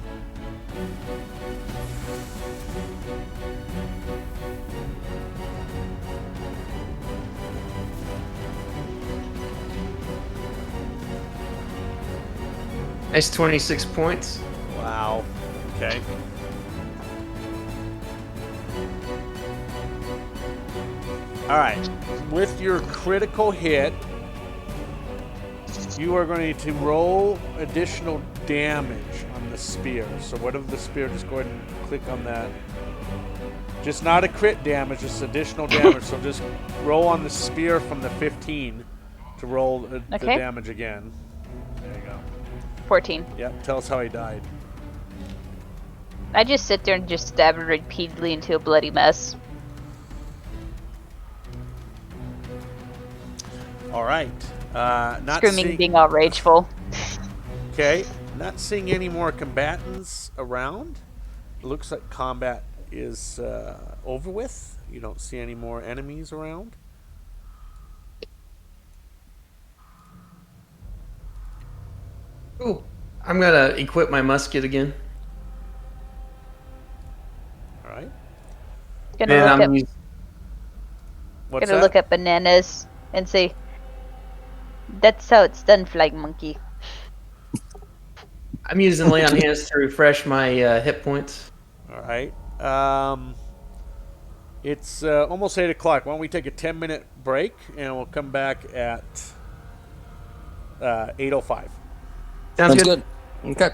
Nice 26 points. Wow. Okay. All right. With your critical hit, you are going to roll additional damage on the spear. So whatever the spear, just go ahead and click on that. Just not a crit damage, just additional damage. So just roll on the spear from the 15 to roll the damage again. There you go. 14. Yep. Tell us how he died. I just sit there and just stab it repeatedly into a bloody mess. All right. Not Screaming, seeing, being all rageful. Okay. Not seeing any more combatants around. It looks like combat is over with. You don't see any more enemies around. Cool. I'm gonna equip my musket again. All right. Gonna What's look at Bananas and say, "That's how it's done, Flying Monkey." I'm using Lay on Hands to refresh my hit points. All right. It's almost 8 o'clock. Why don't we take a 10-minute break, and we'll come back at 8:05. Sounds good. Okay.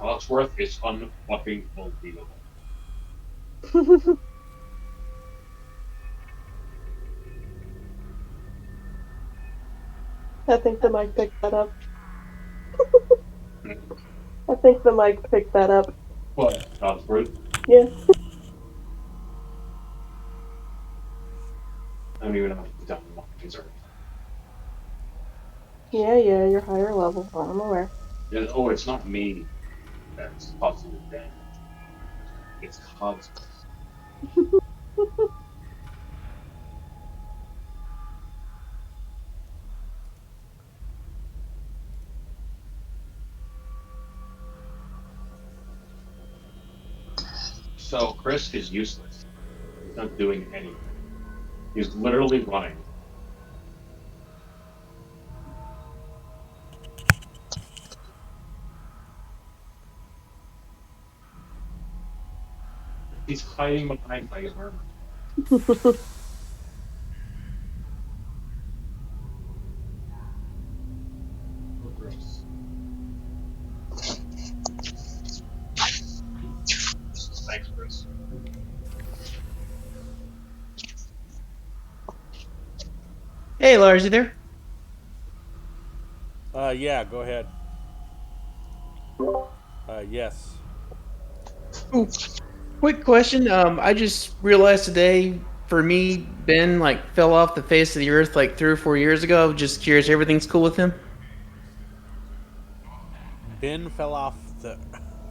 Cogsworth is unfucking believable. I think the mic picked that up. I think the mic picked that up. What? Cogsworth? Yeah. I don't even know what the monkeys are. Yeah, you're higher level. I'm aware. Oh, it's not me that's causing the damage. It's Cogsworth. So Chris is useless. He's not doing anything. He's literally running. He's hiding behind my armor. Oh, gross. Thanks, Chris. Hey, Lars, you there? Yeah, go ahead. Yes. Ooh, quick question. I just realized today, for me, Ben fell off the face of the earth 3 or 4 years ago. Just curious, everything's cool with him? Ben fell off the.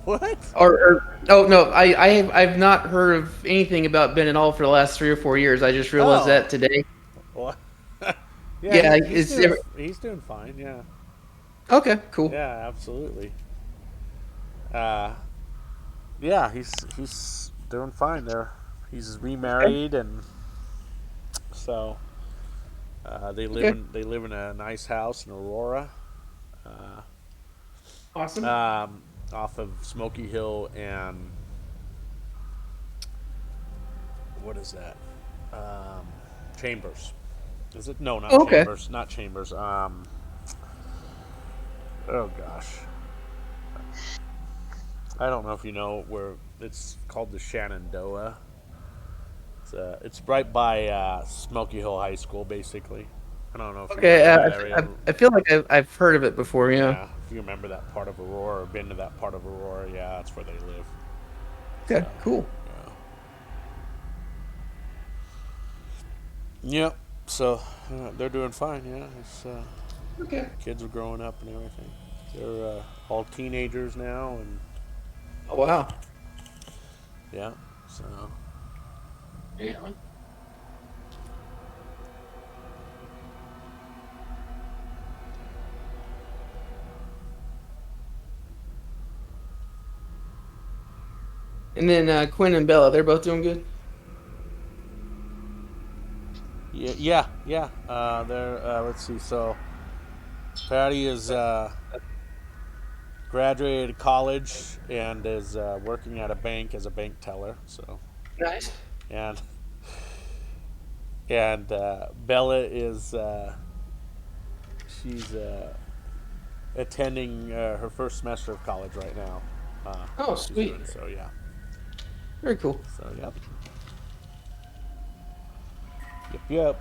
What? Oh no, I've not heard of anything about Ben at all for the last 3 or 4 years. I just realized Oh. that today. What? Yeah, Yeah, he's doing fine. Yeah. okay, cool. Yeah, absolutely. Yeah, he's doing fine there. He's remarried, and so Okay. they live in a nice house in Aurora, Awesome. off of Smoky Hill and what is that? Chambers. Is it? No, not Okay. Chambers. Not Chambers. Oh gosh. I don't know if you know where it's called the Shenandoah. It's right by Smoky Hill High School, basically. I don't know if you Okay, remember that area. I feel like I've heard of it before. Yeah. Yeah, if you remember that part of Aurora or been to that part of Aurora, yeah, that's where they live. Okay. So, Cool. yeah. Yep. So they're doing fine. Yeah, Okay. kids are growing up and everything. They're all teenagers now, and Oh wow. yeah. So Yeah. And then Quinn and Bella, they're both doing good. yeah. They're let's see. So Patty is graduated college and is working at a bank as a bank teller. So Nice. and Bella is she's attending her first semester of college right now. Oh, she's sweet. doing, so yeah. Very cool. So yep. Yep.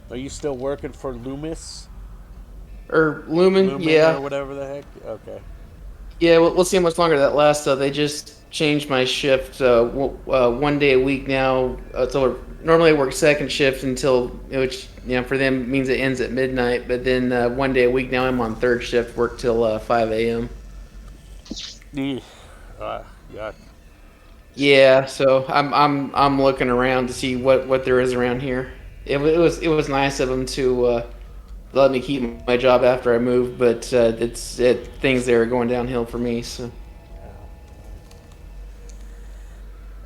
Are you still working for Loomis? Or Lumen, yeah. Or whatever the heck? Okay. Yeah, we'll see how much longer that lasts. They just changed my shift 1 day a week now. So normally I work second shift until, which for them means it ends at midnight. But then 1 day a week now I'm on third shift, work till 5 a.m. Yeah. Yeah, so I'm looking around to see what there is around here. It was nice of them to let me keep my job after I moved, but things there are going downhill for me. So.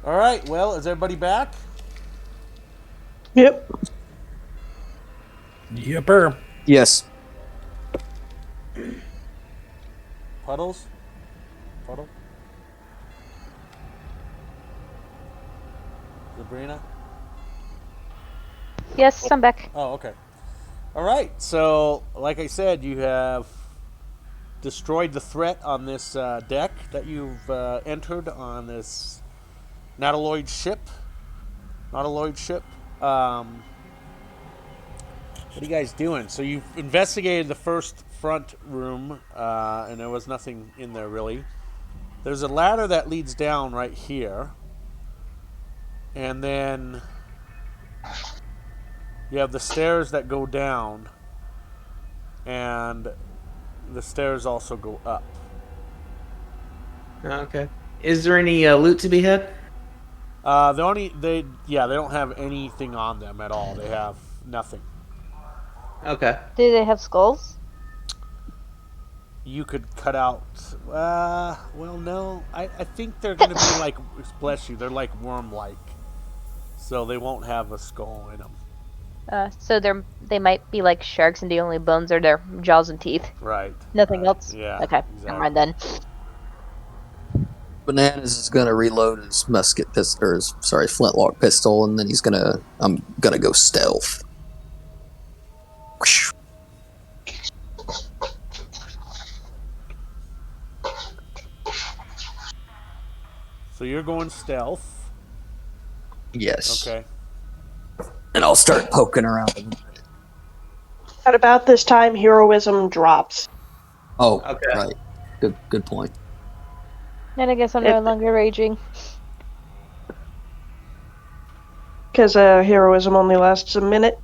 All right. Well, is everybody back? Yep. Yipper. Yes. Puddle. Sabrina. Yes, I'm back. Oh, okay. All right. So, like I said, you have destroyed the threat on this deck that you've entered on this Nautiloid ship. What are you guys doing? So you've investigated the first front room, and there was nothing in there really. There's a ladder that leads down right here. And then you have the stairs that go down. And the stairs also go up. Okay. Is there any loot to be had? They don't have anything on them at all. They have nothing. Okay. Do they have skulls? You could cut out. Well, no. I think they're going to be like, bless you, they're like worm-like. So they won't have a skull in them. So they might be like sharks, and the only bones are their jaws and teeth. Right. Nothing else. Yeah. Okay. Exactly. Never mind then. Bananas is gonna reload his flintlock pistol, and then I'm gonna go stealth. So you're going stealth. Yes. Okay. And I'll start poking around. At about this time, heroism drops. Oh, Okay. right. Good point. And I guess I'm no longer raging. Because heroism only lasts a minute.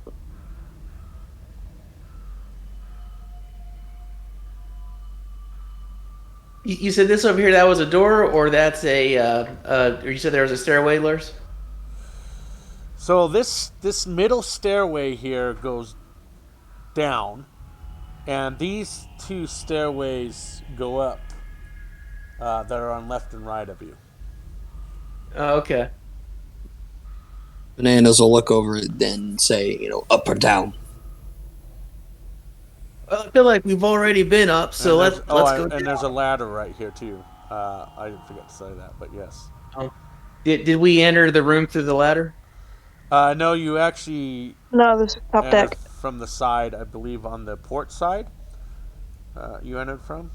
You said this over here, that was a door, or that's or you said there was a stairway, Lurs? So this middle stairway here goes down, and these two stairways go up that are on left and right of you. Oh, okay. Bananas will look over it and say, up or down. Well, I feel like we've already been up, so let's go. And there's a ladder right here too. I forgot to say that, but yes. Did we enter the room through the ladder? No, you actually No, this is top entered deck. from the side, I believe, on the port side. You entered from.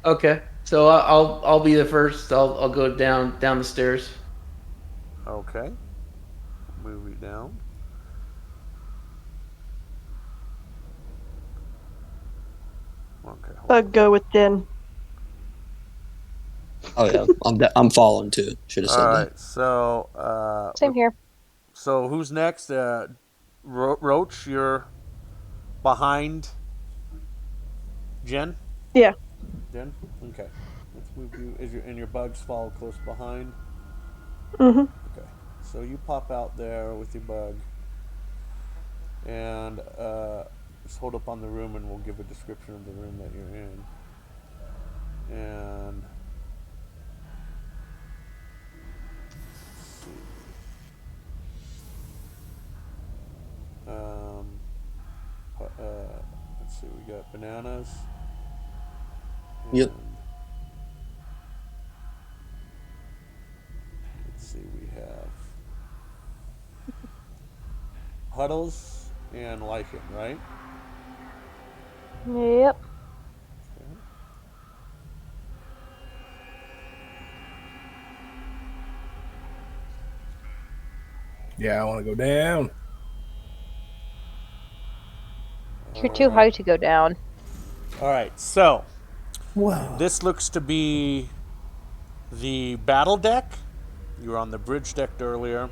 Okay, so I'll be the first. I'll go down the stairs. Okay. Move it down. Okay. Bug go with Din. Oh yeah, I'm following too. Should have said All that. right. So. Same here. So who's next? Roach, you're behind Jen? Yeah. Jen? Okay. Let's move you. And your bugs follow close behind? Mm-hmm. Okay. So you pop out there with your bug. And just hold up on the room and we'll give a description of the room that you're in. And... let's see, we got bananas. Yep. Let's see, we have Huddles and Lichen, right? Yep. Okay. Yeah, I want to go down. You're too high to go down. All right, so Whoa. this looks to be the battle deck. You were on the bridge deck earlier,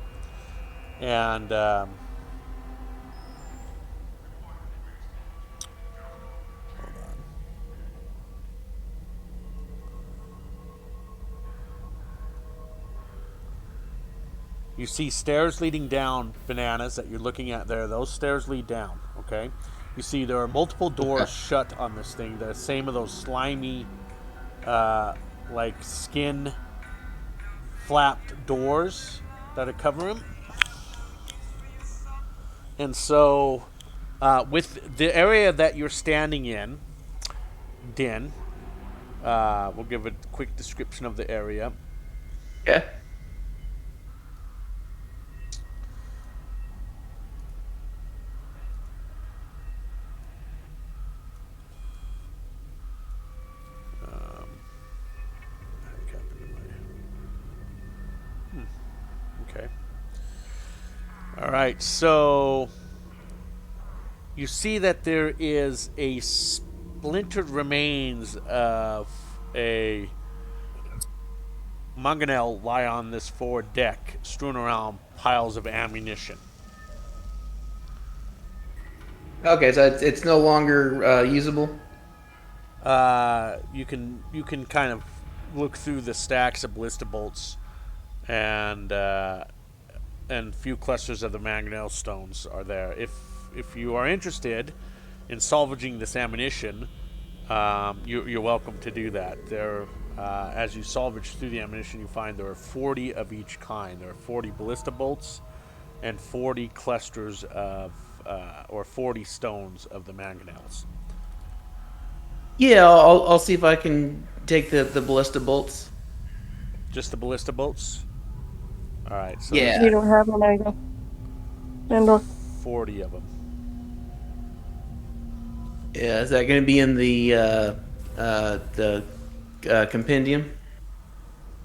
and hold on. You see stairs leading down, bananas, that you're looking at there. Those stairs lead down, okay? You see there are multiple doors shut on this thing. The same of those slimy, like skin flapped doors that are covering them. And so, with the area that you're standing in, Din, we'll give a quick description of the area. Okay. right, so you see that there is a splintered remains of a mangonel lie on this forward deck, strewn around piles of ammunition. Okay, so it's no longer usable. You can kind of look through the stacks of ballista bolts and few clusters of the mangonel stones are there. If you are interested in salvaging this ammunition, you're welcome to do that. There, as you salvage through the ammunition, you find there are 40 of each kind. There are 40 ballista bolts and 40 clusters of, or 40 stones of the mangonels. Yeah, I'll see if I can take the ballista bolts. Just the ballista bolts? Alright, so Yeah. You don't have an angle. Andor. 40 of them. Yeah, is that going to be in the compendium?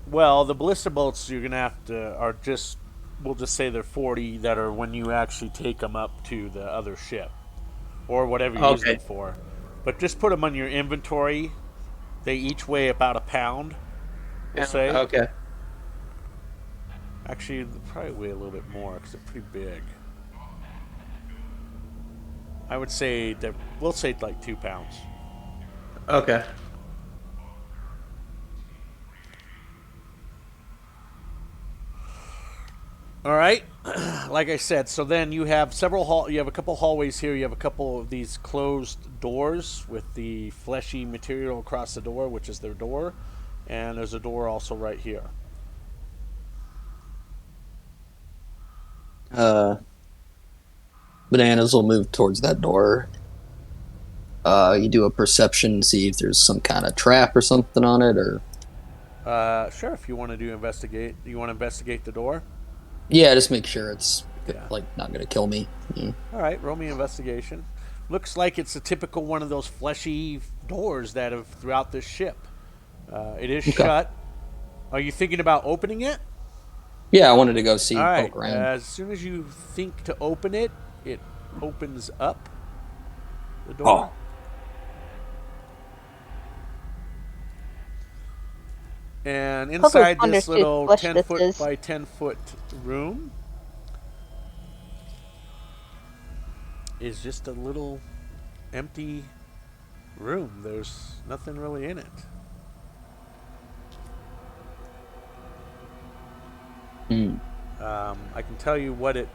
Well, the ballista bolts you're gonna have to are just, we'll just say they're 40 that are when you actually take them up to the other ship or whatever you use them for. But just put them on your inventory. They each weigh about a pound, we'll say. Okay. Actually, they probably weigh a little bit more because they're pretty big. I would say that we'll say like 2 pounds. Okay. All right, like I said, so then you have you have a couple hallways here. You have a couple of these closed doors with the fleshy material across the door, which is their door, and there's a door also right here. Bananas will move towards that door. You do a perception, see if there's some kind of trap or something on it, or Sure, if you want to do investigate. You want to investigate the door? yeah, just make sure it's Yeah. like not gonna kill me. All right, roll me investigation. Looks like it's a typical one of those fleshy doors that have throughout this ship. It is shut. Are you thinking about opening it? Yeah, I wanted to go see, All right. poke around. As soon as you think to open it, it opens up the door. Oh. And Public inside wonders this who little flesh 10 this foot is. by 10 foot room is just a little empty room. There's nothing really in it. I can tell you what it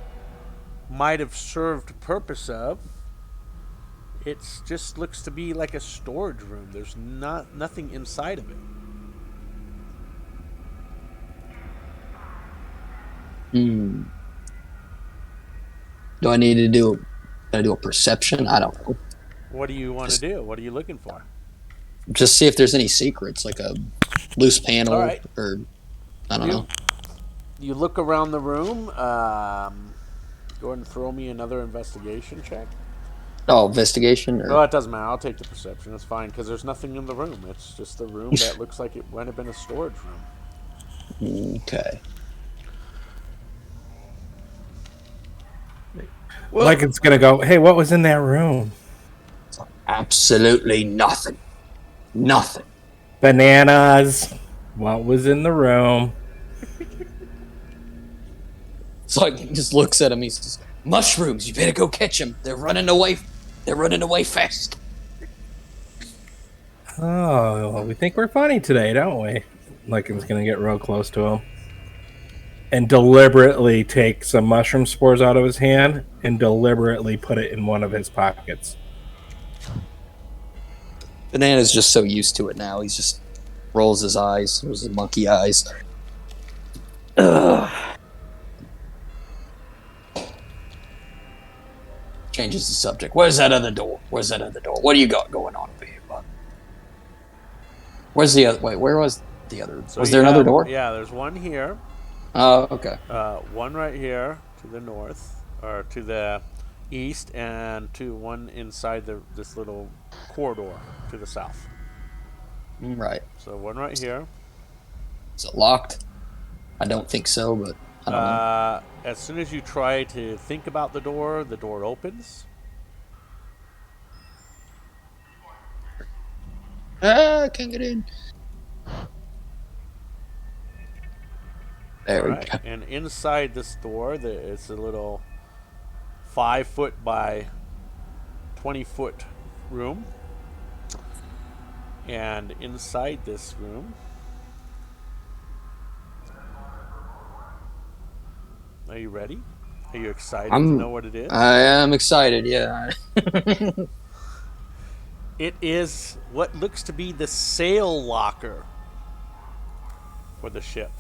might have served purpose of. It just looks to be like a storage room. There's nothing inside of it. Do I need to do a perception? I don't know. What do you want to do? What are you looking for? Just see if there's any secrets, like a loose panel, All right. or I don't know. You look around the room. Go ahead and throw me another investigation check. Oh, investigation, or No, it doesn't matter. I'll take the perception. It's fine because there's nothing in the room. It's just a room that looks like it might have been a storage room. okay. Well, Like it's gonna go, hey, what was in that room? Absolutely nothing. Nothing. Bananas. What was in the room? So he just looks at him. He says, "Mushrooms. You better go catch them. They're running away. They're running away fast." Oh, we think we're funny today, don't we? Lycan's gonna get real close to him and deliberately take some mushroom spores out of his hand and deliberately put it in one of his pockets. Banana's just so used to it now. He just rolls his eyes. Rolls his monkey eyes. Ugh. Changes the subject. Where's that other door? Where's that other door? What do you got going on over here, bud? Where's the other? Wait, where was the other? So Was there another door? Yeah, there's one here. Oh, okay. One right here to the north, or to the east, and one inside this little corridor to the south. Right. So one right here. Is it locked? I don't think so, but I don't know. As soon as you try to think about the door opens. I can't get in. There All we right, go. and inside this door, it's a little 5-foot by 20-foot room. And inside this room, are you ready? Are you excited to know what it is? I am excited. Yeah. It is what looks to be the sail locker for the ship.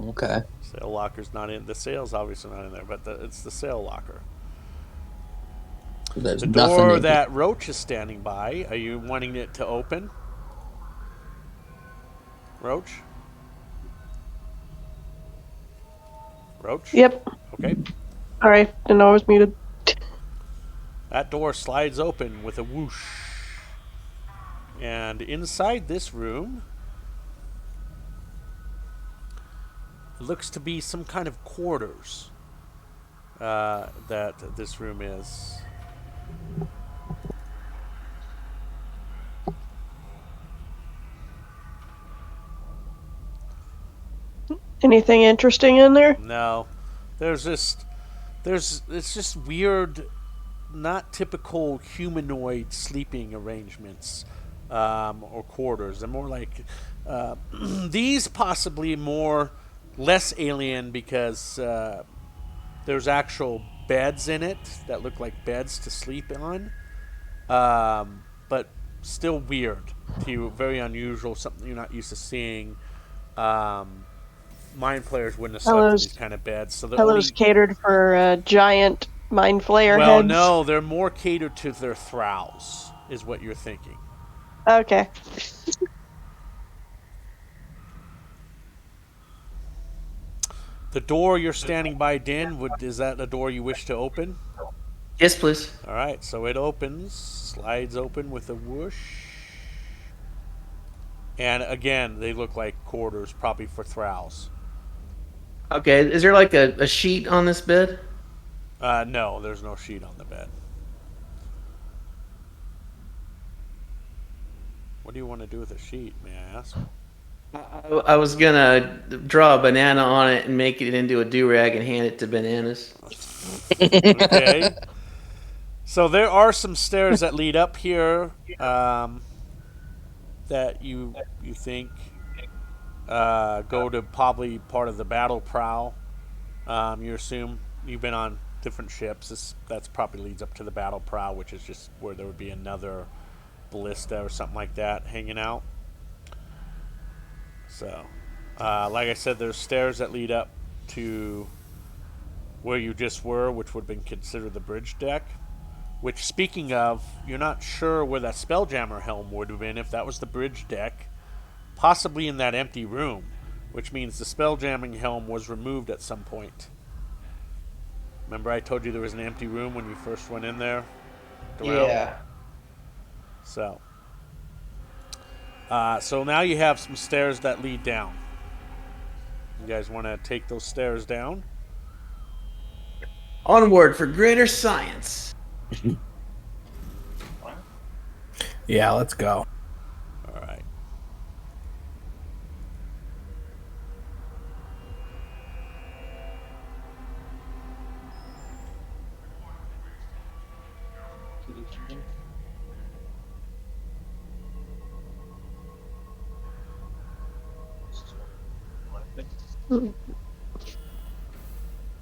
Okay. Sail locker's not in. The sail's obviously not in there, but it's the sail locker. There's The nothing door in that Roach is standing by, are you wanting it to open? Roach? Roach? Yep. Okay. Sorry, didn't know I was muted. That door slides open with a whoosh. And inside this room, it looks to be some kind of quarters that this room is. Anything interesting in there? No. It's just weird, not typical humanoid sleeping arrangements or quarters. They're more like these, possibly less alien because there's actual beds in it that look like beds to sleep on, but still weird to you, very unusual, something you're not used to seeing. Mind players wouldn't have slept in these kind of beds. So Those catered for giant mind flayer well, heads. no, they're more catered to their thralls, is what you're thinking. Okay. The door you're standing by, Din, is that a door you wish to open? Yes, please. All right, so it opens, slides open with a whoosh. And again, they look like quarters, probably for thralls. Okay, is there like a sheet on this bed? No, there's no sheet on the bed. What do you want to do with a sheet, may I ask? I was gonna draw a banana on it and make it into a do-rag and hand it to Bananas. Okay. So there are some stairs that lead up here that you think go to probably part of the battle prow. You assume you've been on different ships. That's probably leads up to the battle prow, which is just where there would be another ballista or something like that hanging out. So, like I said, there's stairs that lead up to where you just were, which would have been considered the bridge deck. Which, speaking of, you're not sure where that Spelljammer helm would have been if that was the bridge deck, possibly in that empty room, which means the Spelljamming helm was removed at some point. Remember I told you there was an empty room when you first went in there? Yeah. So now you have some stairs that lead down. You guys want to take those stairs down? Onward for greater science. Yeah, let's go. All right.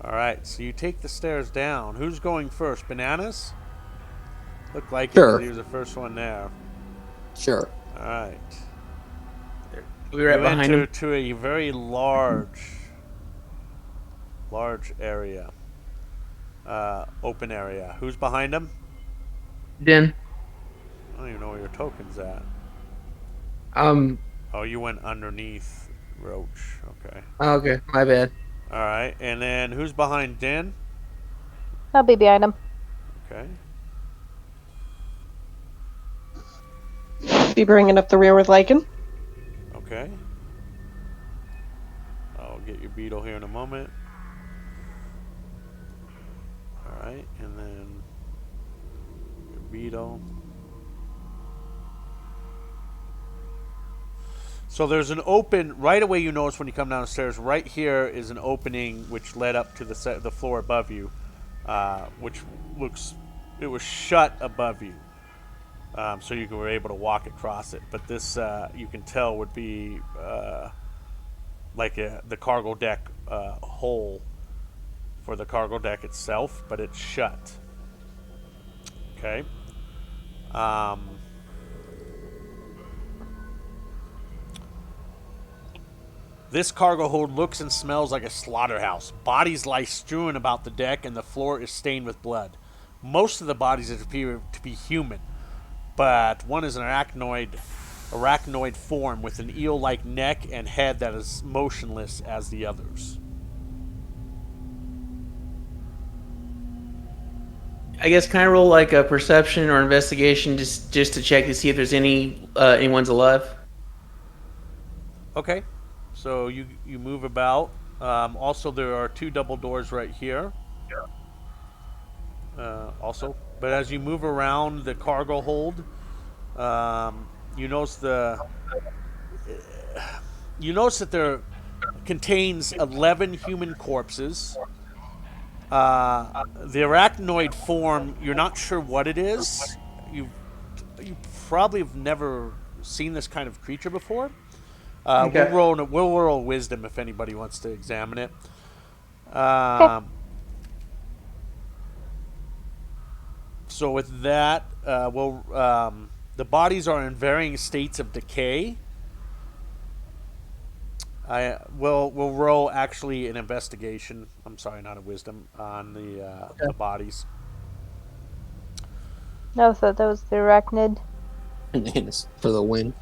All right, so you take the stairs down. Who's going first? Bananas? Looked like Sure. he was the first one there. Sure. All right. We right you behind enter him. to a very large area, open area. Who's behind him? Din. I don't even know where your token's at. Oh, you went underneath Roach. Okay. Okay, my bad. All right, and then who's behind Din? I'll be behind him. Okay. Be bringing up the rear with Lycan. Okay. your beetle here in a moment. Alright, and then your beetle. So there's an open, right away you notice when you come downstairs, right here is an opening which led up to the floor above you, which looks, it was shut above you. So you were able to walk across it. But this, you can tell, would be like the cargo deck hole for the cargo deck itself, but it's shut. Okay. This cargo hold looks and smells like a slaughterhouse. Bodies lie strewn about the deck, and the floor is stained with blood. Most of the bodies appear to be human, but one is an arachnoid form with an eel-like neck and head that is motionless as the others. I guess kind of roll like a perception or investigation just to check to see if there's anyone's alive. Okay, so you move about. Also, there are 2 double doors right here. Also, but as you move around the cargo hold, you notice that there contains 11 human corpses. The arachnoid form, you're not sure what it is. You probably have never seen this kind of creature before. Okay. We'll roll wisdom if anybody wants to examine it. So with that, the bodies are in varying states of decay. We'll roll actually an investigation. I'm sorry, not a wisdom on the bodies. No, so that was the arachnid. Bananas for the win.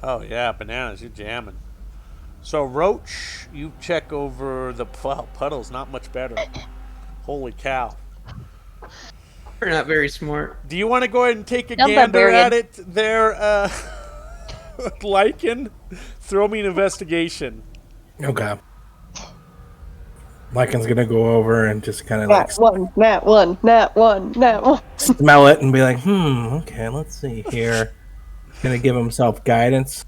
Oh yeah, bananas, you're jamming. So Roach, you check over the puddles. Not much better. Holy cow! We're not very smart. Do you want to go ahead and take a No, gander barbarian. at it there, Lycan? Throw me an investigation. Okay. Lycan's gonna go over and just kind of like Nat one. smell it and be like, okay, let's see here. Gonna give himself guidance.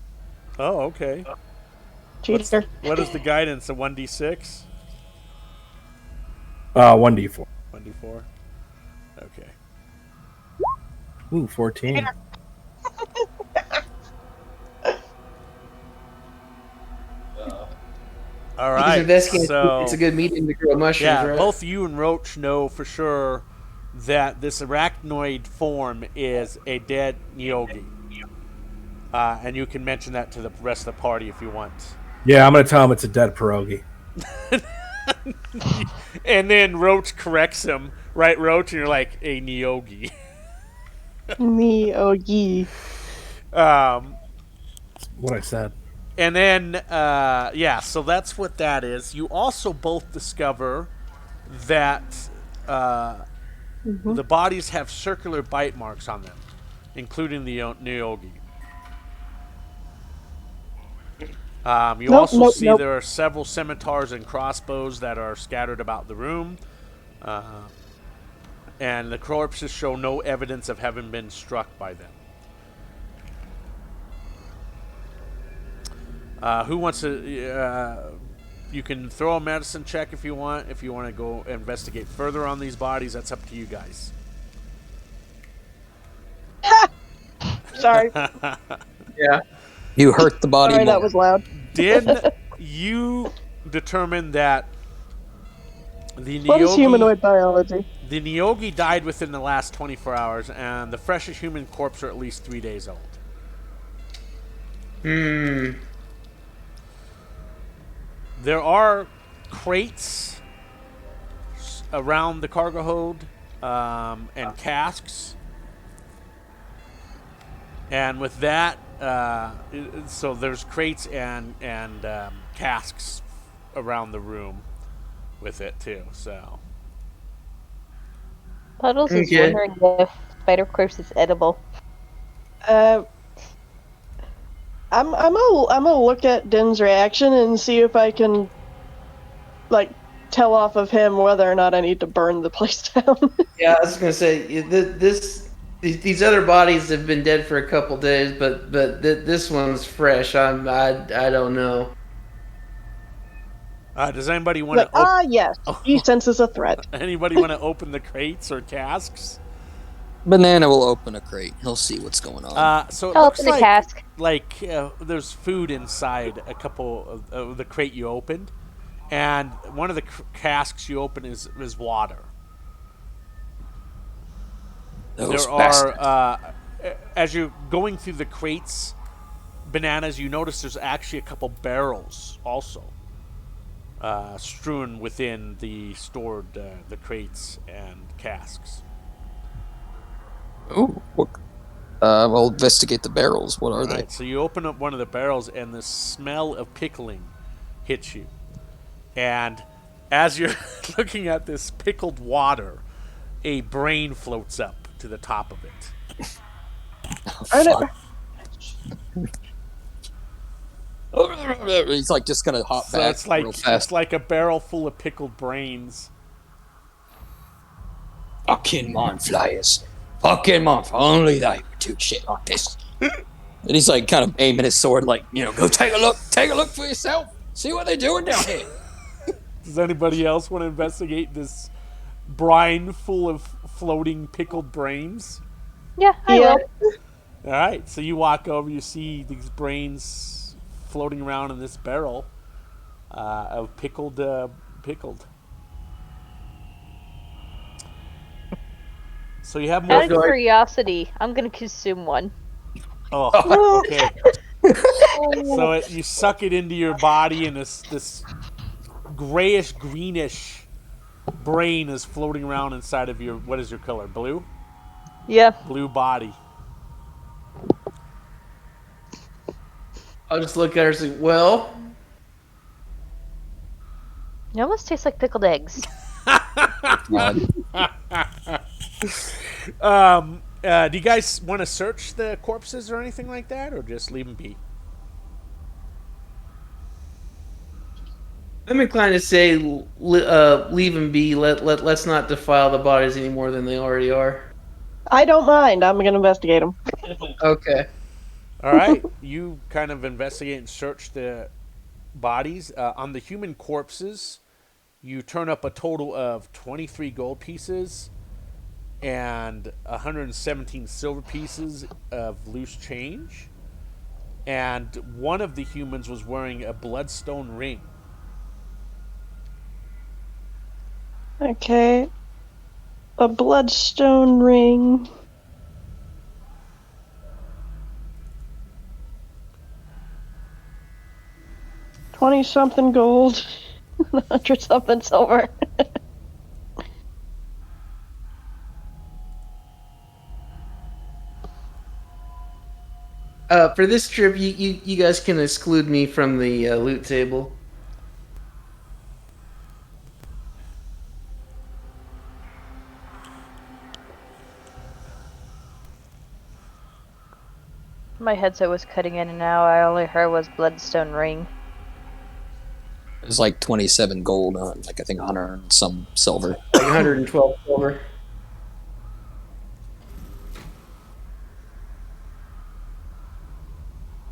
Oh, okay. Cheater. What is the guidance? A 1d6? 1d4. 1d4? Okay. Ooh, 14. All Because right. investigating, So it's a good medium to grow mushrooms, yeah, right? both you and Roach know for sure that this arachnoid form is a dead Nyogi. And you can mention that to the rest of the party if you want. Yeah, I'm gonna tell him it's a dead pierogi. And then Roach corrects him, right, Roach? And you're like, a Nyogi. Nyogi. What I said. And then, so that's what that is. You also both discover that the bodies have circular bite marks on them, including the Nyogi. You also see there are several scimitars and crossbows that are scattered about the room. And the corpses show no evidence of having been struck by them. Who wants to... you can throw a medicine check if you want. If you want to go investigate further on these bodies, that's up to you guys. Sorry. Yeah. You hurt the body Sorry, more. that was loud. Did you determine that the What is humanoid biology? The Nyogi died within the last 24 hours, and the freshest human corpse are at least 3 days old? There are crates around the cargo hold and casks. And with that, so there's crates and casks around the room with it too. So Puddles is Okay. wondering if spider corpse is edible. I'm gonna look at Din's reaction and see if I can like tell off of him whether or not I need to burn the place down. Yeah, I was gonna say these other bodies have been dead for a couple days, but this one's fresh. I don't know. Does anybody want Like, to yes, he senses a threat. anybody want to open the crates or casks? Banana will open a crate. He'll see what's going on. So it I'll looks open the cask. like there's food inside a couple of the crate you opened, and one of the casks you open is water. Those There bastards. are as you're going through the crates, bananas. You notice there's actually a couple barrels also strewn within the stored the crates and casks. Ooh. We'll investigate the barrels. What are they? Right, so you open up one of the barrels, and the smell of pickling hits you. And as you're looking at this pickled water, a brain floats up to the top of it. Fuck. He's like just gonna hop So back it's like real fast. it's like a barrel full of pickled brains. Fucking mind flyers. Fucking mind. Only they would do shit like this. And he's like kind of aiming his sword, like, go take a look. Take a look for yourself. See what they're doing down here. Does anybody else want to investigate this brine full of floating pickled brains? Yeah, I will. All right, so you walk over, you see these brains floating around in this barrel of pickled. So you have more. Out of curiosity, I'm gonna consume one. Oh, okay. So you suck it into your body, and this grayish greenish brain is floating around inside of your. What is your color? Blue. Yeah. Blue body. I'll just look at her and say, "Well, It almost tastes like pickled eggs. Do you guys want to search the corpses or anything like that, or just leave them be? I'm inclined to say leave them be. Let's not defile the bodies any more than they already are." I don't mind. I'm gonna investigate them. Okay. All right, you kind of investigate and search the bodies. On the human corpses, you turn up a total of 23 gold pieces and 117 silver pieces of loose change. And one of the humans was wearing a bloodstone ring. Okay. A bloodstone ring. 20-something gold. 100-something silver. For this trip, you guys can exclude me from the loot table. My headset was cutting in and out. I only heard was bloodstone ring. It was like 27 gold on, like, I think 100 and some silver. Like 112 silver.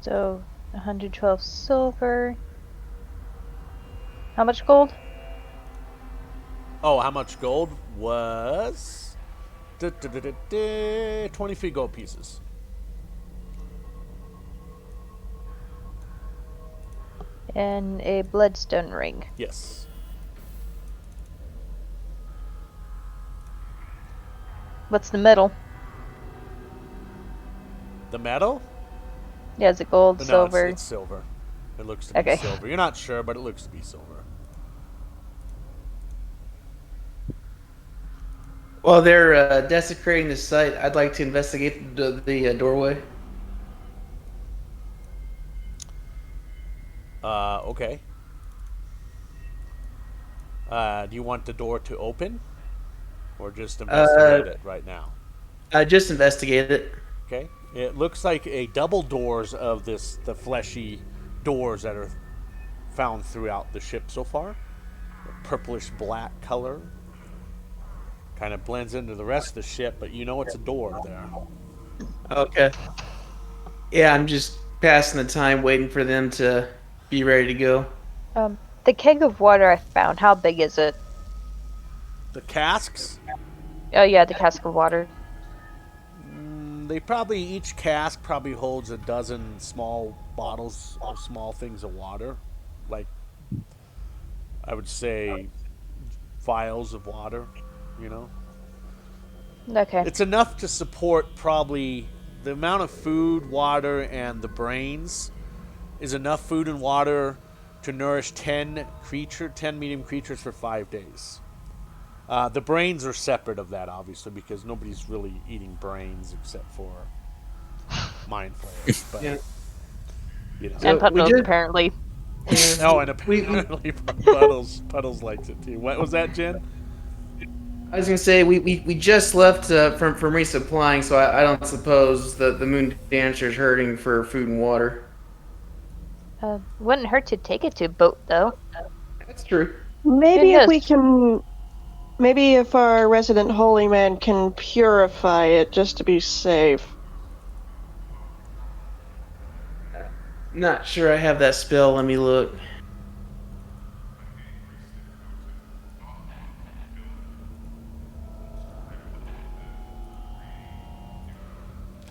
So 112 silver. How much gold? Oh, how much gold was? 23 gold pieces. And a bloodstone ring. Yes. What's the middle? The metal? Yeah, is it gold, No, silver? it's silver. It looks to be Okay. silver. You're not sure, but it looks to be silver. While they're desecrating the site, I'd like to investigate the doorway. Okay. Do you want the door to open? Or just investigate it right now? Just investigate it. Okay. It looks like a double doors of the fleshy doors that are found throughout the ship so far. Purplish black color. Kind of blends into the rest of the ship, but you know it's a door there. Okay. Yeah, I'm just passing the time waiting for them to be ready to go. The keg of water I found, how big is it? The casks, Oh yeah, the cask of water. they probably, each cask probably holds a dozen small bottles of small things of water. Like, I would say vials of water, you know? Okay. It's enough to support probably the amount of food, water, and the brains is enough food and water to nourish 10 medium creatures for 5 days. The brains are separate of that, obviously, because nobody's really eating brains except for mind flayers. But, Yeah. you know. And So we Puddles, did- apparently. Oh, and apparently Puddles likes it too. What was that, Jen? I was gonna say we just left from resupplying, so I don't suppose the Moon Dancer's hurting for food and water. Wouldn't hurt to take it to a boat, though. That's true. Maybe It if we does. can. Maybe if our resident holy man can purify it just to be safe. Not sure I have that spell. Let me look.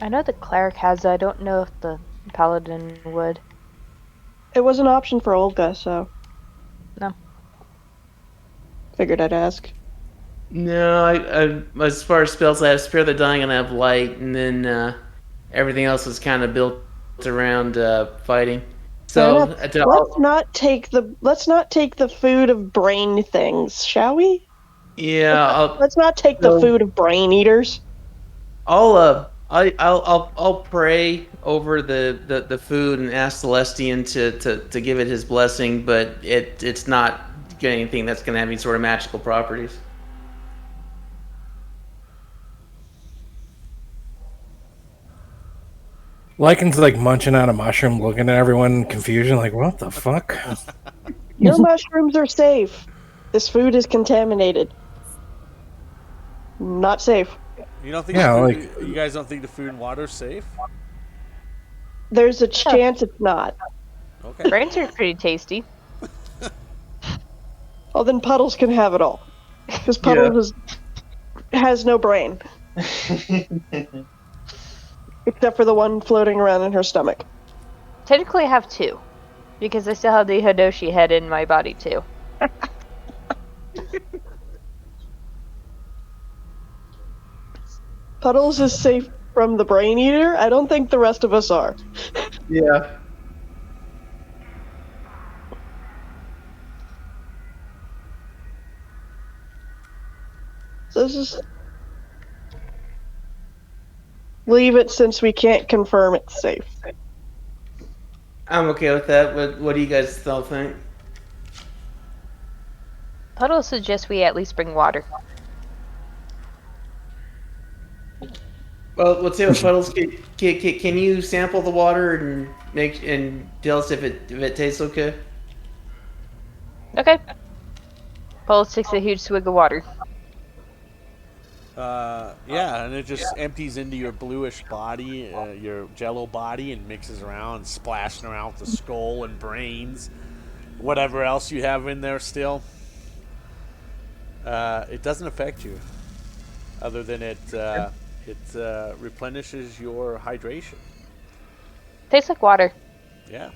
I know the cleric has it. I don't know if the paladin would. It was an option for Olga, so. No. Figured I'd ask. No, I as far as spells, I have Spare the Dying and I have Light, and then everything else is kind of built around fighting. So Fair enough. Let's not take the food of brain things, shall we? yeah, Let's not take the No. food of brain eaters. I'll pray over the food and ask Celestian to give it his blessing, but it's not anything that's going to have any sort of magical properties. Lycan's like munching on a mushroom, looking at everyone in confusion, like, what the fuck? Your mushrooms are safe. This food is contaminated. Not safe. You don't think Yeah, you guys don't think the food and water is safe? There's a chance it's not. Okay. Brains are pretty tasty. Well, then Puddles can have it all. Because Puddles has no brain. Except for the one floating around in her stomach. Technically, I have two. Because I still have the Hidoshi head in my body, too. Puddles is safe from the brain eater. I don't think the rest of us are. Yeah. So let's just leave it since we can't confirm it's safe. I'm okay with that. What do you guys all think? Puddle suggests we at least bring water. Well, let's see what Puddles can you sample the water and tell us if it tastes okay? Okay. Puddle takes a huge swig of water. Yeah, and it just empties into your bluish body, your jello body, and mixes around, splashing around with the skull and brains, whatever else you have in there still. It doesn't affect you, other than it replenishes your hydration. Tastes like water. Yeah.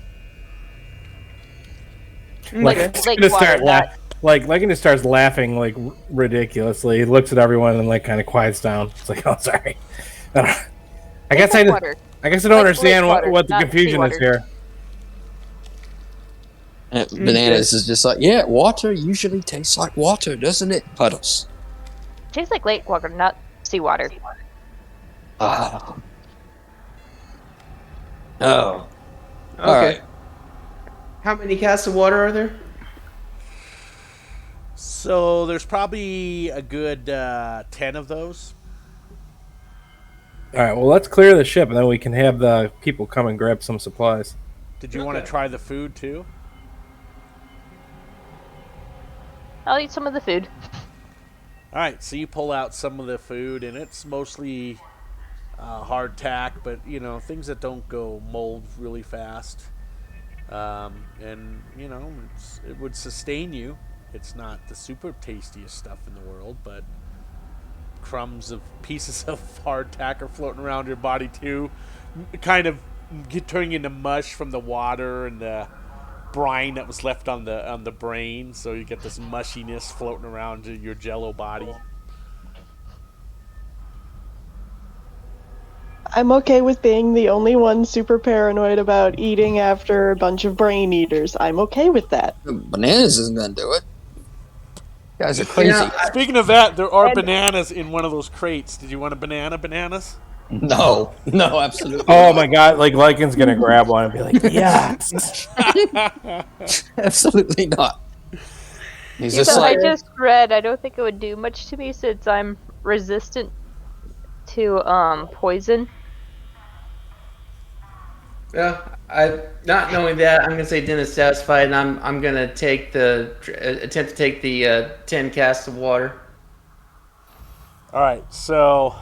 Lycan's lake gonna water, start not- Lycan just starts laughing like ridiculously. He looks at everyone and like kind of quiets down. It's like, oh, sorry. I guess like I water. guess I don't Like understand lake water, what the not confusion is seawater. here. Bananas is just like, yeah, water usually tastes like water, doesn't it, Puddles? Tastes like lake water, not seawater. Ah. Oh. Okay. All right. How many casts of water are there? So there's probably a good 10 of those. All right, well, let's clear the ship, and then we can have the people come and grab some supplies. Did you want to try the food too? I'll eat some of the food. All right, so you pull out some of the food, and it's mostly hardtack, but things that don't go mold really fast, and it would sustain you. It's not the super tastiest stuff in the world, but crumbs of pieces of hardtack are floating around your body too, kind of turning into mush from the water and the brine that was left on the brain, so you get this mushiness floating around your jello body. I'm okay with being the only one super paranoid about eating after a bunch of brain eaters. I'm okay with that. Bananas isn't gonna do it. You guys are crazy. Speaking of that, there are And- bananas in one of those crates. Did you want a bananas? No, absolutely. Oh my god, like Lycan's gonna grab one and be like, yes. Absolutely not. He's just So I like, just read I don't think it would do much to me since I'm resistant to poison. Yeah, I not knowing that, I'm gonna say Din is satisfied, and I'm gonna attempt to take the 10 casks of water. All right, so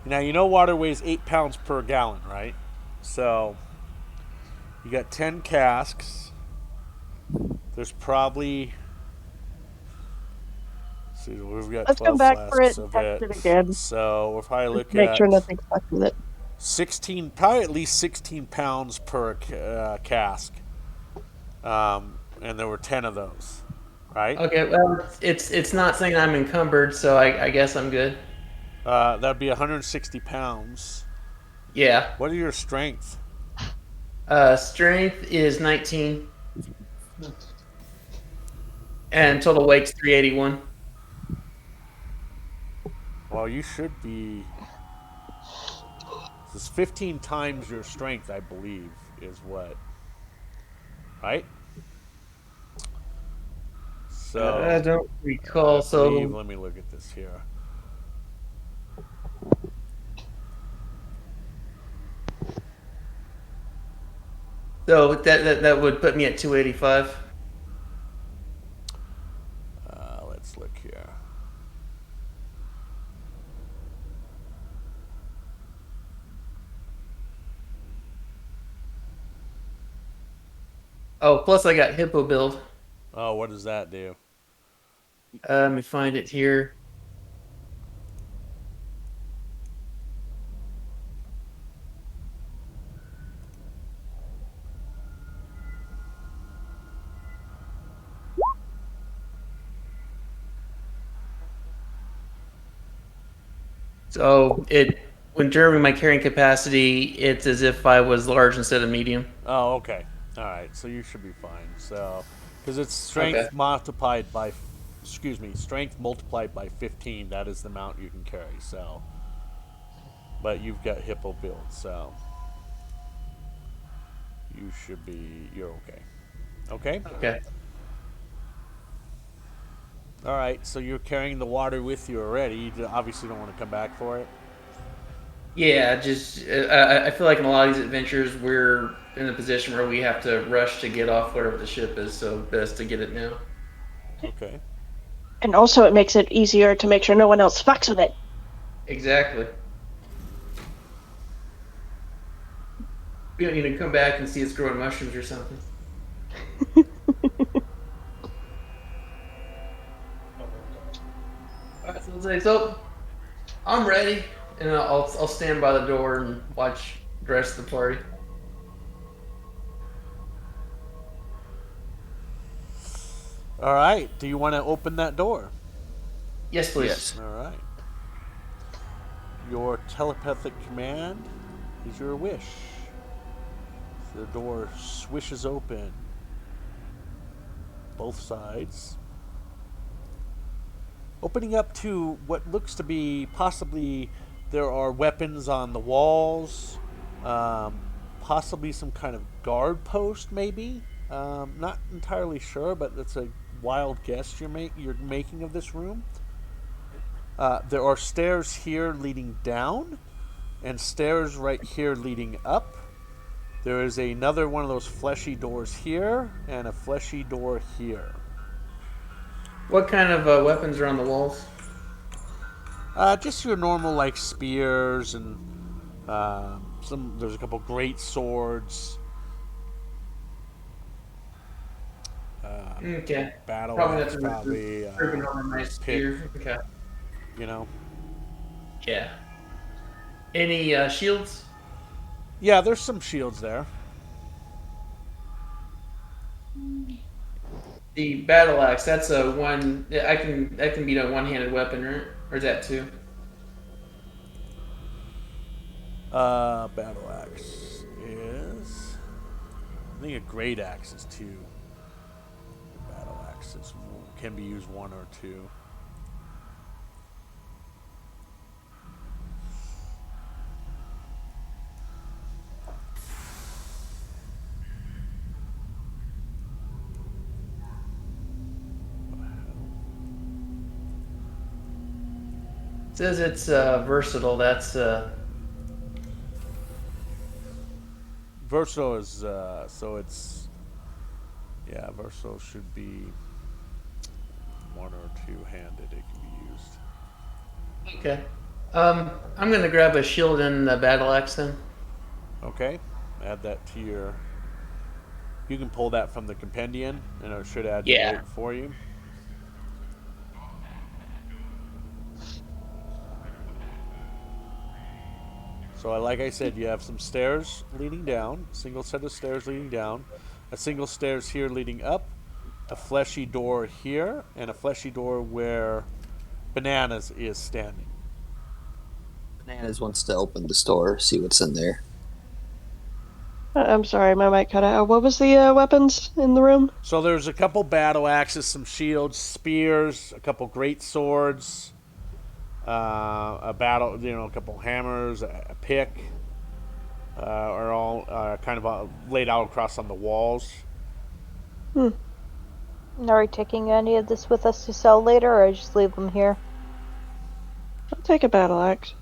now water weighs 8 pounds per gallon, right? So you got 10 casks. There's probably see, we've got Let's 12 come back for it flasks and of test it again. So we'll probably look Make at sure nothing fucks with it. 16, probably at least 16 pounds per cask. And there were 10 of those, right? Okay, well, it's not saying I'm encumbered, so I guess I'm good. That'd be 160 pounds. Yeah. What are your strength? Strength is 19. And total weight's 381. Well, you should be. This is 15 times your strength, I believe, is what. Right? So. I don't recall, Let me look at this here. So that would put me at 285. Let's look here. Oh, plus I got hippo build. Oh, what does that do? Let me find it here. So when determining my carrying capacity, it's as if I was large instead of medium. Oh, okay. All right, so you should be fine. So, because it's strength multiplied by, strength multiplied by 15. That is the amount you can carry. So, but you've got hippo build, so you're okay. Okay. Okay. All right, so you're carrying the water with you already. You obviously don't want to come back for it. Yeah, just I feel like in a lot of these adventures, we're in a position where we have to rush to get off whatever the ship is, so best to get it now. Okay. And also it makes it easier to make sure no one else fucks with it. Exactly. We don't need to come back and see us growing mushrooms or something. Alright, so I'm ready, and I'll stand by the door and watch the rest of the party. All right. Do you want to open that door? Yes, please. yes. All right. Your telepathic command is your wish. So the door swishes open. Both sides. Opening up to what looks to be possibly there are weapons on the walls. Possibly some kind of guard post, maybe. Not entirely sure, but that's a wild guess you're making of this room. There are stairs here leading down, and stairs right here leading up. There is another one of those fleshy doors here, and a fleshy door here. What kind of weapons are on the walls? Just your normal like spears and some. There's a couple great swords. Okay. Battle Probably axe, that's probably ripping over my pick. spear. Okay. You know. Yeah. Any shields? Yeah, there's some shields there. The battle axe. That's a one. That can be a one-handed weapon, right? Or is that two? Battle axe is. I think a great axe is two. Battle axe can be used one or two. It says it's versatile. That's Versatile is so it's versatile should be one or two-handed. It can be used. okay. I'm gonna grab a shield and a battle axe then. Okay, add that to your. You can pull that from the compendium, and it should add your weight for you. So, like I said, you have some stairs leading down, single set of stairs leading down, a single stairs here leading up, a fleshy door here, and a fleshy door where Bananas is standing. Bananas wants to open the store, see what's in there. I'm sorry, my mic cut out. What was the weapons in the room? So there's a couple battle axes, some shields, spears, a couple great swords, a couple hammers, a pick, are all kind of laid out across on the walls. Are we taking any of this with us to sell later, or just leave them here? I'll take a battle axe.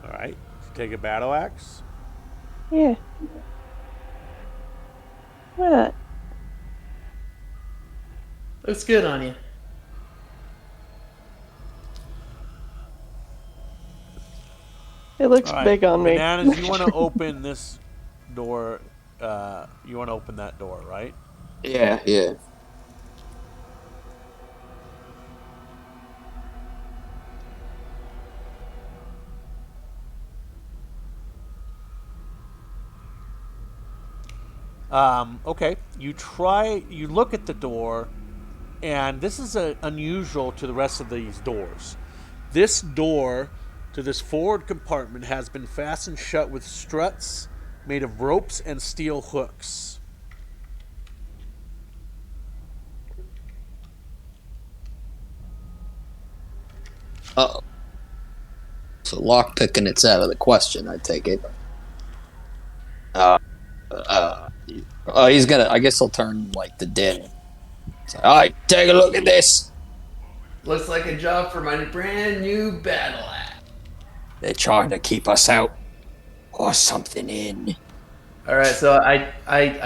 All right, take a battle axe. Yeah. Why not? Looks good on you. It looks big on me. Bananas, you want to open this door? You want to open that door, right? Yeah. Okay. You look at the door, and this is unusual to the rest of these doors. This door to this forward compartment has been fastened shut with struts made of ropes and steel hooks. Uh-oh. So lockpicking it's out of the question, I take it. He's gonna. I guess he'll turn like the den. All right, take a look at this. Looks like a job for my brand new battle axe. They're trying to keep us out or something in. All right, so I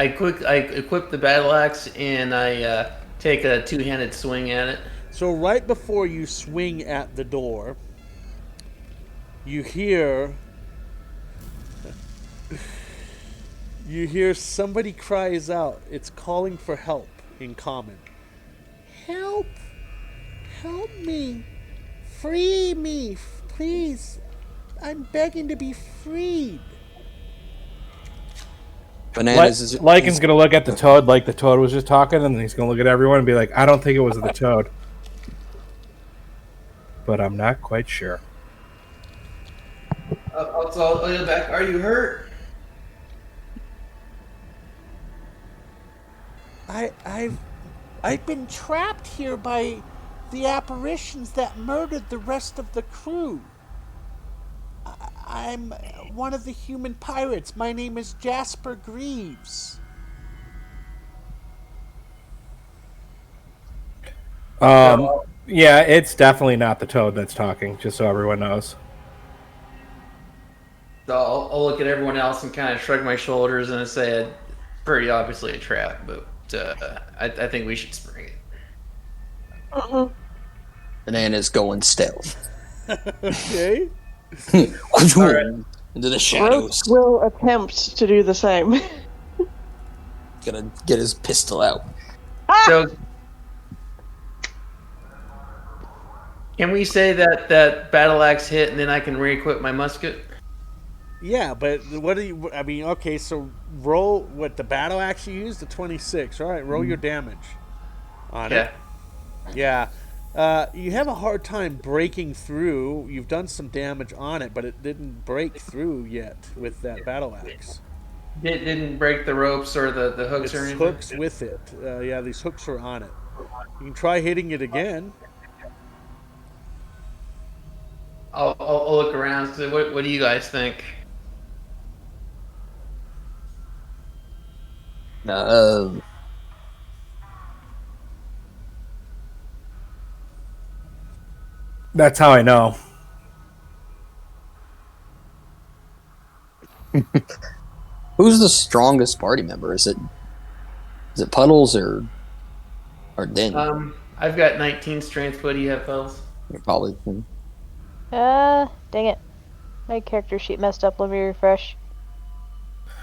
equip the battle axe and I take a two-handed swing at it. So right before you swing at the door, you hear somebody cries out. It's calling for help in common. Help! Help me! Free me! Please! I'm begging to be freed. Bananas is Lycan's gonna look at the toad like the toad was just talking, and then he's gonna look at everyone and be like, I don't think it was the toad. But I'm not quite sure. I'll yell back, are you hurt? I've been trapped here by the apparitions that murdered the rest of the crew. I'm one of the human pirates. My name is Jasper Greaves. Yeah, it's definitely not the toad that's talking, just so everyone knows. So I'll look at everyone else and kind of shrug my shoulders and say it's pretty obviously a trap, but I think we should spring it. Banana's going stealth. Okay. Into the shadows. Roach will attempt to do the same. Gonna get his pistol out. So can we say that battle axe hit and then I can re-equip my musket? Yeah, but what do you? I mean, okay, so roll what the battle axe you used, the 26. All right, roll your damage on it. Yeah. You have a hard time breaking through. You've done some damage on it, but it didn't break through yet with that battle axe. It didn't break the ropes or the hooks or It's anything? hooks with it. Yeah, these hooks are on it. You can try hitting it again. I'll look around. So what do you guys think? That's how I know. Who's the strongest party member? Is it Puddles or Din? I've got 19 strength. What do you have, fellas? Probably. Dang it. My character sheet messed up. Let me refresh.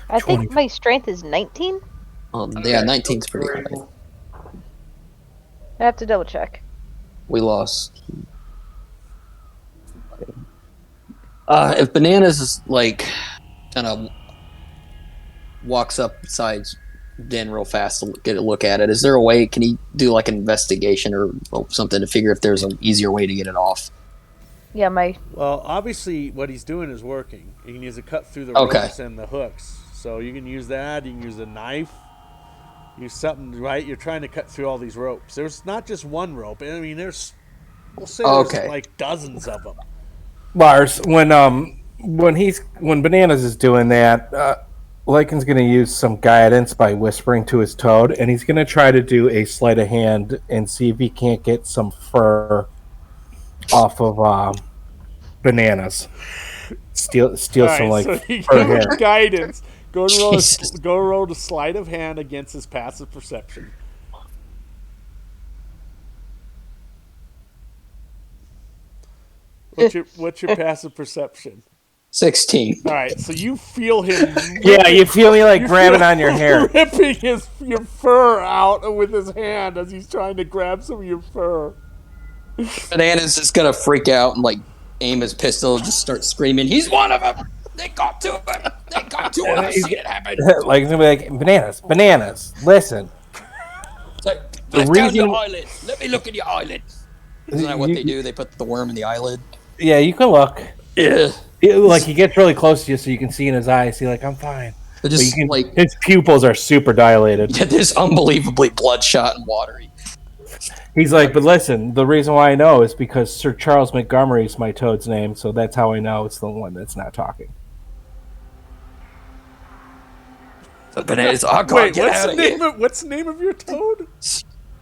I think my strength is 19? Yeah, 19's pretty high. I have to double check. We lost. If Bananas is like kind of walks up beside Den real fast to get a look at it, is there a way? Can he do like an investigation or something to figure if there's an easier way to get it off? Yeah, Well, obviously, what he's doing is working. He needs to cut through the ropes and the hooks. So you can use that. You can use a knife. Use something, right? You're trying to cut through all these ropes. There's not just one rope. I mean, there's like dozens of them. Lars, when Bananas is doing that, Lycan's going to use some guidance by whispering to his toad, and he's going to try to do a sleight of hand and see if he can't get some fur off of Bananas. Steal All some right, like so you fur give him hair. guidance. Go roll a sleight of hand against his passive perception. What's your passive perception? 16. All right, so you feel him. Yeah, you feel me like grabbing on your hair, ripping your fur out with his hand as he's trying to grab some of your fur. Bananas is gonna freak out and like aim his pistol and just start screaming, "He's one of them! They got to him! They got to him! I've seen it happen!" like he's gonna be like, Bananas, listen. It's like, lift down your eyelid. Let me look at your eyelid. Isn't that what they do? They put the worm in the eyelid. Yeah, you can look. Yeah. Like he gets really close to you, so you can see in his eyes. He's like, "I'm fine." Just like his pupils are super dilated. Yeah, there's unbelievably bloodshot and watery. He's like, "But listen, the reason why I know is because Sir Charles Montgomery is my toad's name, so that's how I know it's the one that's not talking." The Bananas. Oh, God, Wait, what's the name of your toad?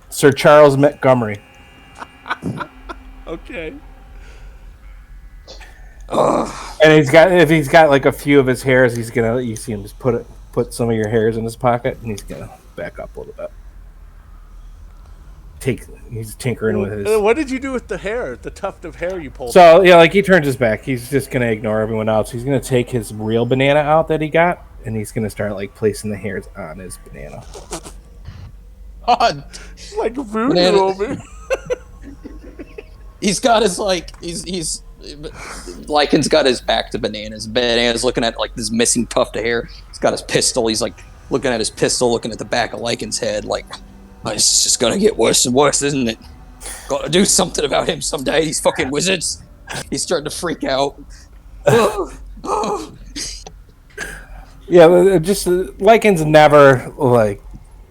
Sir Charles Montgomery. Okay. And if he's got like a few of his hairs, you see him just put some of your hairs in his pocket, and he's gonna back up a little bit. He's tinkering with his. What did you do with the hair? The tuft of hair you pulled? So yeah, like he turns his back. He's just gonna ignore everyone else. He's gonna take his real banana out that he got, and he's gonna start like placing the hairs on his banana. God, it's like voodoo over. He's got his he's Lycan's got his back to Bananas. Bananas looking at like this missing tuft of hair. He's got his pistol. He's like looking at his pistol, looking at the back of Lycan's head. Like, oh, it's just gonna get worse and worse, isn't it? Got to do something about him someday. These fucking wizards. He's starting to freak out. Yeah, just Lycan's never like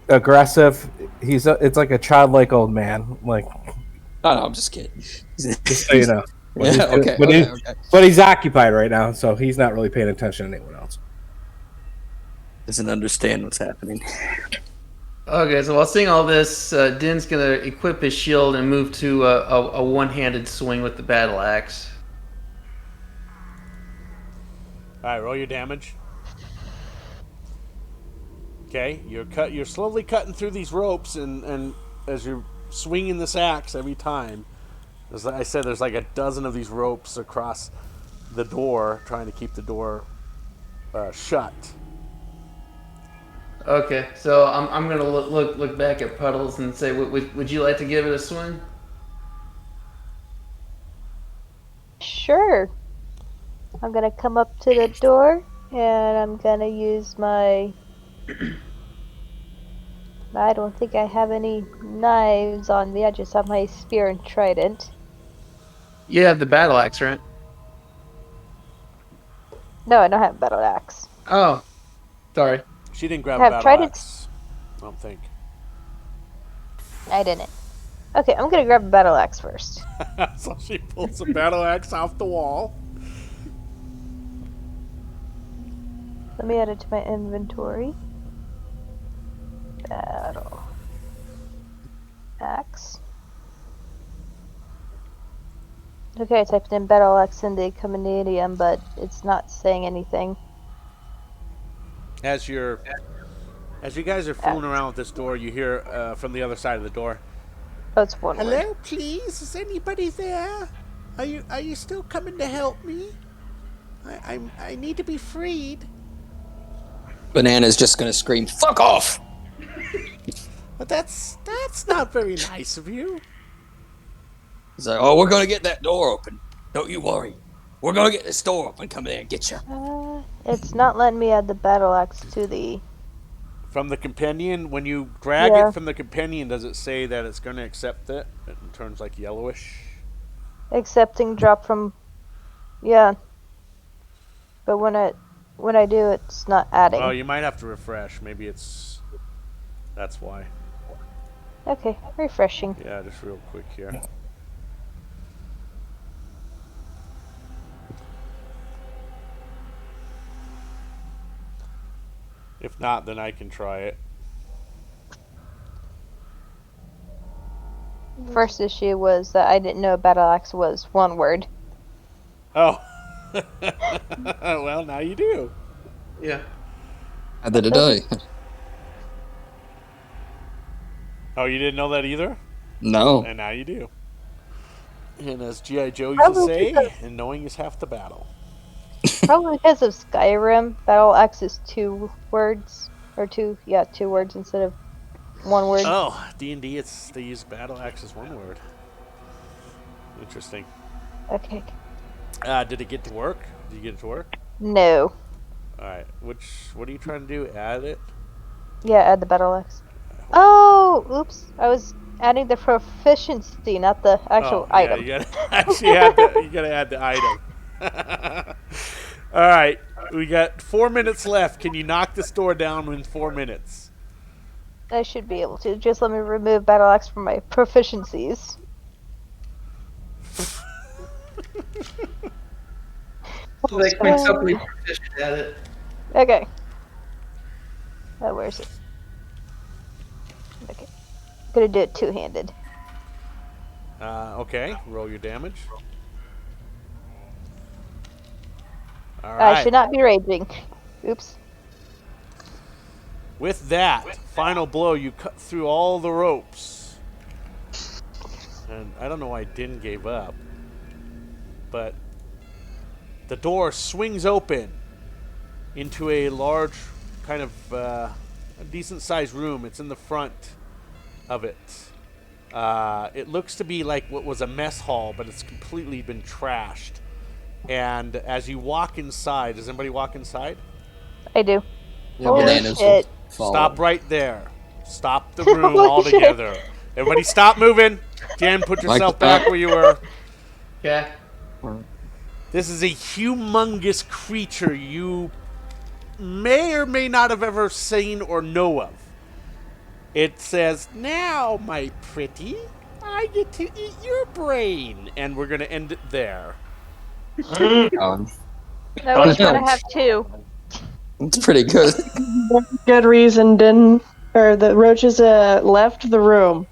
aggressive. It's like a childlike old man. Like, no, I'm just kidding. Just so you know. Yeah, okay, but he's occupied right now, so he's not really paying attention to anyone else. Doesn't understand what's happening. Okay, so while seeing all this, Din's gonna equip his shield and move to a one-handed swing with the battle axe. All right, roll your damage. Okay, you're slowly cutting through these ropes, and as you're swinging this axe every time, as I said, there's like a dozen of these ropes across the door, trying to keep the door shut. Okay, so I'm gonna look back at Puddles and say, would you like to give it a swing? Sure. I'm gonna come up to the door and I'm gonna use my. I don't think I have any knives on me. I just have my spear and trident. You have the battle axe, right? No, I don't have a battle axe. Oh, sorry. She didn't grab I a have battle tridents. axe. I don't think. I didn't. Okay, I'm gonna grab a battle axe first. So she pulls a battle axe off the wall. Let me add it to my inventory. Battle axe. Okay, I typed in battle axe in the compendium, but it's not saying anything. As you guys are fooling around with this door, you hear from the other side of the door. Oh, it's one Hello, word. please. Is anybody there? Are you still coming to help me? I need to be freed. Banana's just gonna scream, "Fuck off!" But that's not very nice of you. He's like, "Oh, we're gonna get that door open. Don't you worry. We're gonna get this door open. Come in and get you." It's not letting me add the battle axe to the. From the companion, when you drag Yeah. it from the companion, does it say that it's going to accept it? It turns like yellowish. Accepting drop from. Yeah. But when I do, it's not adding. Oh, you might have to refresh. Maybe that's why. Okay, refreshing. Yeah, just real quick here. If not, then I can try it. First issue was that I didn't know battle axe was one word. Oh. Well, now you do. Yeah. How did it die? Oh, you didn't know that either? No. And now you do. And as G.I. Joe used to Probably say, because- and knowing is half the battle. Probably because of Skyrim, battle axe is two words instead of one word. Oh, D&D, they use battle axe as one word. Interesting. Okay. Did it get to work? Did you get it to work? No. All right. What are you trying to do? Add it? Yeah, add the battle axe. Oh, oops. I was adding the proficiency, not the actual item. Yeah, you gotta add the item. All right. We got 4 minutes left. Can you knock this door down in 4 minutes? I should be able to. Just let me remove battle axe from my proficiencies. They can make somebody proficient at it. Okay. Oh, where is it? Okay. I'm gonna do it two-handed. Okay. Roll your damage. All right. I should not be raging. Oops. With that final blow, you cut through all the ropes. And I don't know why Din gave up. But the door swings open into a large, kind of a decent-sized room. It's in the front of it. It looks to be like what was a mess hall, but it's completely been trashed. And as you walk inside, does anybody walk inside? I do. Yeah, Holy Bananas shit. follow. Stop right there. Stop the room Holy altogether. Everybody stop moving. Jen, put yourself back where you were. Okay. This is a humongous creature you may or may not have ever seen or know of. It says, "Now, my pretty, I get to eat your brain." And we're going to end it there. I was gonna have two. It's pretty good. Good reason, didn't. Or the roaches left the room.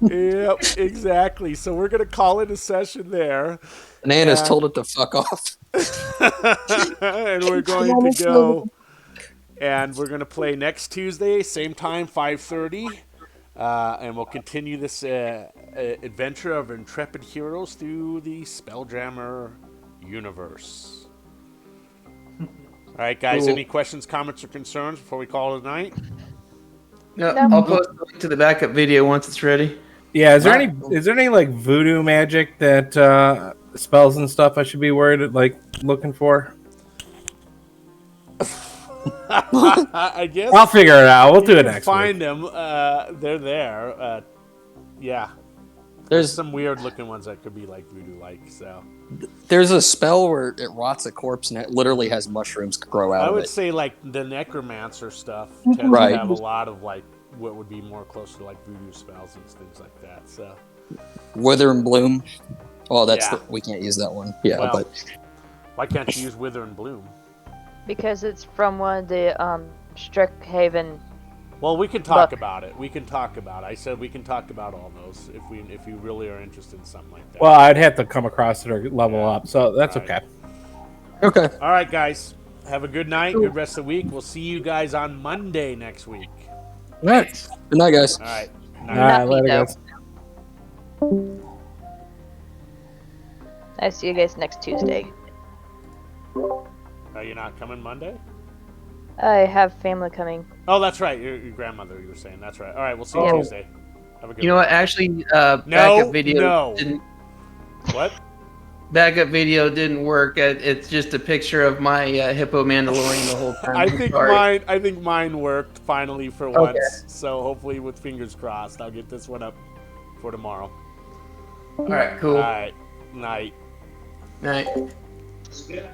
Yep, exactly. So we're gonna call it a session there. Bananas And- told it to fuck off. and we're going to go and we're going to play next Tuesday, same time, 5:30. And we'll continue this adventure of intrepid heroes through the Spelljammer universe. All right, guys, Cool. any questions, comments, or concerns before we call it a night? No, No. I'll post the link to the backup video once it's ready. Yeah, is there Alright. any like voodoo magic that spells and stuff I should be worried like looking for? I guess I'll figure it out. We'll you do it can next find week. them. They're there. Yeah. There's Some weird looking ones that could be like voodoo like, so there's a spell where it rots a corpse and it literally has mushrooms grow out I of would it. say like the necromancer stuff tends Right. to have a lot of like what would be more close to like voodoo spells and things like that. So Wither and bloom. Oh, that's Yeah. we can't use that one. Yeah, Well. but why can't you use wither and bloom? Because it's from one of the Strickhaven. Well, we can talk Look. about it. We can talk about it. I said we can talk about all those if you really are interested in something like that. Well, I'd have to come across it or level up, so that's All right. okay. okay. All right, guys. Have a good night. Good rest of the week. We'll see you guys on Monday next week. All right. Good night, guys. All right. All right, later, though. guys. I see you guys next Tuesday. Are you not coming Monday? I have family coming. Oh, that's right. Your grandmother. You were saying that's right. All right. We'll see you Oh. Tuesday. Have a good You know one. what? Actually, backup video no. didn't. What? Backup video didn't work. It's just a picture of my hippo Mandalorian the whole time. I I'm think sorry. mine worked finally for once. So hopefully, with fingers crossed, I'll get this one up for tomorrow. All right, cool. All right. Night. Night. Yeah.